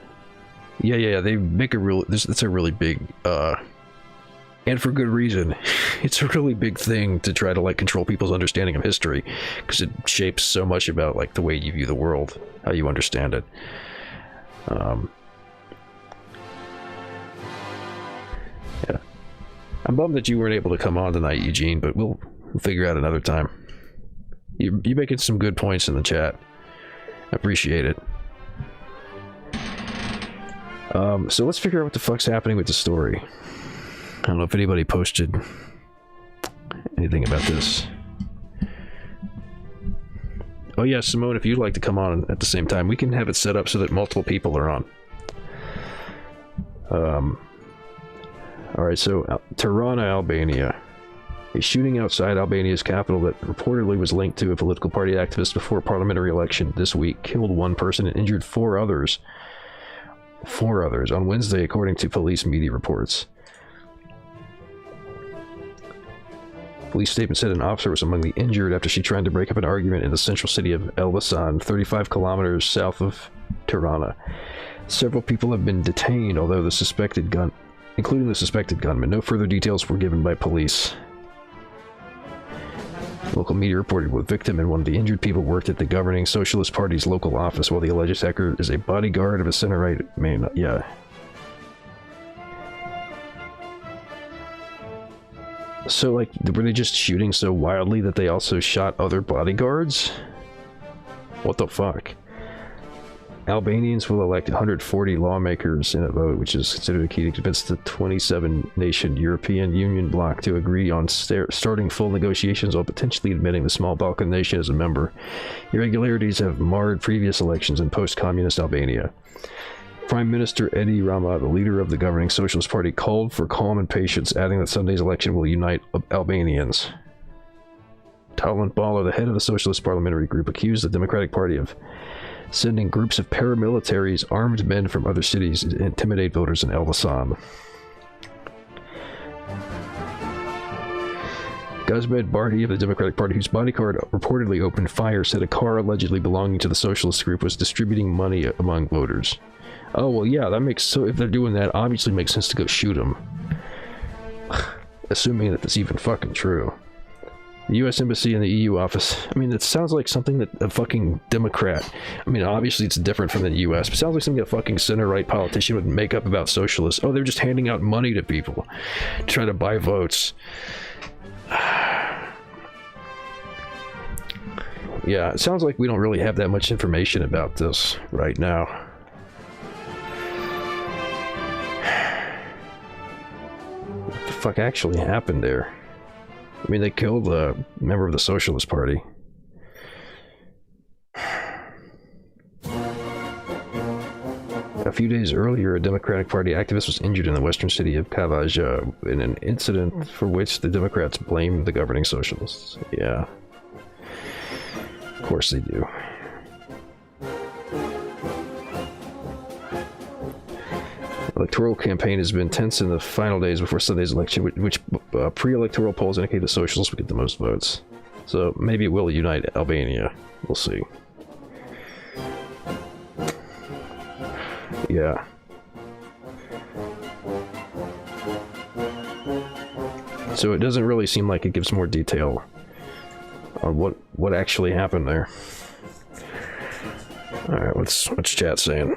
They make a real... That's a really big, and for good reason. It's a really big thing to try to, like, control people's understanding of history, because it shapes so much about, like, the way you view the world, how you understand it. Yeah. I'm bummed that you weren't able to come on tonight, Eugene, but we'll figure out another time. You're making some good points in the chat. I appreciate it. So let's figure out what the fuck's happening with the story. I don't know if anybody posted anything about this. Oh yeah, Simone, if you'd like to come on at the same time, we can have it set up so that multiple people are on. Alright, so Tirana, Albania. A shooting outside Albania's capital that reportedly was linked to a political party activist before a parliamentary election this week killed one person and injured four others on Wednesday, according to police media reports. Police statement said an officer was among the injured after she tried to break up an argument in the central city of Elbasan, 35 kilometers south of Tirana. Several people have been detained, including the suspected gunman. No further details were given by police. Local media reported the victim and one of the injured people worked at the governing Socialist Party's local office, while the alleged attacker is a bodyguard of a center-right man. Yeah. So, like, were they just shooting so wildly that they also shot other bodyguards? What the fuck? Albanians will elect 140 lawmakers in a vote, which is considered a key to convince the 27-nation European Union bloc to agree on starting full negotiations while potentially admitting the small Balkan nation as a member. Irregularities have marred previous elections in post-communist Albania. Prime Minister Edi Rama, the leader of the governing Socialist Party, called for calm and patience, adding that Sunday's election will unite Albanians. Talent Bala, the head of the Socialist Parliamentary Group, accused the Democratic Party of sending groups of paramilitaries, armed men from other cities, to intimidate voters in Elbasan. Gazmed Bardi of the Democratic Party, whose bodyguard reportedly opened fire, said a car allegedly belonging to the socialist group was distributing money among voters. Oh, well, yeah, that makes... So if they're doing that, obviously makes sense to go shoot them. Assuming that that's even fucking true. The U.S. Embassy and the EU office. I mean, it sounds like something that a fucking Democrat... I mean, obviously it's different from the U.S., but it sounds like something a fucking center-right politician would make up about socialists. Oh, they're just handing out money to people to try to buy votes. Yeah, it sounds like we don't really have that much information about this right now. What the fuck actually happened there? I mean, they killed a member of the Socialist Party. A few days earlier, a Democratic Party activist was injured in the western city of Kavaja in an incident for which the Democrats blamed the governing socialists. Yeah. Of course they do. Electoral campaign has been tense in the final days before Sunday's election, which pre-electoral polls indicate the socialists will get the most votes. So maybe it will unite Albania. We'll see. Yeah. So it doesn't really seem like it gives more detail on what actually happened there. All right, what's chat saying?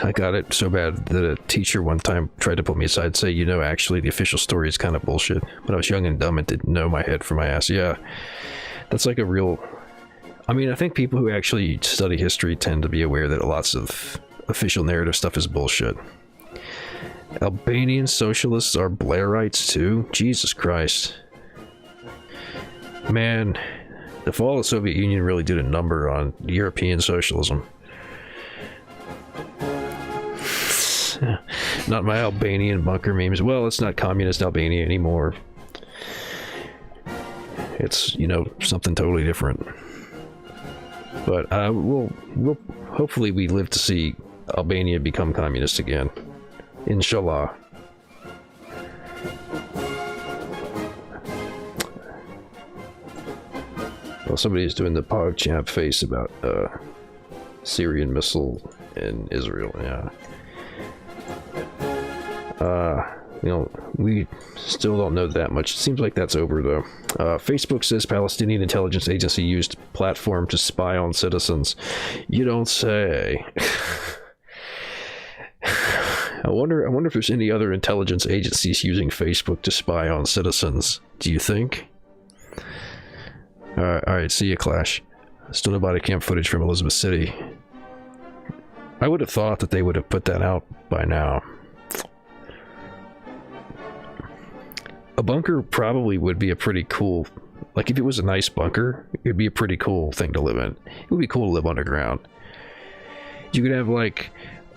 I got it so bad that a teacher one time tried to put me aside and say, you know, actually the official story is kind of bullshit. But I was young and dumb and didn't know my head from my ass. Yeah, that's like a real... I mean, I think people who actually study history tend to be aware that lots of official narrative stuff is bullshit. Albanian socialists are Blairites too? Jesus Christ. Man, the fall of the Soviet Union really did a number on European socialism. Not my Albanian bunker memes. Well, it's not communist Albania anymore. It's, you know, something totally different. But we'll hopefully we live to see Albania become communist again. Inshallah. Well, somebody's doing the PogChamp face about Syrian missile in Israel, yeah. we still don't know that much. It seems like that's over, though. Facebook says Palestinian intelligence agency used platform to spy on citizens. You don't say. I wonder if there's any other intelligence agencies using Facebook to spy on citizens. Do you think? All right, see you, Clash. Still no body cam footage from Elizabeth City. I would have thought that they would have put that out by now. A bunker probably would be a pretty cool, like if it was a nice bunker, it'd be a pretty cool thing to live in. It would be cool to live underground. You could have like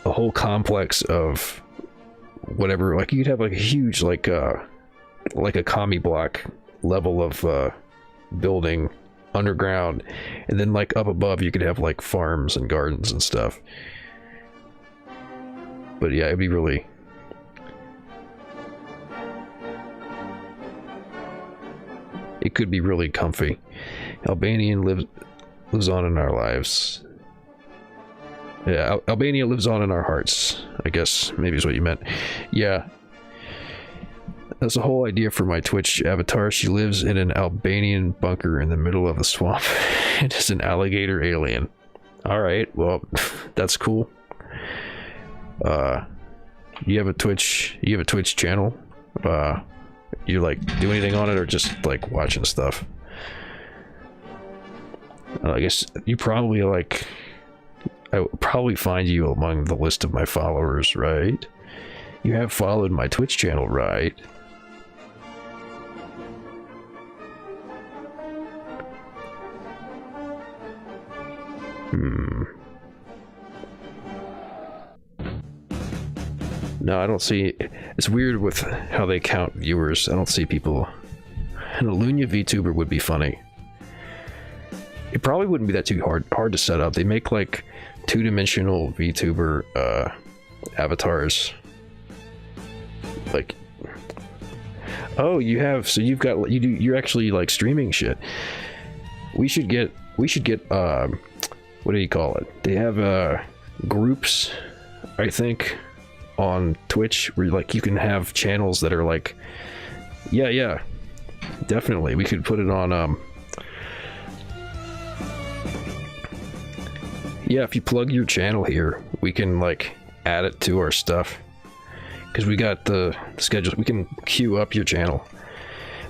a whole complex of whatever, like you could have like a huge like a commie block level of building underground, and then like up above you could have like farms and gardens and stuff. But yeah, it'd be really... It could be really comfy. Albanian lives on in our lives. Yeah, Albania lives on in our hearts, I guess maybe is what you meant. Yeah. That's the whole idea for my Twitch avatar. She lives in an Albanian bunker in the middle of the swamp. It is an alligator alien. Alright, well, that's cool. You have a Twitch channel? You like do anything on it or just like watching stuff? I guess you probably like... I would probably find you among the list of my followers, right? You have followed my Twitch channel, right? No, I don't see... It's weird with how they count viewers. I don't see people... An Alunia VTuber would be funny. It probably wouldn't be that too hard to set up. They make like two-dimensional VTuber avatars. Like... Oh, you have... So you've got... You're actually like streaming shit. We should get... what do you call it? They have groups, I think, on Twitch where like you can have channels that are like, yeah, definitely. We could put it on yeah, if you plug your channel here, we can like add it to our stuff because we got the schedule. We can queue up your channel.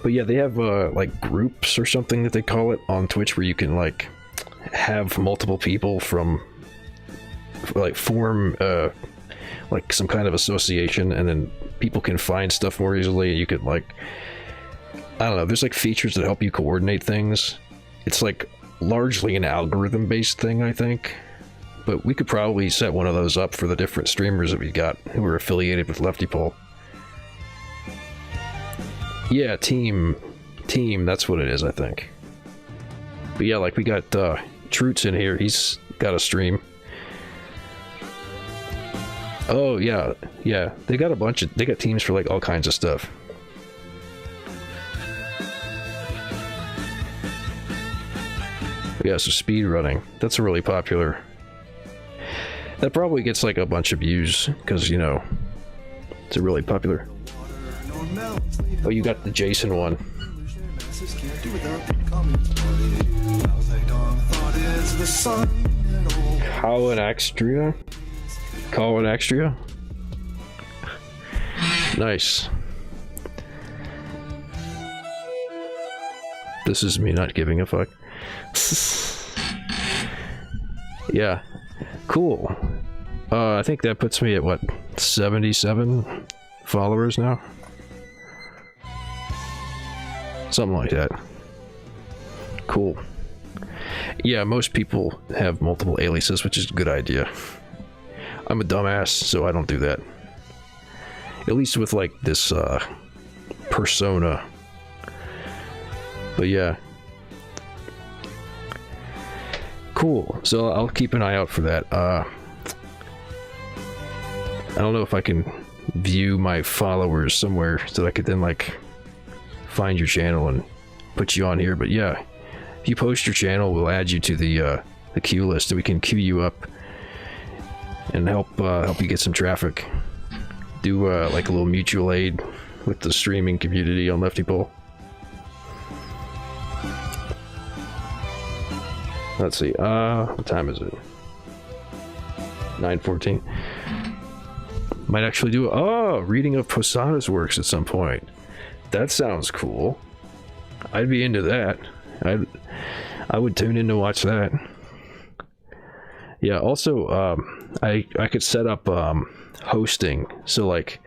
But yeah, they have like groups or something that they call it on Twitch where you can like have multiple people from like form like some kind of association, and then people can find stuff more easily. You could like, I don't know, there's like features that help you coordinate things. It's like largely an algorithm based thing, I think, but we could probably set one of those up for the different streamers that we got who are affiliated with leftypol. Yeah, team, that's what it is, I think. But yeah, like we got Troots in here. He's got a stream. Oh yeah, they got they got teams for like all kinds of stuff. Yeah, so speed running, that's really popular. That probably gets like a bunch of views because, you know, it's a really popular. Oh, you got the Jason one. Colin Extria? Nice. This is me not giving a fuck. Yeah. Cool. I think that puts me at what, 77 followers now? Something like that. Cool. Yeah, most people have multiple aliases, which is a good idea. I'm a dumbass, so I don't do that. At least with like this persona. But yeah. Cool. So I'll keep an eye out for that. I don't know if I can view my followers somewhere so that I could then like find your channel and put you on here. But yeah, if you post your channel, we'll add you to the queue list, and we can queue you up and help you get some traffic. do like a little mutual aid with the streaming community on leftypol. Let's see, what time is it? 9:14. Might actually do a reading of Posada's works at some point. That sounds cool. I'd be into that. I would tune in to watch that. Yeah, also, I could set up hosting. So, like,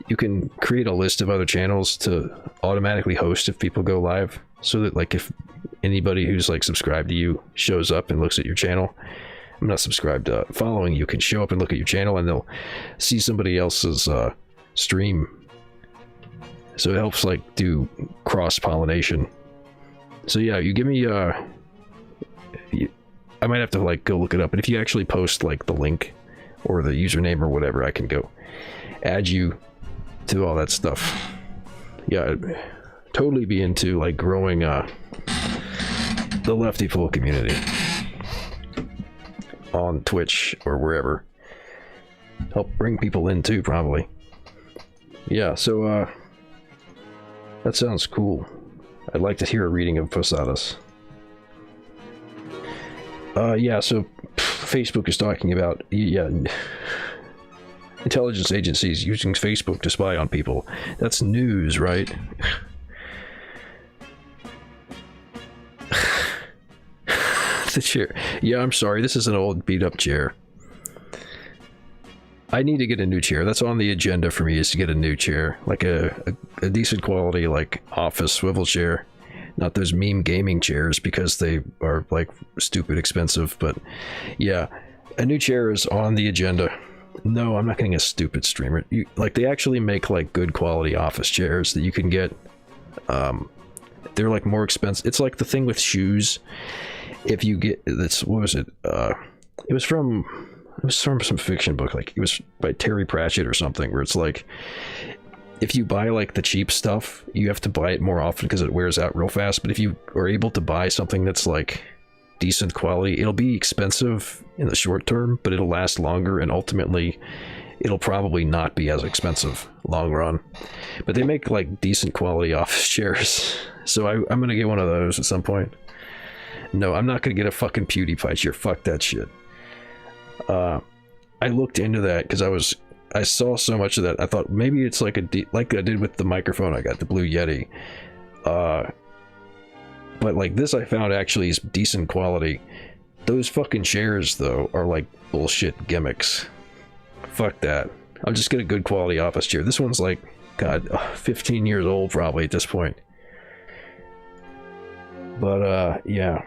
you can create a list of other channels to automatically host if people go live. So that, like, if anybody who's, like, subscribed to you shows up and looks at your channel, I'm not subscribed, following you, can show up and look at your channel and they'll see somebody else's stream. So it helps, like, do cross-pollination. So yeah, you give me, I might have to, like, go look it up, but if you actually post, like, the link or the username or whatever, I can go add you to all that stuff. Yeah, I'd totally be into, like, growing the leftypol community on Twitch or wherever. Help bring people in too, probably. Yeah, so that sounds cool. I'd like to hear a reading of Posadas. Yeah, so Facebook is talking about, yeah, intelligence agencies using Facebook to spy on people. That's news, right? The chair. Yeah, I'm sorry. This is an old beat-up chair. I need to get a new chair. That's on the agenda for me, is to get a new chair. Like a decent quality, like, office swivel chair. Not those meme gaming chairs, because they are, like, stupid expensive. But, yeah, a new chair is on the agenda. No, I'm not getting a stupid streamer. Like, they actually make, like, good quality office chairs that you can get. They're, like, more expensive. It's like the thing with shoes. If you get this, what was it? It was from some fiction book, like it was by Terry Pratchett or something, where it's like, if you buy, like, the cheap stuff, you have to buy it more often because it wears out real fast. But if you are able to buy something that's, like, decent quality, it'll be expensive in the short term, but it'll last longer, and ultimately it'll probably not be as expensive long run. But they make, like, decent quality office chairs, so I'm gonna get one of those at some point. No, I'm not gonna get a fucking PewDiePie chair. Fuck that shit. I looked into that because I saw so much of that. I thought maybe it's like like I did with the microphone I got, the Blue Yeti. But, like, this I found actually is decent quality. Those fucking chairs, though, are like bullshit gimmicks. Fuck that. I'll just get a good quality office chair. This one's like, God, 15 years old probably at this point. But, yeah.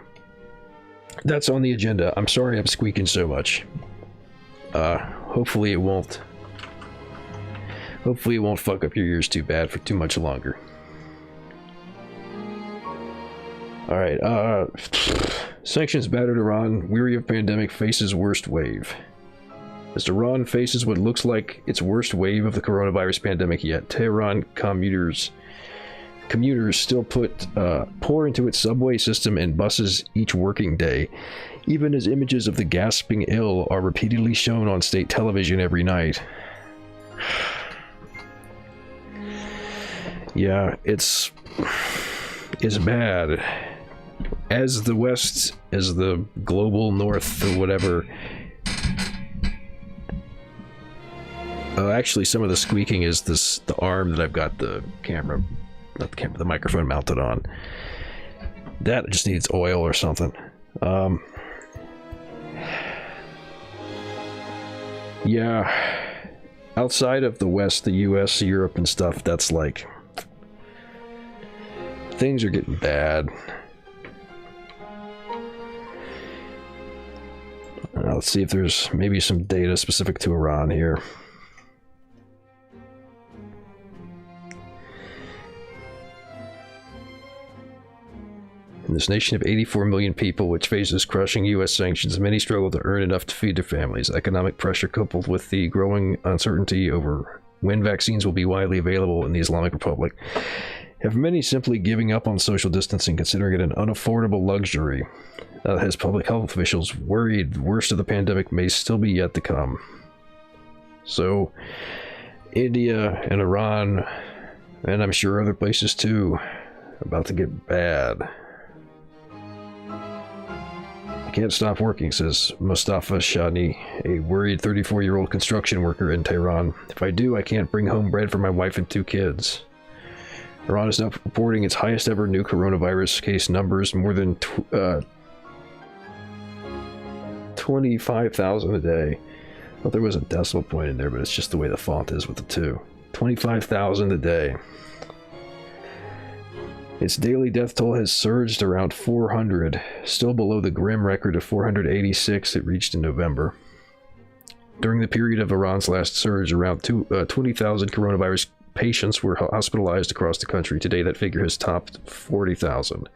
That's on the agenda. I'm sorry I'm squeaking so much. Hopefully it won't fuck up your ears too bad for too much longer. Alright, sanctions battered Iran, weary of pandemic, faces worst wave. As Iran faces what looks like its worst wave of the coronavirus pandemic yet, Tehran commuters still pour into its subway system and buses each working day, even as images of the gasping ill are repeatedly shown on state television every night. Yeah, it's bad. As the West, as the global North, or whatever. Actually, some of the squeaking is the arm that I've got the camera, not the camera, the microphone mounted on. That just needs oil or something. Yeah. Outside of the West, the US, Europe, and stuff, that's like, things are getting bad. Let's see if there's maybe some data specific to Iran here. In this nation of 84 million people, which faces crushing U.S. sanctions, many struggle to earn enough to feed their families. Economic pressure, coupled with the growing uncertainty over when vaccines will be widely available in the Islamic Republic, have many simply giving up on social distancing, considering it an unaffordable luxury. Has public health officials worried the worst of the pandemic may still be yet to come. So, India and Iran, and I'm sure other places too, about to get bad. I can't stop working, says Mustafa Shani, a worried 34-year-old construction worker in Tehran. If I do, I can't bring home bread for my wife and 2 kids. Iran is now reporting its highest ever new coronavirus case numbers, more than 25,000 a day. I thought there was a decimal point in there, but it's just the way the font is with the 2. 25,000 a day. Its daily death toll has surged around 400, still below the grim record of 486 it reached in November. During the period of Iran's last surge, around 20,000 coronavirus patients were hospitalized across the country. Today, that figure has topped 40,000.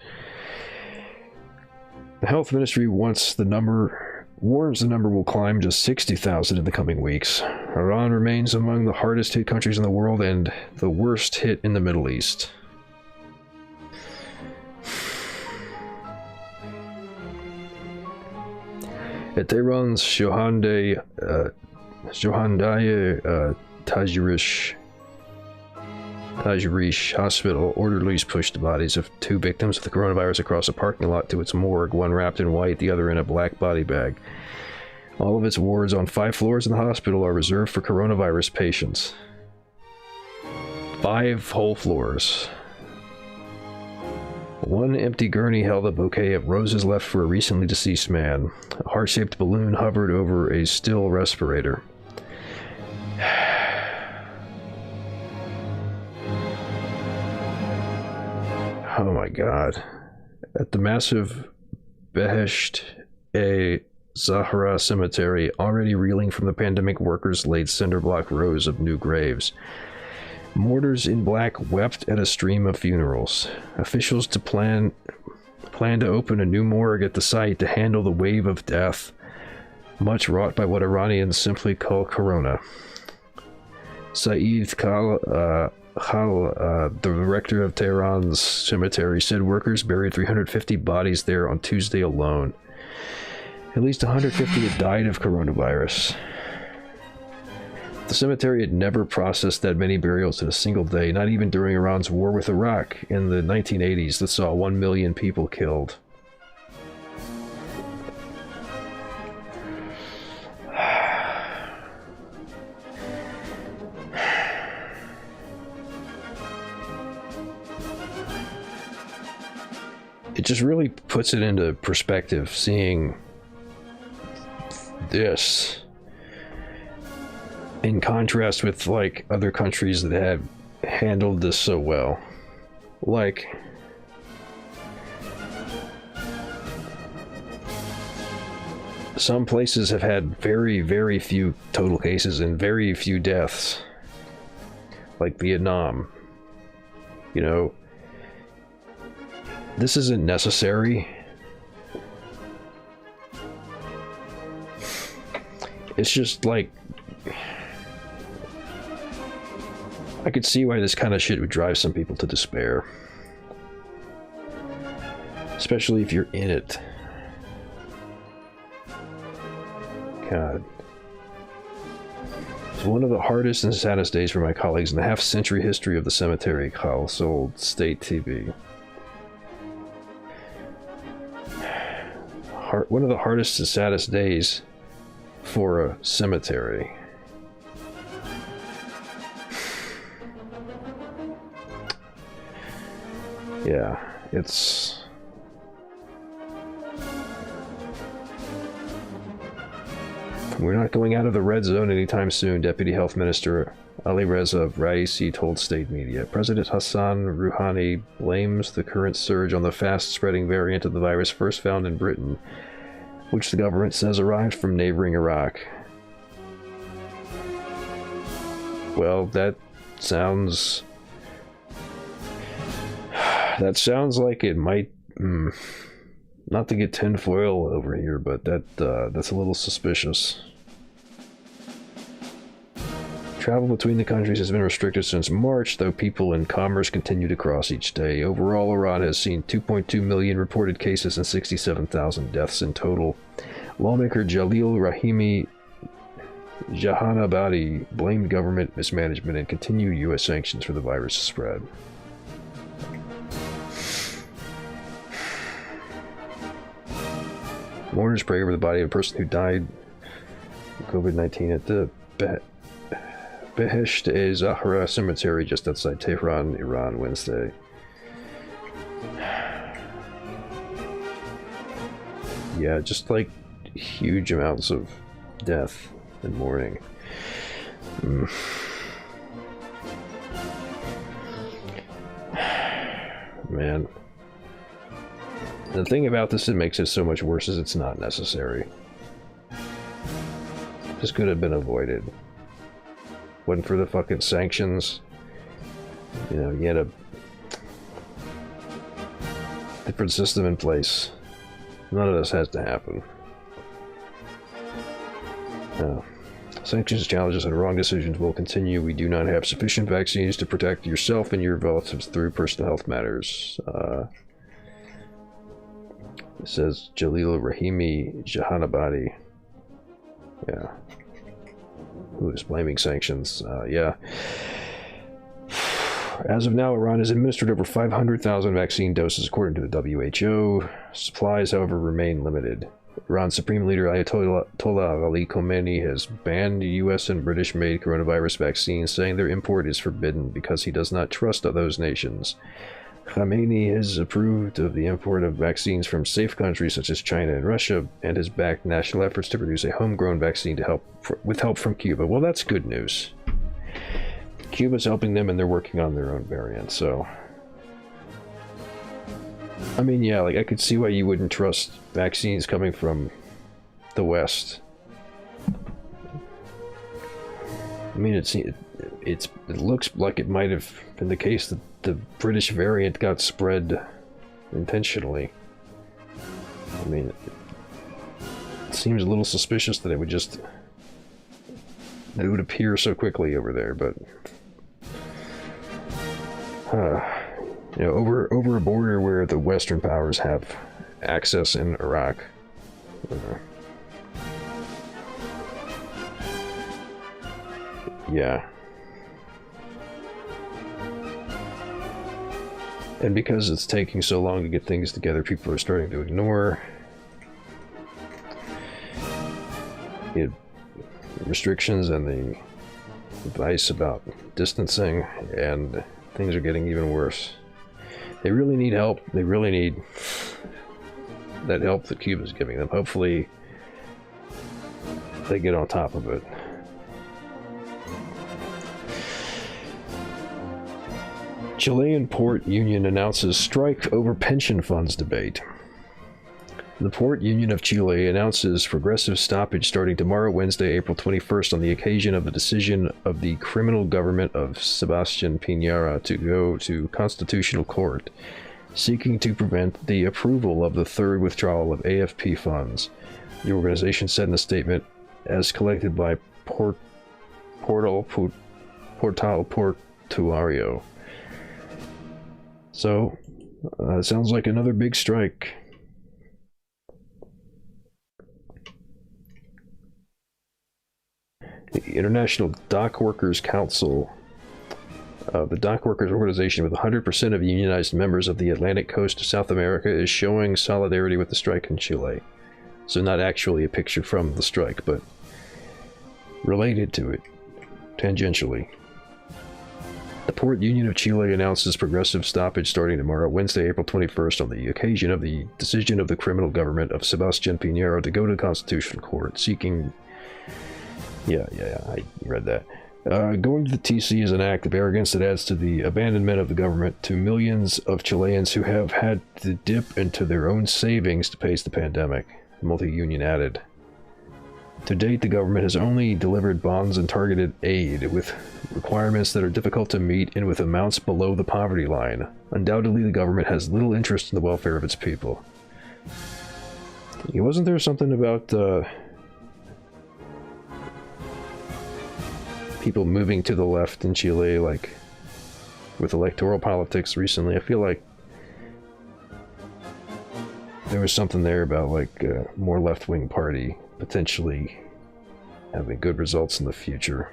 The health ministry warns the number will climb to 60,000 in the coming weeks. Iran remains among the hardest hit countries in the world and the worst hit in the Middle East. At Tehran's Shohandaya Tajrish Hospital, orderlies pushed the bodies of 2 victims of the coronavirus across a parking lot to its morgue, one wrapped in white, the other in a black body bag. All of its wards on 5 floors in the hospital are reserved for coronavirus patients. 5 whole floors. One empty gurney held a bouquet of roses left for a recently deceased man. A heart-shaped balloon hovered over a still respirator. Oh my god. At the massive Behesht-e-Zahra cemetery, already reeling from the pandemic, workers laid cinder-block rows of new graves. Mourners in black wept at a stream of funerals. Officials plan to open a new morgue at the site to handle the wave of death, much wrought by what Iranians simply call corona. Saeed Khal, the director of Tehran's cemetery, said workers buried 350 bodies there on Tuesday alone. At least 150 had died of coronavirus. The cemetery had never processed that many burials in a single day, not even during Iran's war with Iraq in the 1980s that saw 1 million people killed. It just really puts it into perspective, seeing this in contrast with, like, other countries that have handled this so well. Like, some places have had very, very few total cases and very few deaths. Like Vietnam. You know, this isn't necessary. It's just like, I could see why this kind of shit would drive some people to despair. Especially if you're in it. God. It's one of the hardest and saddest days for my colleagues in the half-century history of the cemetery, Kyle told State TV. One of the hardest and saddest days for a cemetery. Yeah, it's... We're not going out of the red zone anytime soon, Deputy Health Minister Alireza Raisi told state media. President Hassan Rouhani blames the current surge on the fast-spreading variant of the virus first found in Britain, which the government says arrived from neighboring Iraq. Well, that sounds like it might, not to get tinfoil over here, but that's a little suspicious. Travel between the countries has been restricted since March, though people and commerce continue to cross each day. Overall, Iran has seen 2.2 million reported cases and 67,000 deaths in total. Lawmaker Jalil Jahanabadi blamed government mismanagement and continued U.S. sanctions for the virus spread. Mourners pray over the body of a person who died of COVID-19 at the Behesht-e-Zahra cemetery just outside Tehran, Iran, Wednesday. Yeah, just like huge amounts of death and mourning. Man. The thing about this that makes it so much worse is it's not necessary. This could have been avoided. Wasn't for the fucking sanctions. You know, you had a different system in place. None of this has to happen. Sanctions, challenges, and wrong decisions will continue. We do not have sufficient vaccines to protect yourself and your relatives through personal health matters. It says Jalil Rahimi Jahanabadi. Yeah. Who is blaming sanctions? Yeah. As of now, Iran has administered over 500,000 vaccine doses according to the WHO. Supplies, however, remain limited. Iran's Supreme Leader Ayatollah Ali Khamenei has banned US and British-made coronavirus vaccines, saying their import is forbidden because he does not trust those nations. Khamenei has approved of the import of vaccines from safe countries such as China and Russia, and has backed national efforts to produce a homegrown vaccine to with help from Cuba. Well, that's good news. Cuba's helping them, and they're working on their own variant, so... I mean, yeah, like, I could see why you wouldn't trust vaccines coming from the West. I mean, it looks like it might have been the case that the British variant got spread intentionally. I mean, it seems a little suspicious that it would appear so quickly over there, but... you know, over a border where the Western powers have access in Iraq. Yeah. And because it's taking so long to get things together, people are starting to ignore restrictions and the advice about distancing, and things are getting even worse. They really need help. They really need that help that Cuba's giving them. Hopefully they get on top of it. Chilean port union announces strike over pension funds debate. The Port Union of Chile announces progressive stoppage starting tomorrow, Wednesday, April 21st, on the occasion of the decision of the criminal government of Sebastián Piñera to go to Constitutional Court, seeking to prevent the approval of the third withdrawal of AFP funds. The organization said in a statement, as collected by Portal Portuario. So, it sounds like another big strike. The International Dock Workers Council, the dock workers organization with 100% of unionized members of the Atlantic coast of South America, is showing solidarity with the strike in Chile. So not actually a picture from the strike, but related to it, tangentially. The Port Union of Chile announces progressive stoppage starting tomorrow, Wednesday, April 21st, on the occasion of the decision of the criminal government of Sebastián Piñera to go to the Constitutional Court, seeking... Yeah, I read that. Going to the TC is an act of arrogance that adds to the abandonment of the government to millions of Chileans who have had to dip into their own savings to face the pandemic, the multi-union added. To date, the government has only delivered bonds and targeted aid with requirements that are difficult to meet and with amounts below the poverty line. Undoubtedly, the government has little interest in the welfare of its people. Wasn't there something about people moving to the left in Chile, like with electoral politics recently? I feel like there was something there about like a more left-wing party potentially having good results in the future.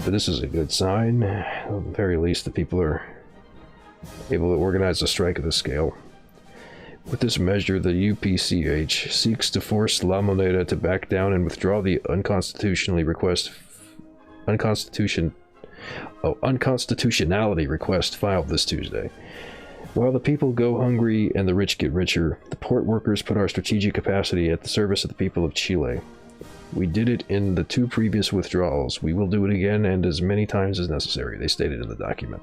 But this is a good sign. At the very least, the people are able to organize a strike at this scale. With this measure, the UPCH seeks to force La Moneda to back down and withdraw the unconstitutionality request filed this Tuesday. While the people go hungry and the rich get richer, the port workers put our strategic capacity at the service of the people of Chile. We did it in the 2 previous withdrawals. We will do it again and as many times as necessary, they stated in the document.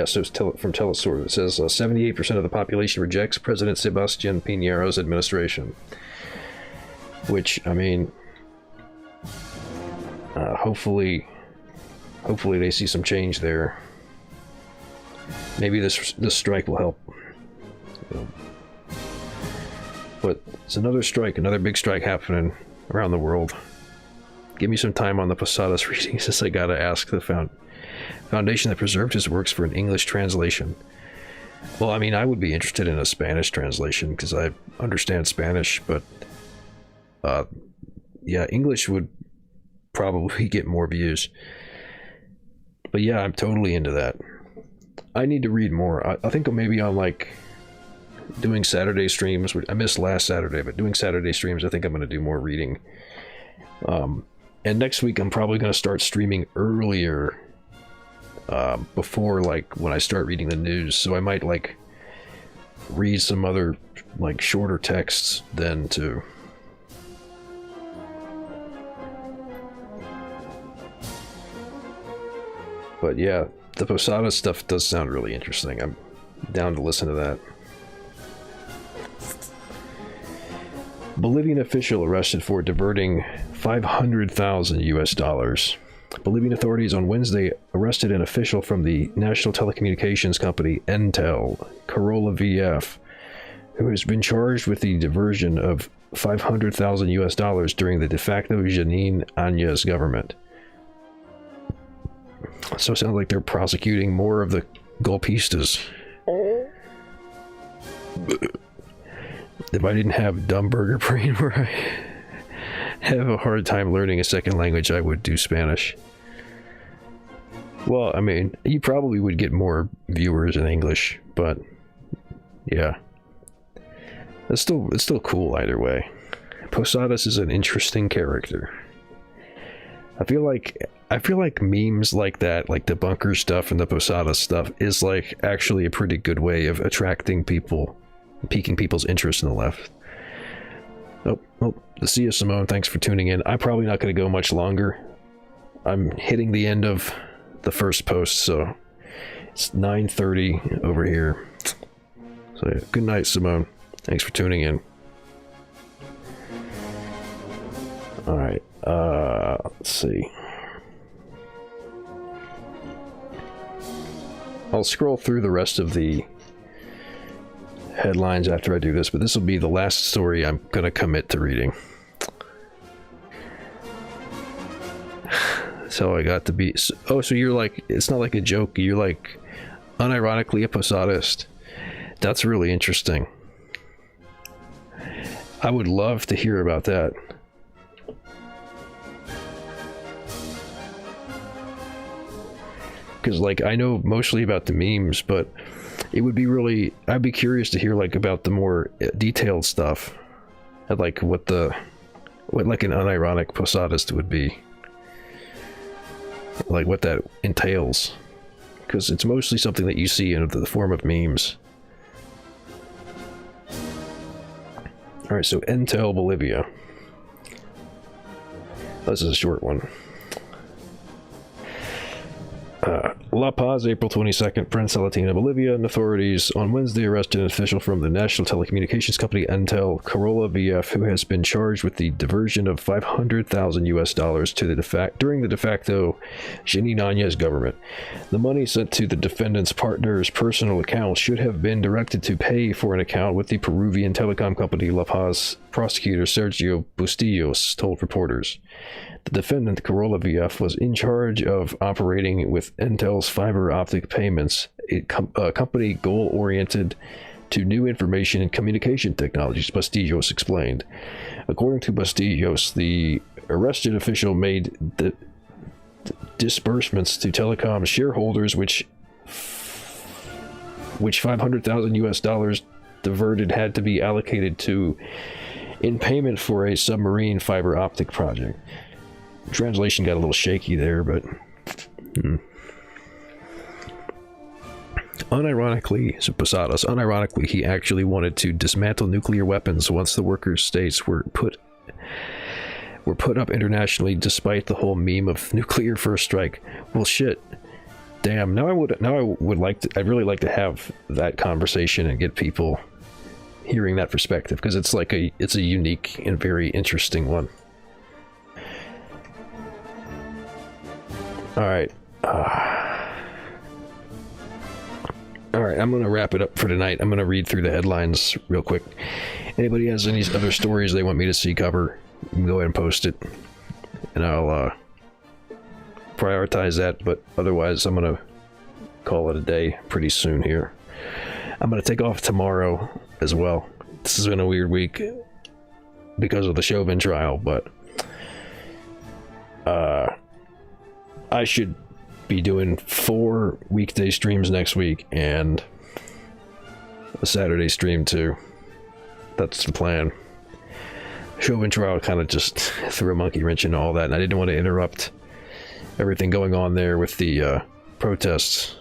So it's from Telesource. It says 78% of the population rejects President Sebastián Piñera's administration. Which, I mean, hopefully they see some change there. Maybe this strike will help. But it's another strike, another big strike happening around the world. Give me some time on the Posadas reading, since I gotta ask the foundation that preserved his works for an English translation. Well, I mean, I would be interested in a Spanish translation, because I understand Spanish, but yeah, English would probably get more views. But yeah, I'm totally into that. I need to read more. I think maybe on like doing Saturday streams. I missed last Saturday, but doing Saturday streams, I think I'm going to do more reading. And next week I'm probably going to start streaming earlier, before like when I start reading the news. So I might like read some other like shorter texts then too. But yeah, the Posada stuff does sound really interesting. I'm down to listen to that. Bolivian official arrested for diverting $500,000. Bolivian authorities on Wednesday arrested an official from the national telecommunications company Entel, Corolla VF, who has been charged with the diversion of $500,000 during the de facto Janine Áñez government. So it sounds like they're prosecuting more of the golpistas. If I didn't have dumb burger brain where I have a hard time learning a second language, I would do Spanish. Well, I mean, you probably would get more viewers in English, but yeah. It's still cool either way. Posadas is an interesting character. I feel like memes like that, like the bunker stuff and the Posada stuff, is like actually a pretty good way of attracting people, piquing people's interest in the left. Oh, see you, Simone. Thanks for tuning in. I'm probably not going to go much longer. I'm hitting the end of the first post, so it's 9:30 over here. So yeah, good night, Simone. Thanks for tuning in. All right. Let's see. I'll scroll through the rest of the headlines after I do this, but this will be the last story I'm gonna commit to reading. So I got to be. Oh, so you're like, it's not like a joke. You're like unironically a Posadist. That's really interesting. I would love to hear about that. Because like I know mostly about the memes, but it would be really, I'd be curious to hear like about the more detailed stuff, and like what like an unironic Posadist would be, like what that entails, because it's mostly something that you see in the form of memes. All right, so Entel Bolivia. This is a short one. La Paz, April 22nd, Prensa Latina, Bolivia. And authorities on Wednesday arrested an official from the national telecommunications company Entel, Corolla VF, who has been charged with the diversion of $500,000 to during the de facto Janine Áñez government. The money sent to the defendant's partner's personal account should have been directed to pay for an account with the Peruvian telecom company La Paz. Prosecutor Sergio Bustillos told reporters. The defendant, Corolla VF, was in charge of operating with Entel's sells fiber optic payments, a company goal-oriented to new information and communication technologies, Bastillos explained. According to Bastillos, the arrested official made the disbursements to telecom shareholders, which $500,000 diverted had to be allocated to in payment for a submarine fiber optic project. Translation got a little shaky there, but unironically, he actually wanted to dismantle nuclear weapons once the workers' states were put up internationally, despite the whole meme of nuclear first strike. Well, shit. Damn. I'd really like to have that conversation and get people hearing that perspective, because it's a unique and very interesting one. All right. I'm going to wrap it up for tonight. I'm going to read through the headlines real quick. Anybody has any other stories they want me to see cover, you can go ahead and post it, and I'll prioritize that. But otherwise, I'm going to call it a day pretty soon here. I'm going to take off tomorrow as well. This has been a weird week because of the Chauvin trial, but I should be doing 4 weekday streams next week and a Saturday stream too. That's the plan. Chauvin trial kind of just threw a monkey wrench into all that, and I didn't want to interrupt everything going on there with the protests.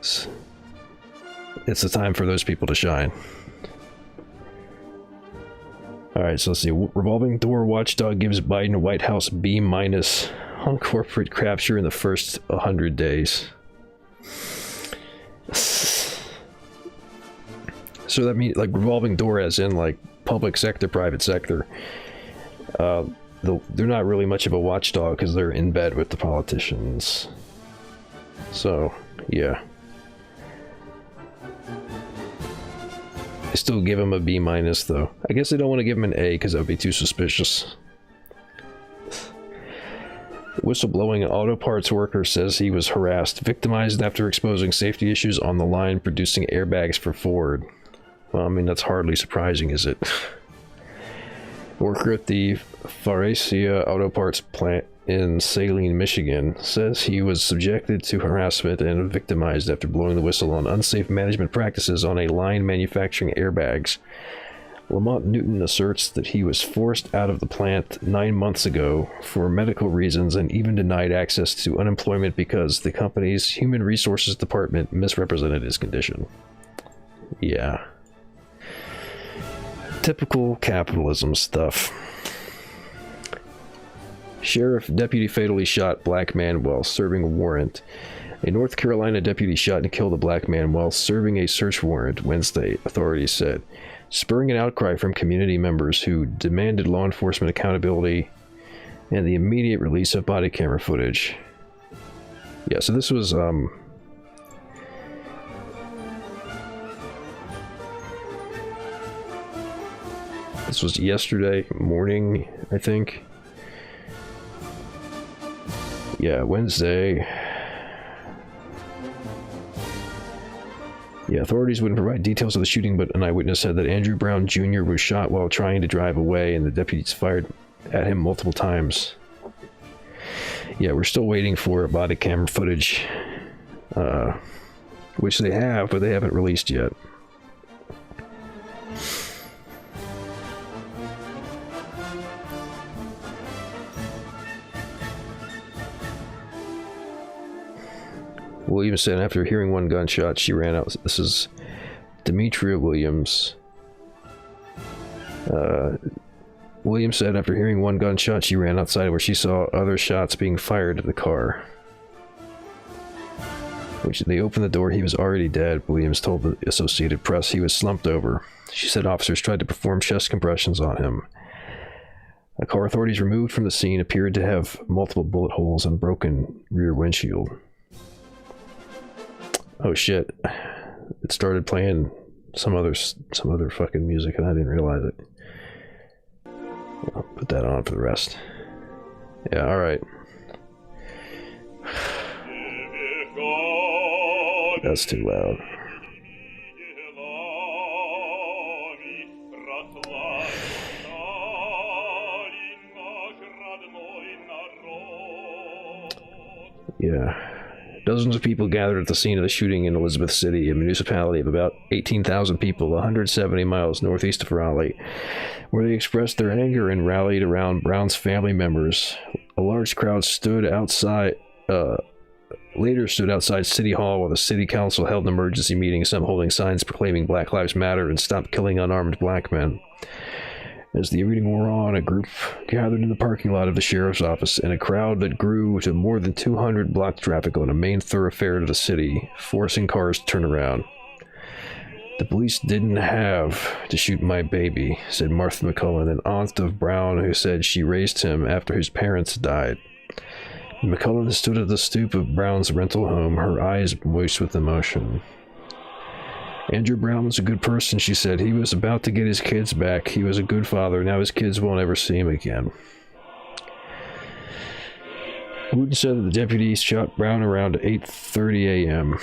It's the time for those people to shine. Alright, so let's see. Revolving door watchdog gives Biden White House B- on corporate capture in the first 100 days. So that means, like, revolving door as in, like, public sector, private sector. They're not really much of a watchdog because they're in bed with the politicians. So, yeah. I still give him a B-, though. I guess I don't want to give him an A because that would be too suspicious. Whistleblowing auto parts worker says he was harassed, victimized after exposing safety issues on the line producing airbags for Ford. Well, I mean, that's hardly surprising, is it? Worker at the Faurecia Auto Parts plant in Saline, Michigan, says he was subjected to harassment and victimized after blowing the whistle on unsafe management practices on a line manufacturing airbags. Lamont Newton asserts that he was forced out of the plant 9 months ago for medical reasons and even denied access to unemployment because the company's human resources department misrepresented his condition. Yeah. Typical capitalism stuff. Sheriff deputy fatally shot black man while serving a warrant. A North Carolina deputy shot and killed a black man while serving a search warrant Wednesday, authorities said, spurring an outcry from community members who demanded law enforcement accountability and the immediate release of body camera footage. Yeah, so this was, this was yesterday morning, I think. Yeah, Wednesday. Yeah, authorities wouldn't provide details of the shooting, but an eyewitness said that Andrew Brown Jr. was shot while trying to drive away, and the deputies fired at him multiple times. Yeah, we're still waiting for body camera footage, which they have, but they haven't released yet. Williams said after hearing one gunshot, she ran out. This is Demetria Williams. Williams said after hearing one gunshot, she ran outside where she saw other shots being fired at the car. When they opened the door, he was already dead. Williams told the Associated Press he was slumped over. She said officers tried to perform chest compressions on him. A car authorities removed from the scene appeared to have multiple bullet holes and broken rear windshield. Oh shit, it started playing some other fucking music and I didn't realize it. I'll put that on for the rest. Yeah, alright. That's too loud. Yeah. Dozens of people gathered at the scene of the shooting in Elizabeth City, a municipality of about 18,000 people, 170 miles northeast of Raleigh, where they expressed their anger and rallied around Brown's family members. A large crowd later stood outside City Hall while the city council held an emergency meeting, some holding signs proclaiming Black Lives Matter and Stop Killing Unarmed Black Men. As the evening wore on, a group gathered in the parking lot of the sheriff's office, and a crowd that grew to more than 200 blocked traffic on a main thoroughfare to the city, forcing cars to turn around. "The police didn't have to shoot my baby," said Martha McCullen, an aunt of Brown who said she raised him after his parents died. McCullen stood at the stoop of Brown's rental home, her eyes moist with emotion. "Andrew Brown was a good person," she said. "He was about to get his kids back. He was a good father. Now his kids won't ever see him again." Wooten said that the deputy shot Brown around 8:30 a.m.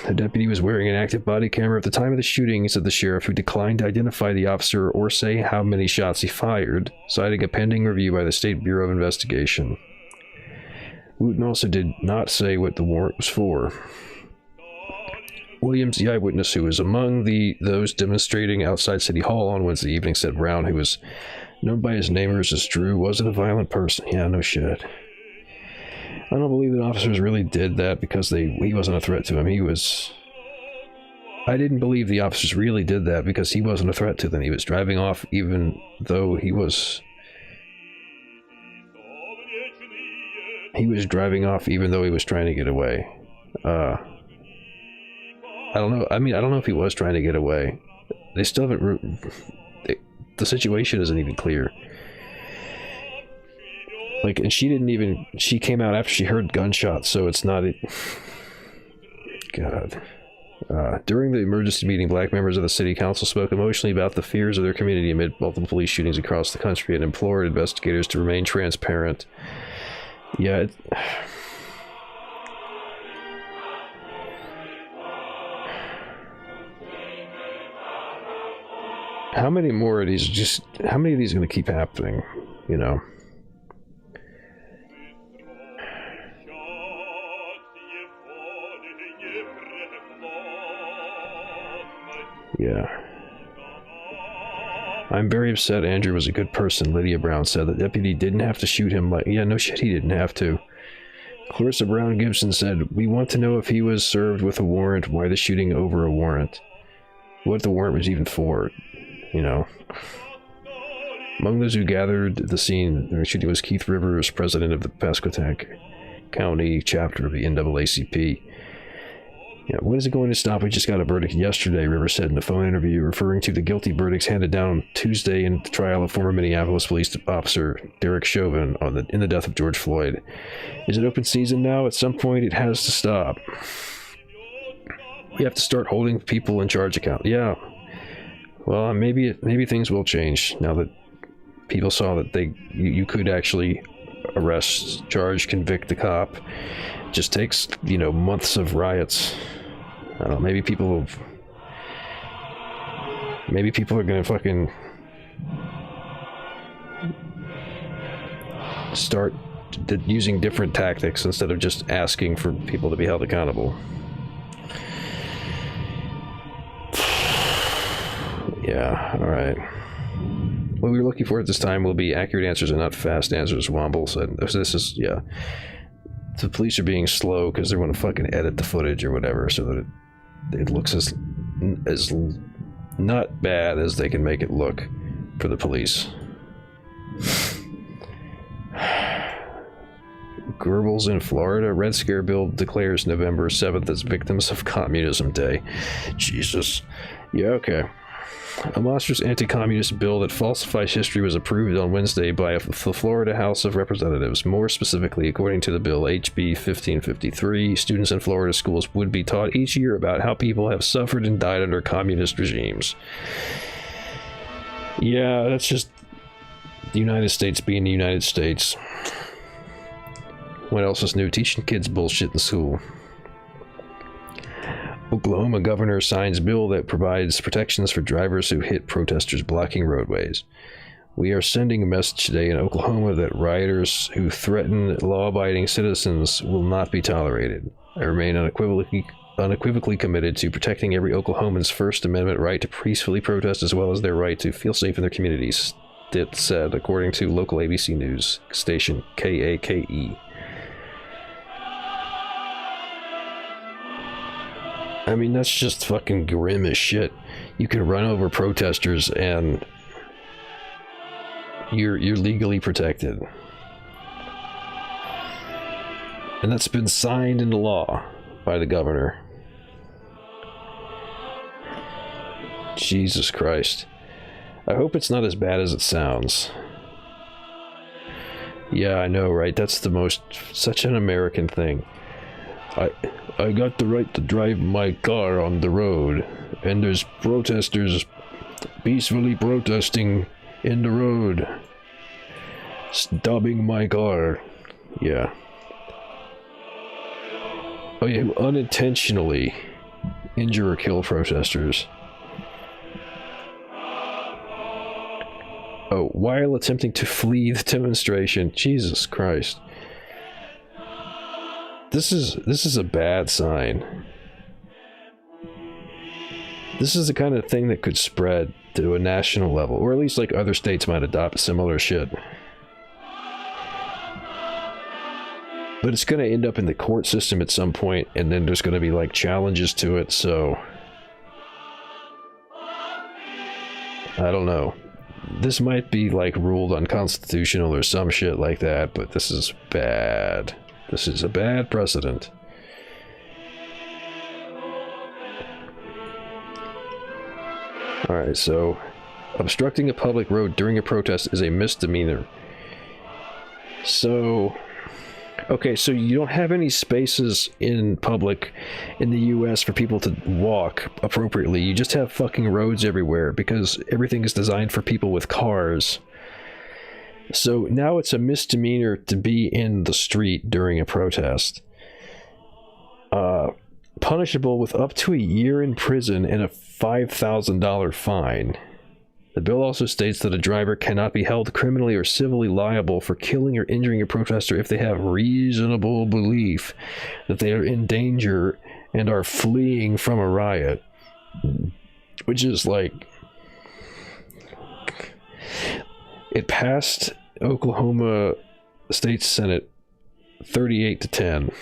The deputy was wearing an active body camera at the time of the shooting, said the sheriff, who declined to identify the officer or say how many shots he fired, citing a pending review by the State Bureau of Investigation. Wooten also did not say what the warrant was for. Williams, the eyewitness who was among those demonstrating outside City Hall on Wednesday evening, said Brown, who was known by his neighbors as Drew, wasn't a violent person. Yeah, no shit. I don't believe that officers really did that because he wasn't a threat to him. I didn't believe the officers really did that because he wasn't a threat to them. He was driving off even though he was trying to get away. I don't know. I mean, I don't know if he was trying to get away. They still haven't... the situation isn't even clear. Like, and she came out after she heard gunshots, so it's not... God. During the emergency meeting, black members of the city council spoke emotionally about the fears of their community amid multiple police shootings across the country and implored investigators to remain transparent. Yeah, how many more of these how many of these are going to keep happening, you know? Yeah. "I'm very upset. Andrew was a good person," Lydia Brown said. "The deputy didn't have to shoot him yeah, no shit, he didn't have to." Clarissa Brown Gibson said, "We want to know if he was served with a warrant, why the shooting over a warrant. What the warrant was even for, you know." Among those who gathered at the scene during the shooting was Keith Rivers, president of the Pasquotank County chapter of the NAACP. "Yeah, when is it going to stop? We just got a verdict yesterday," Rivers said in a phone interview, referring to the guilty verdicts handed down on Tuesday in the trial of former Minneapolis police officer Derek Chauvin in the death of George Floyd. "Is it open season now? At some point, it has to stop. We have to start holding people in charge account." Yeah. Well, maybe things will change now that people saw that you could actually arrest, charge, convict the cop. It just takes, months of riots. I don't know, maybe people are gonna fucking start using different tactics instead of just asking for people to be held accountable. Yeah, alright. What we were looking for at this time will be accurate answers and not fast answers, Womble said. This is, yeah. The police are being slow because they want to fucking edit the footage or whatever so that it looks as not bad as they can make it look for the police. Goebbels in Florida. Red Scare bill declares November 7th as Victims of Communism Day. Jesus. Yeah, okay. A monstrous anti-communist bill that falsifies history was approved on Wednesday by the Florida House of Representatives. More specifically, according to the bill, HB 1553, students in Florida schools would be taught each year about how people have suffered and died under communist regimes. Yeah, that's just the United States being the United States. What else is new? Teaching kids bullshit in school. Oklahoma governor signs bill that provides protections for drivers who hit protesters blocking roadways. We are sending a message today in Oklahoma that rioters who threaten law-abiding citizens will not be tolerated. I remain unequivocally committed to protecting every Oklahoman's First Amendment right to peacefully protest as well as their right to feel safe in their communities, it said, according to local ABC News station KAKE. I mean, that's just fucking grim as shit. You can run over protesters and you're legally protected. And that's been signed into law by the governor. Jesus Christ. I hope it's not as bad as it sounds. Yeah, I know, right? That's such an American thing. I got the right to drive my car on the road, and there's protesters peacefully protesting in the road, stopping my car. Yeah. Oh yeah, who unintentionally injure or kill protesters. Oh, while attempting to flee the demonstration. Jesus Christ. This is a bad sign. This is the kind of thing that could spread to a national level, or at least like other states might adopt similar shit. But it's going to end up in the court system at some point, and then there's going to be like challenges to it, so I don't know. This might be like ruled unconstitutional or some shit like that, but this is bad. This is a bad precedent. Alright, so obstructing a public road during a protest is a misdemeanor. So, okay, so you don't have any spaces in public in the US for people to walk appropriately. You just have fucking roads everywhere because everything is designed for people with cars. So now it's a misdemeanor to be in the street during a protest. Punishable with up to a year in prison and a $5,000 fine. The bill also states that a driver cannot be held criminally or civilly liable for killing or injuring a protester if they have reasonable belief that they are in danger and are fleeing from a riot. Which is like... It passed Oklahoma State Senate 38-10.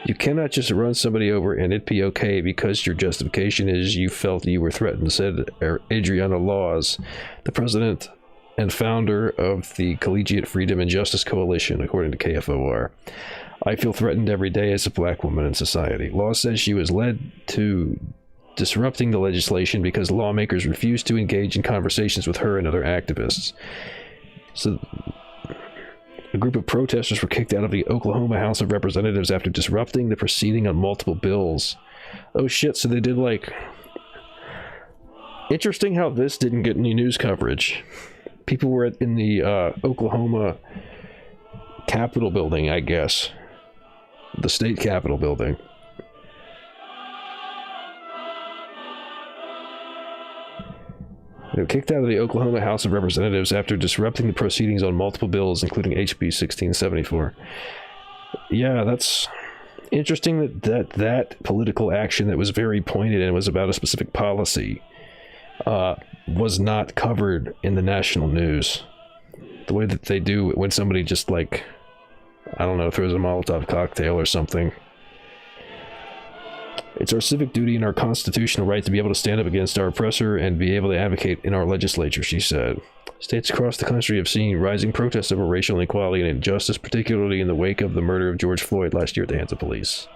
You cannot just run somebody over and it be okay because your justification is you felt you were threatened, said Adriana Laws, the president and founder of the Collegiate Freedom and Justice Coalition, according to KFOR. I feel threatened every day as a black woman in society. Laws said she was led to disrupting the legislation because lawmakers refused to engage in conversations with her and other activists. So a group of protesters were kicked out of the Oklahoma House of Representatives after disrupting the proceeding on multiple bills. Oh shit, so they did like... Interesting how this didn't get any news coverage. People were in the Oklahoma Capitol building, I guess. The state Capitol building. They were kicked out of the Oklahoma House of Representatives after disrupting the proceedings on multiple bills, including HB 1674. Yeah, that's interesting that political action that was very pointed and was about a specific policy was not covered in the national news. The way that they do when somebody just like, I don't know, throws a Molotov cocktail or something. It's our civic duty and our constitutional right to be able to stand up against our oppressor and be able to advocate in our legislature, she said. States across the country have seen rising protests over racial inequality and injustice, particularly in the wake of the murder of George Floyd last year at the hands of police.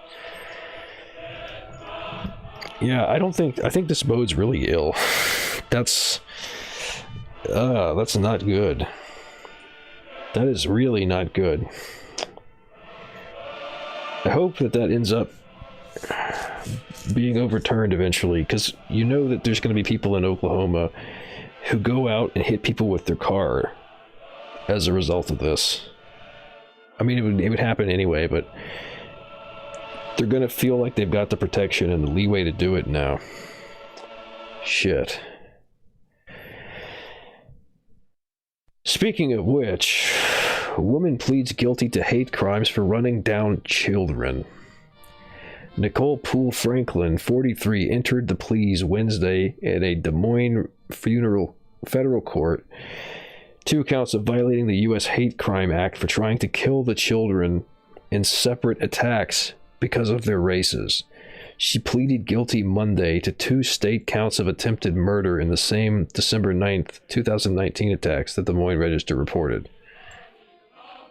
Yeah, I think this bodes really ill. That's not good. That is really not good. I hope that ends up being overturned eventually, because you know that there's going to be people in Oklahoma who go out and hit people with their car as a result of this. I mean, it would happen anyway, but they're gonna feel like they've got the protection and the leeway to do it now. Shit. Speaking of which, a woman pleads guilty to hate crimes for running down children. Nicole Poole Franklin, 43, entered the pleas Wednesday at a Des Moines federal court. 2 counts of violating the U.S. Hate Crime Act for trying to kill the children in separate attacks because of their races. She pleaded guilty Monday to 2 state counts of attempted murder in the same December 9th, 2019 attacks that the Des Moines Register reported.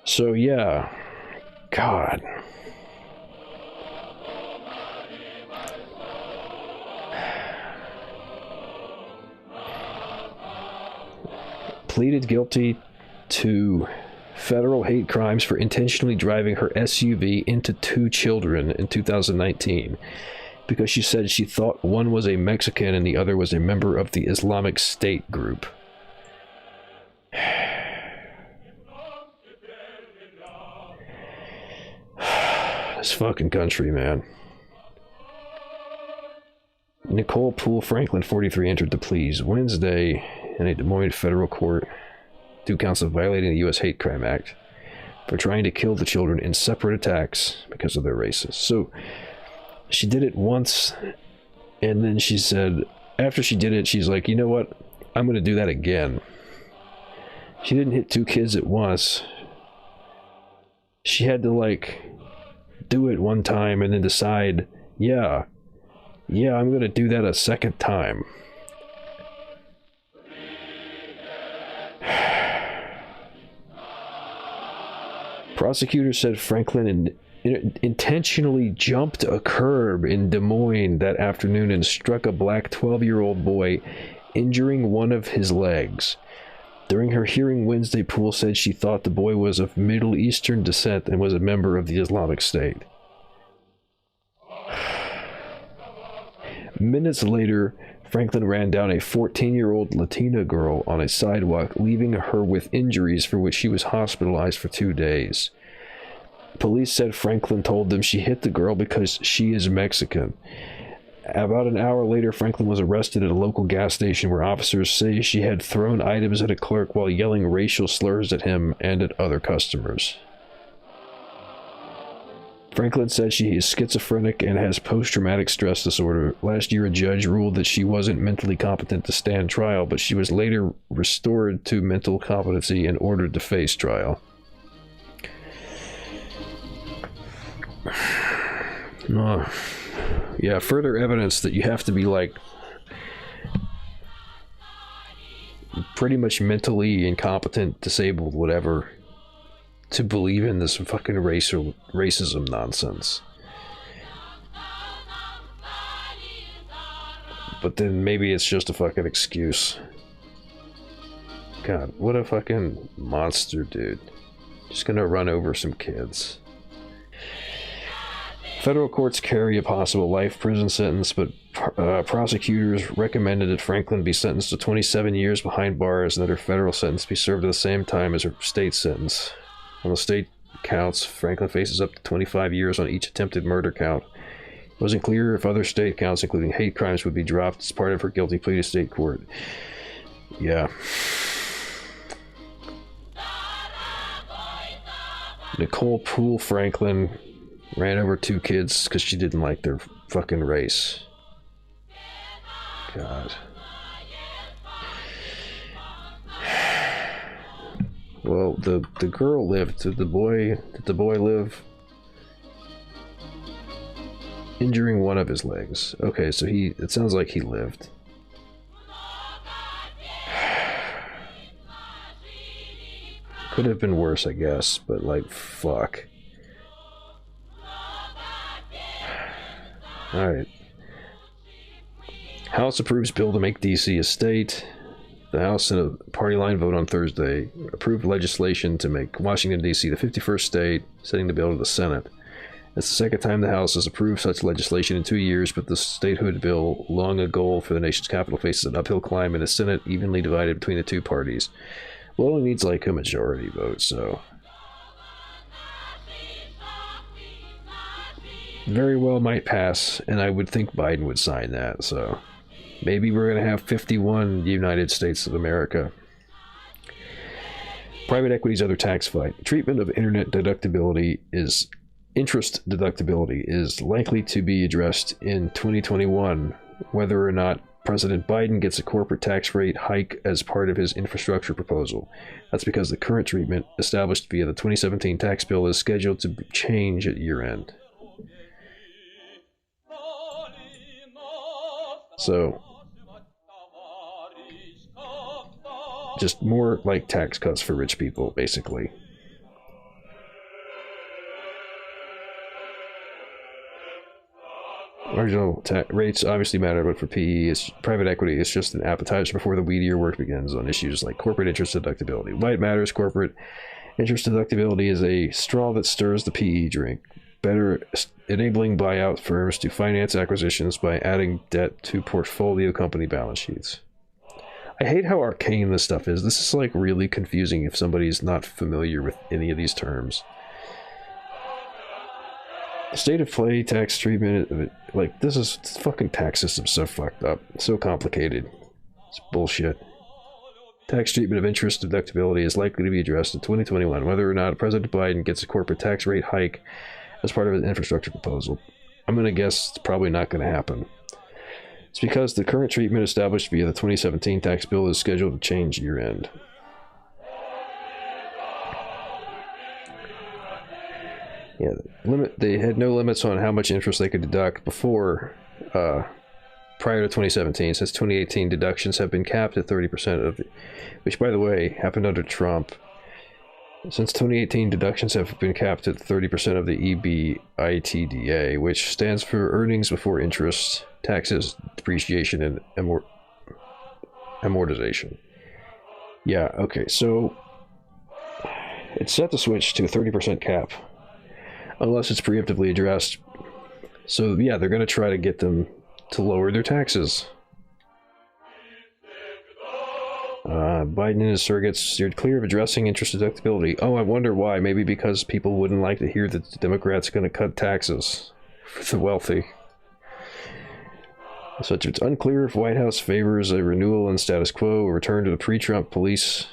So yeah, God. Pleaded guilty to federal hate crimes for intentionally driving her SUV into 2 children in 2019 because she said she thought one was a Mexican and the other was a member of the Islamic State group. This fucking country, man. Nicole Poole Franklin, 43, entered the pleas Wednesday in a Des Moines federal court. 2 counts of violating the U.S. Hate Crime Act for trying to kill the children in separate attacks because of their races. So she did it once, and then she said, after she did it, she's like, you know what? I'm going to do that again. She didn't hit 2 kids at once. She had to, like, do it one time and then decide, yeah, I'm going to do that a second time. Prosecutors said Franklin intentionally jumped a curb in Des Moines that afternoon and struck a black 12-year-old boy, injuring one of his legs. During her hearing Wednesday, Poole said she thought the boy was of Middle Eastern descent and was a member of the Islamic State. Minutes later, Franklin ran down a 14-year-old Latina girl on a sidewalk, leaving her with injuries for which she was hospitalized for 2 days. Police said Franklin told them she hit the girl because she is Mexican. About an hour later, Franklin was arrested at a local gas station where officers say she had thrown items at a clerk while yelling racial slurs at him and at other customers. Franklin said she is schizophrenic and has post-traumatic stress disorder. Last year, a judge ruled that she wasn't mentally competent to stand trial, but she was later restored to mental competency and ordered to face trial. Yeah, further evidence that you have to be, like, pretty much mentally incompetent, disabled, whatever, to believe in this fucking racism nonsense. But then maybe it's just a fucking excuse. God, what a fucking monster, dude. Just gonna run over some kids. Federal courts carry a possible life prison sentence, but prosecutors recommended that Franklin be sentenced to 27 years behind bars and that her federal sentence be served at the same time as her state sentence. On the state counts, Franklin faces up to 25 years on each attempted murder count. It wasn't clear if other state counts, including hate crimes, would be dropped as part of her guilty plea to state court. Yeah. Nicole Poole Franklin ran over 2 kids because she didn't like their fucking race. God. Well, the girl lived. Did the boy live? Injuring one of his legs. Okay, so it sounds like he lived. Could have been worse, I guess, but, like, fuck. Alright. House approves bill to make D.C. a state. The House, in a party line vote on Thursday, approved legislation to make Washington, D.C. the 51st state, sending the bill to the Senate. It's the second time the House has approved such legislation in 2 years, but the statehood bill, long a goal for the nation's capital, faces an uphill climb in a Senate evenly divided between the two parties. Well, it only needs like a majority vote, so very well might pass, and I would think Biden would sign that, so maybe we're going to have 51 United States of America. Private equity's other tax fight. Treatment of interest deductibility is likely to be addressed in 2021, whether or not President Biden gets a corporate tax rate hike as part of his infrastructure proposal. That's because the current treatment established via the 2017 tax bill is scheduled to change at year-end. So, just more like tax cuts for rich people, basically. Marginal rates obviously matter, but for private equity, it's just an appetizer before the weedier work begins on issues like corporate interest deductibility. Why it matters, corporate interest deductibility is a straw that stirs the PE drink, better enabling buyout firms to finance acquisitions by adding debt to portfolio company balance sheets. I hate how arcane this stuff is. This is like really confusing if somebody's not familiar with any of these terms. State of play, tax treatment, like this fucking tax system so fucked up, so complicated. It's bullshit. Tax treatment of interest deductibility is likely to be addressed in 2021, whether or not President Biden gets a corporate tax rate hike as part of his infrastructure proposal. I'm going to guess it's probably not going to happen. It's because the current treatment established via the 2017 tax bill is scheduled to change year-end. Yeah, they had no limits on how much interest they could deduct before, prior to 2017. Since 2018, deductions have been capped at 30% of, which, by the way, happened under Trump. Since 2018, deductions have been capped at 30% of the EBITDA, which stands for earnings before interest, taxes, depreciation, and amortization. Yeah, okay, so it's set to switch to a 30% cap, unless it's preemptively addressed. So yeah, they're going to try to get them to lower their taxes. Biden and his surrogates steered clear of addressing interest deductibility. Oh, I wonder why. Maybe because people wouldn't like to hear that the Democrats are going to cut taxes for the wealthy. Such it's unclear if White House favors a renewal in status quo, a return to the pre-Trump police,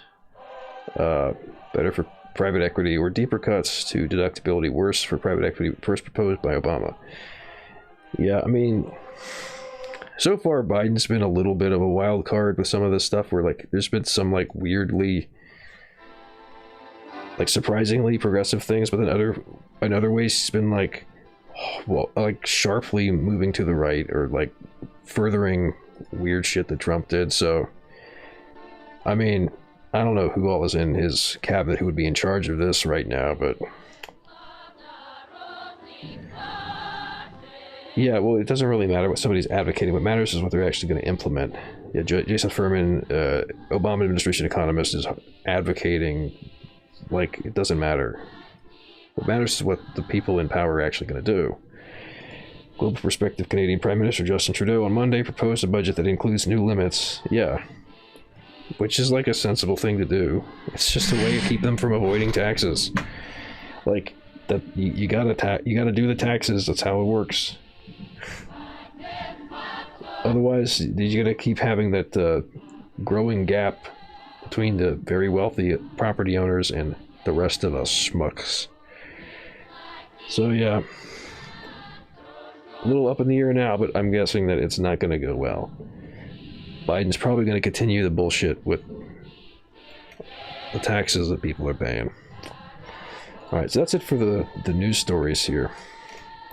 better for private equity, or deeper cuts to deductibility, worse for private equity, first proposed by Obama. Yeah, I mean, so far Biden's been a little bit of a wild card with some of this stuff where, like, there's been some, like, weirdly, like, surprisingly progressive things, but then in other ways he's been, like, well, like, sharply moving to the right, or, like, furthering weird shit that Trump did. So, I mean, I don't know who all is in his cabinet who would be in charge of this right now, but yeah, well, it doesn't really matter what somebody's advocating. What matters is what they're actually going to implement. Yeah, Jason Furman, Obama administration economist, is advocating like it doesn't matter. What matters is what the people in power are actually going to do. Global Perspective Canadian Prime Minister Justin Trudeau on Monday proposed a budget that includes new limits. Yeah. Which is like a sensible thing to do. It's just a way to keep them from avoiding taxes. Like that, you gotta do the taxes. That's how it works. Otherwise, you're gonna keep having that growing gap between the very wealthy property owners and the rest of us schmucks. So yeah, a little up in the air now, but I'm guessing that it's not gonna go well. Biden's probably going to continue the bullshit with the taxes that people are paying. Alright, so that's it for the news stories here.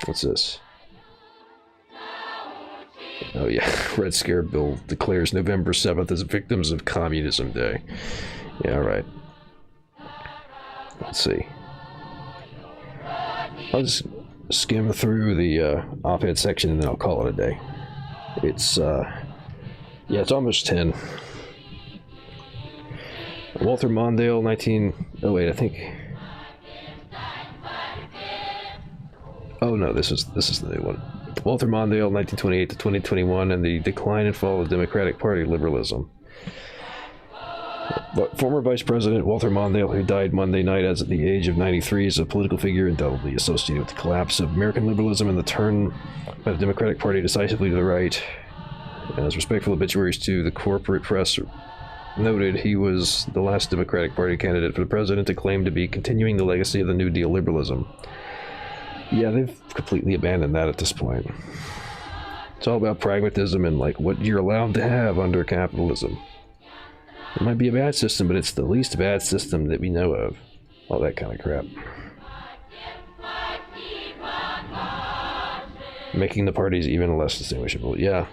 What's this? Oh yeah, Red Scare bill declares November 7th as Victims of Communism Day. Yeah, alright. Let's see. I'll just skim through the op-ed section and then I'll call it a day. It's, yeah, it's almost 10. Walter Mondale, Oh wait, I think. Oh no, this is the new one. Walter Mondale, 1928 to 2021, and the decline and fall of Democratic Party liberalism. Former Vice President Walter Mondale, who died Monday night at the age of 93, is a political figure indelibly associated with the collapse of American liberalism and the turn by the Democratic Party decisively to the right. As respectful obituaries to the corporate press noted, he was the last Democratic Party candidate for the president to claim to be continuing the legacy of the New Deal liberalism. Yeah, they've completely abandoned that at this point. It's all about pragmatism and like what you're allowed to have under capitalism. It might be a bad system, but it's the least bad system that we know of. All that kind of crap. Making the parties even less distinguishable. Yeah.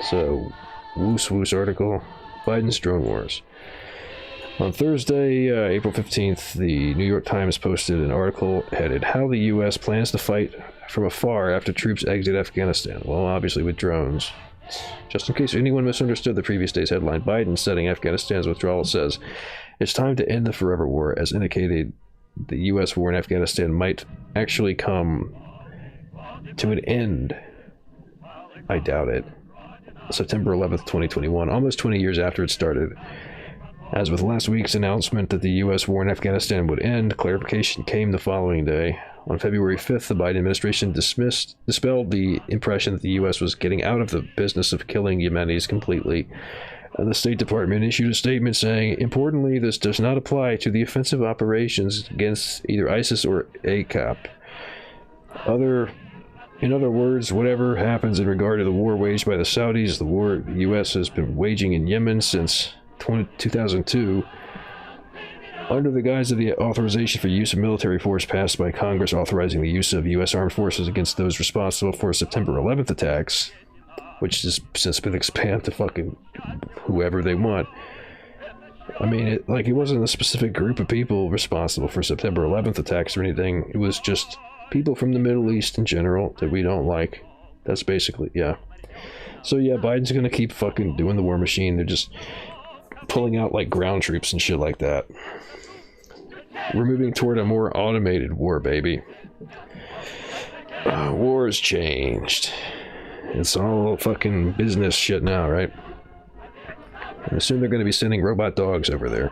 So, Woos article, Biden's drone wars. On Thursday, April 15th, the New York Times posted an article headed, "How the U.S. Plans to Fight from Afar After Troops Exit Afghanistan." Well, obviously with drones. Just in case anyone misunderstood the previous day's headline, Biden setting Afghanistan's withdrawal says, "It's time to end the forever war," as indicated the U.S. war in Afghanistan might actually come to an end. I doubt it. September 11th, 2021, almost 20 years after it started. As with last week's announcement that the U.S. war in Afghanistan would end, clarification came the following day. On February 5th, the Biden administration dispelled the impression that the U.S. was getting out of the business of killing Yemenis completely. And the State Department issued a statement saying, "Importantly, this does not apply to the offensive operations against either ISIS or ACAP. In other words, whatever happens in regard to the war waged by the Saudis, the war the U.S. has been waging in Yemen since 2002, under the guise of the authorization for use of military force passed by Congress authorizing the use of U.S. armed forces against those responsible for September 11th attacks," which has since been expanded to fucking whoever they want. I mean, it wasn't a specific group of people responsible for September 11th attacks or anything. It was just people from the Middle East in general that we don't like. That's basically, yeah. So yeah, Biden's gonna keep fucking doing the war machine. They're just pulling out like ground troops and shit like that. We're moving toward a more automated war, baby. War has changed. It's all fucking business shit now, right? And soon they're going to be sending robot dogs over there.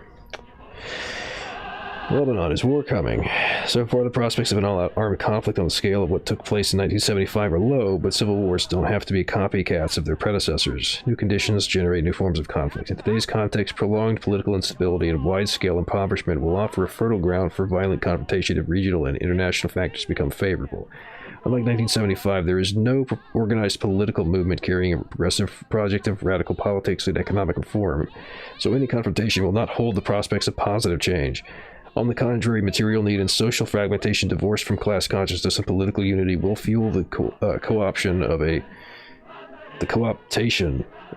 Lebanon, is war coming? So far, the prospects of an all-out armed conflict on the scale of what took place in 1975 are low, but civil wars don't have to be copycats of their predecessors. New conditions generate new forms of conflict. In today's context, prolonged political instability and wide-scale impoverishment will offer a fertile ground for violent confrontation if regional and international factors become favorable. Unlike 1975, there is no organized political movement carrying a progressive project of radical politics and economic reform, so any confrontation will not hold the prospects of positive change. On the contrary, material need and social fragmentation divorced from class consciousness and political unity will fuel the co-optation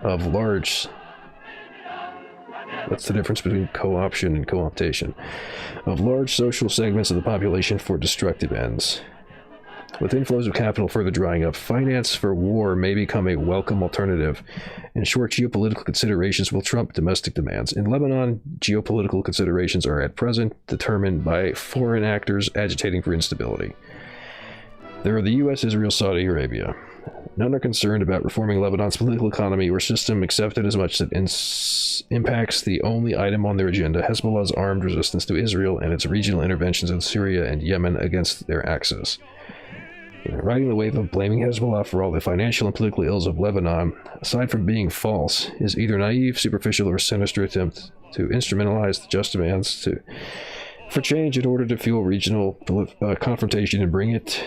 of large... What's the difference between co-option and co-optation? Of large social segments of the population for destructive ends. With inflows of capital further drying up, finance for war may become a welcome alternative. In short, geopolitical considerations will trump domestic demands. In Lebanon, geopolitical considerations are at present determined by foreign actors agitating for instability. There are the U.S., Israel, Saudi Arabia. None are concerned about reforming Lebanon's political economy or system except in as much that impacts the only item on their agenda, Hezbollah's armed resistance to Israel and its regional interventions in Syria and Yemen against their axis. Riding the wave of blaming Hezbollah for all the financial and political ills of Lebanon, aside from being false, is either naive, superficial, or sinister attempt to instrumentalize the just demands for change in order to fuel regional confrontation and bring it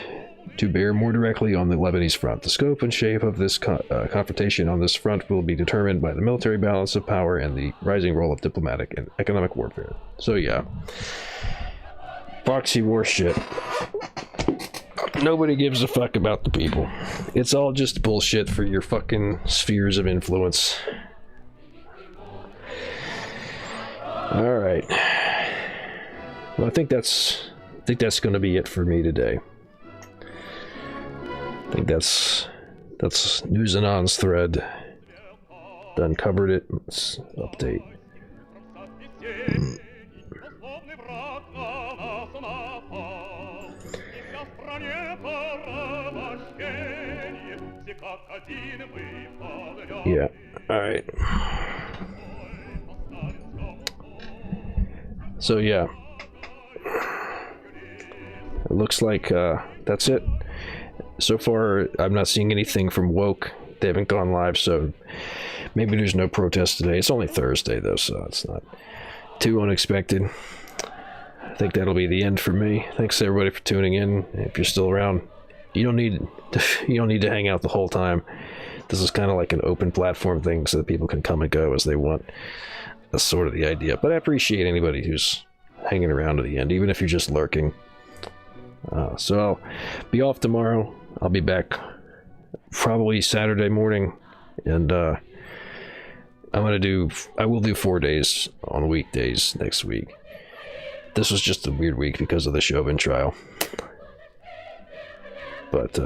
to bear more directly on the Lebanese front. The scope and shape of this confrontation on this front will be determined by the military balance of power and the rising role of diplomatic and economic warfare. So yeah, proxy war shit. Nobody gives a fuck about the people. It's all just bullshit for your fucking spheres of influence. Alright. Well, I think that's going to be it for me today. I think that's News Anon's thread. Done covered it. Let's update. Yeah. All right. So yeah, it looks like that's it. So far, I'm not seeing anything from Woke. They haven't gone live, so maybe there's no protest today. It's only Thursday, though, so it's not too unexpected. I think that'll be the end for me. Thanks everybody for tuning in. If you're still around, you don't need to hang out the whole time. This is kind of like an open platform thing, so that people can come and go as they want. That's sort of the idea. But I appreciate anybody who's hanging around to the end, even if you're just lurking. So I'll be off tomorrow. I'll be back probably Saturday morning, and I will do 4 days on weekdays next week. This was just a weird week because of the Chauvin trial. But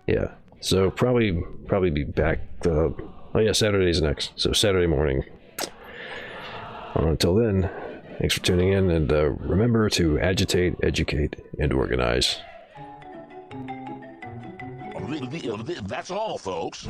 yeah, so probably be back. Oh yeah, Saturday's next, so Saturday morning. Until then, thanks for tuning in, and remember to agitate, educate, and organize. That's all, folks.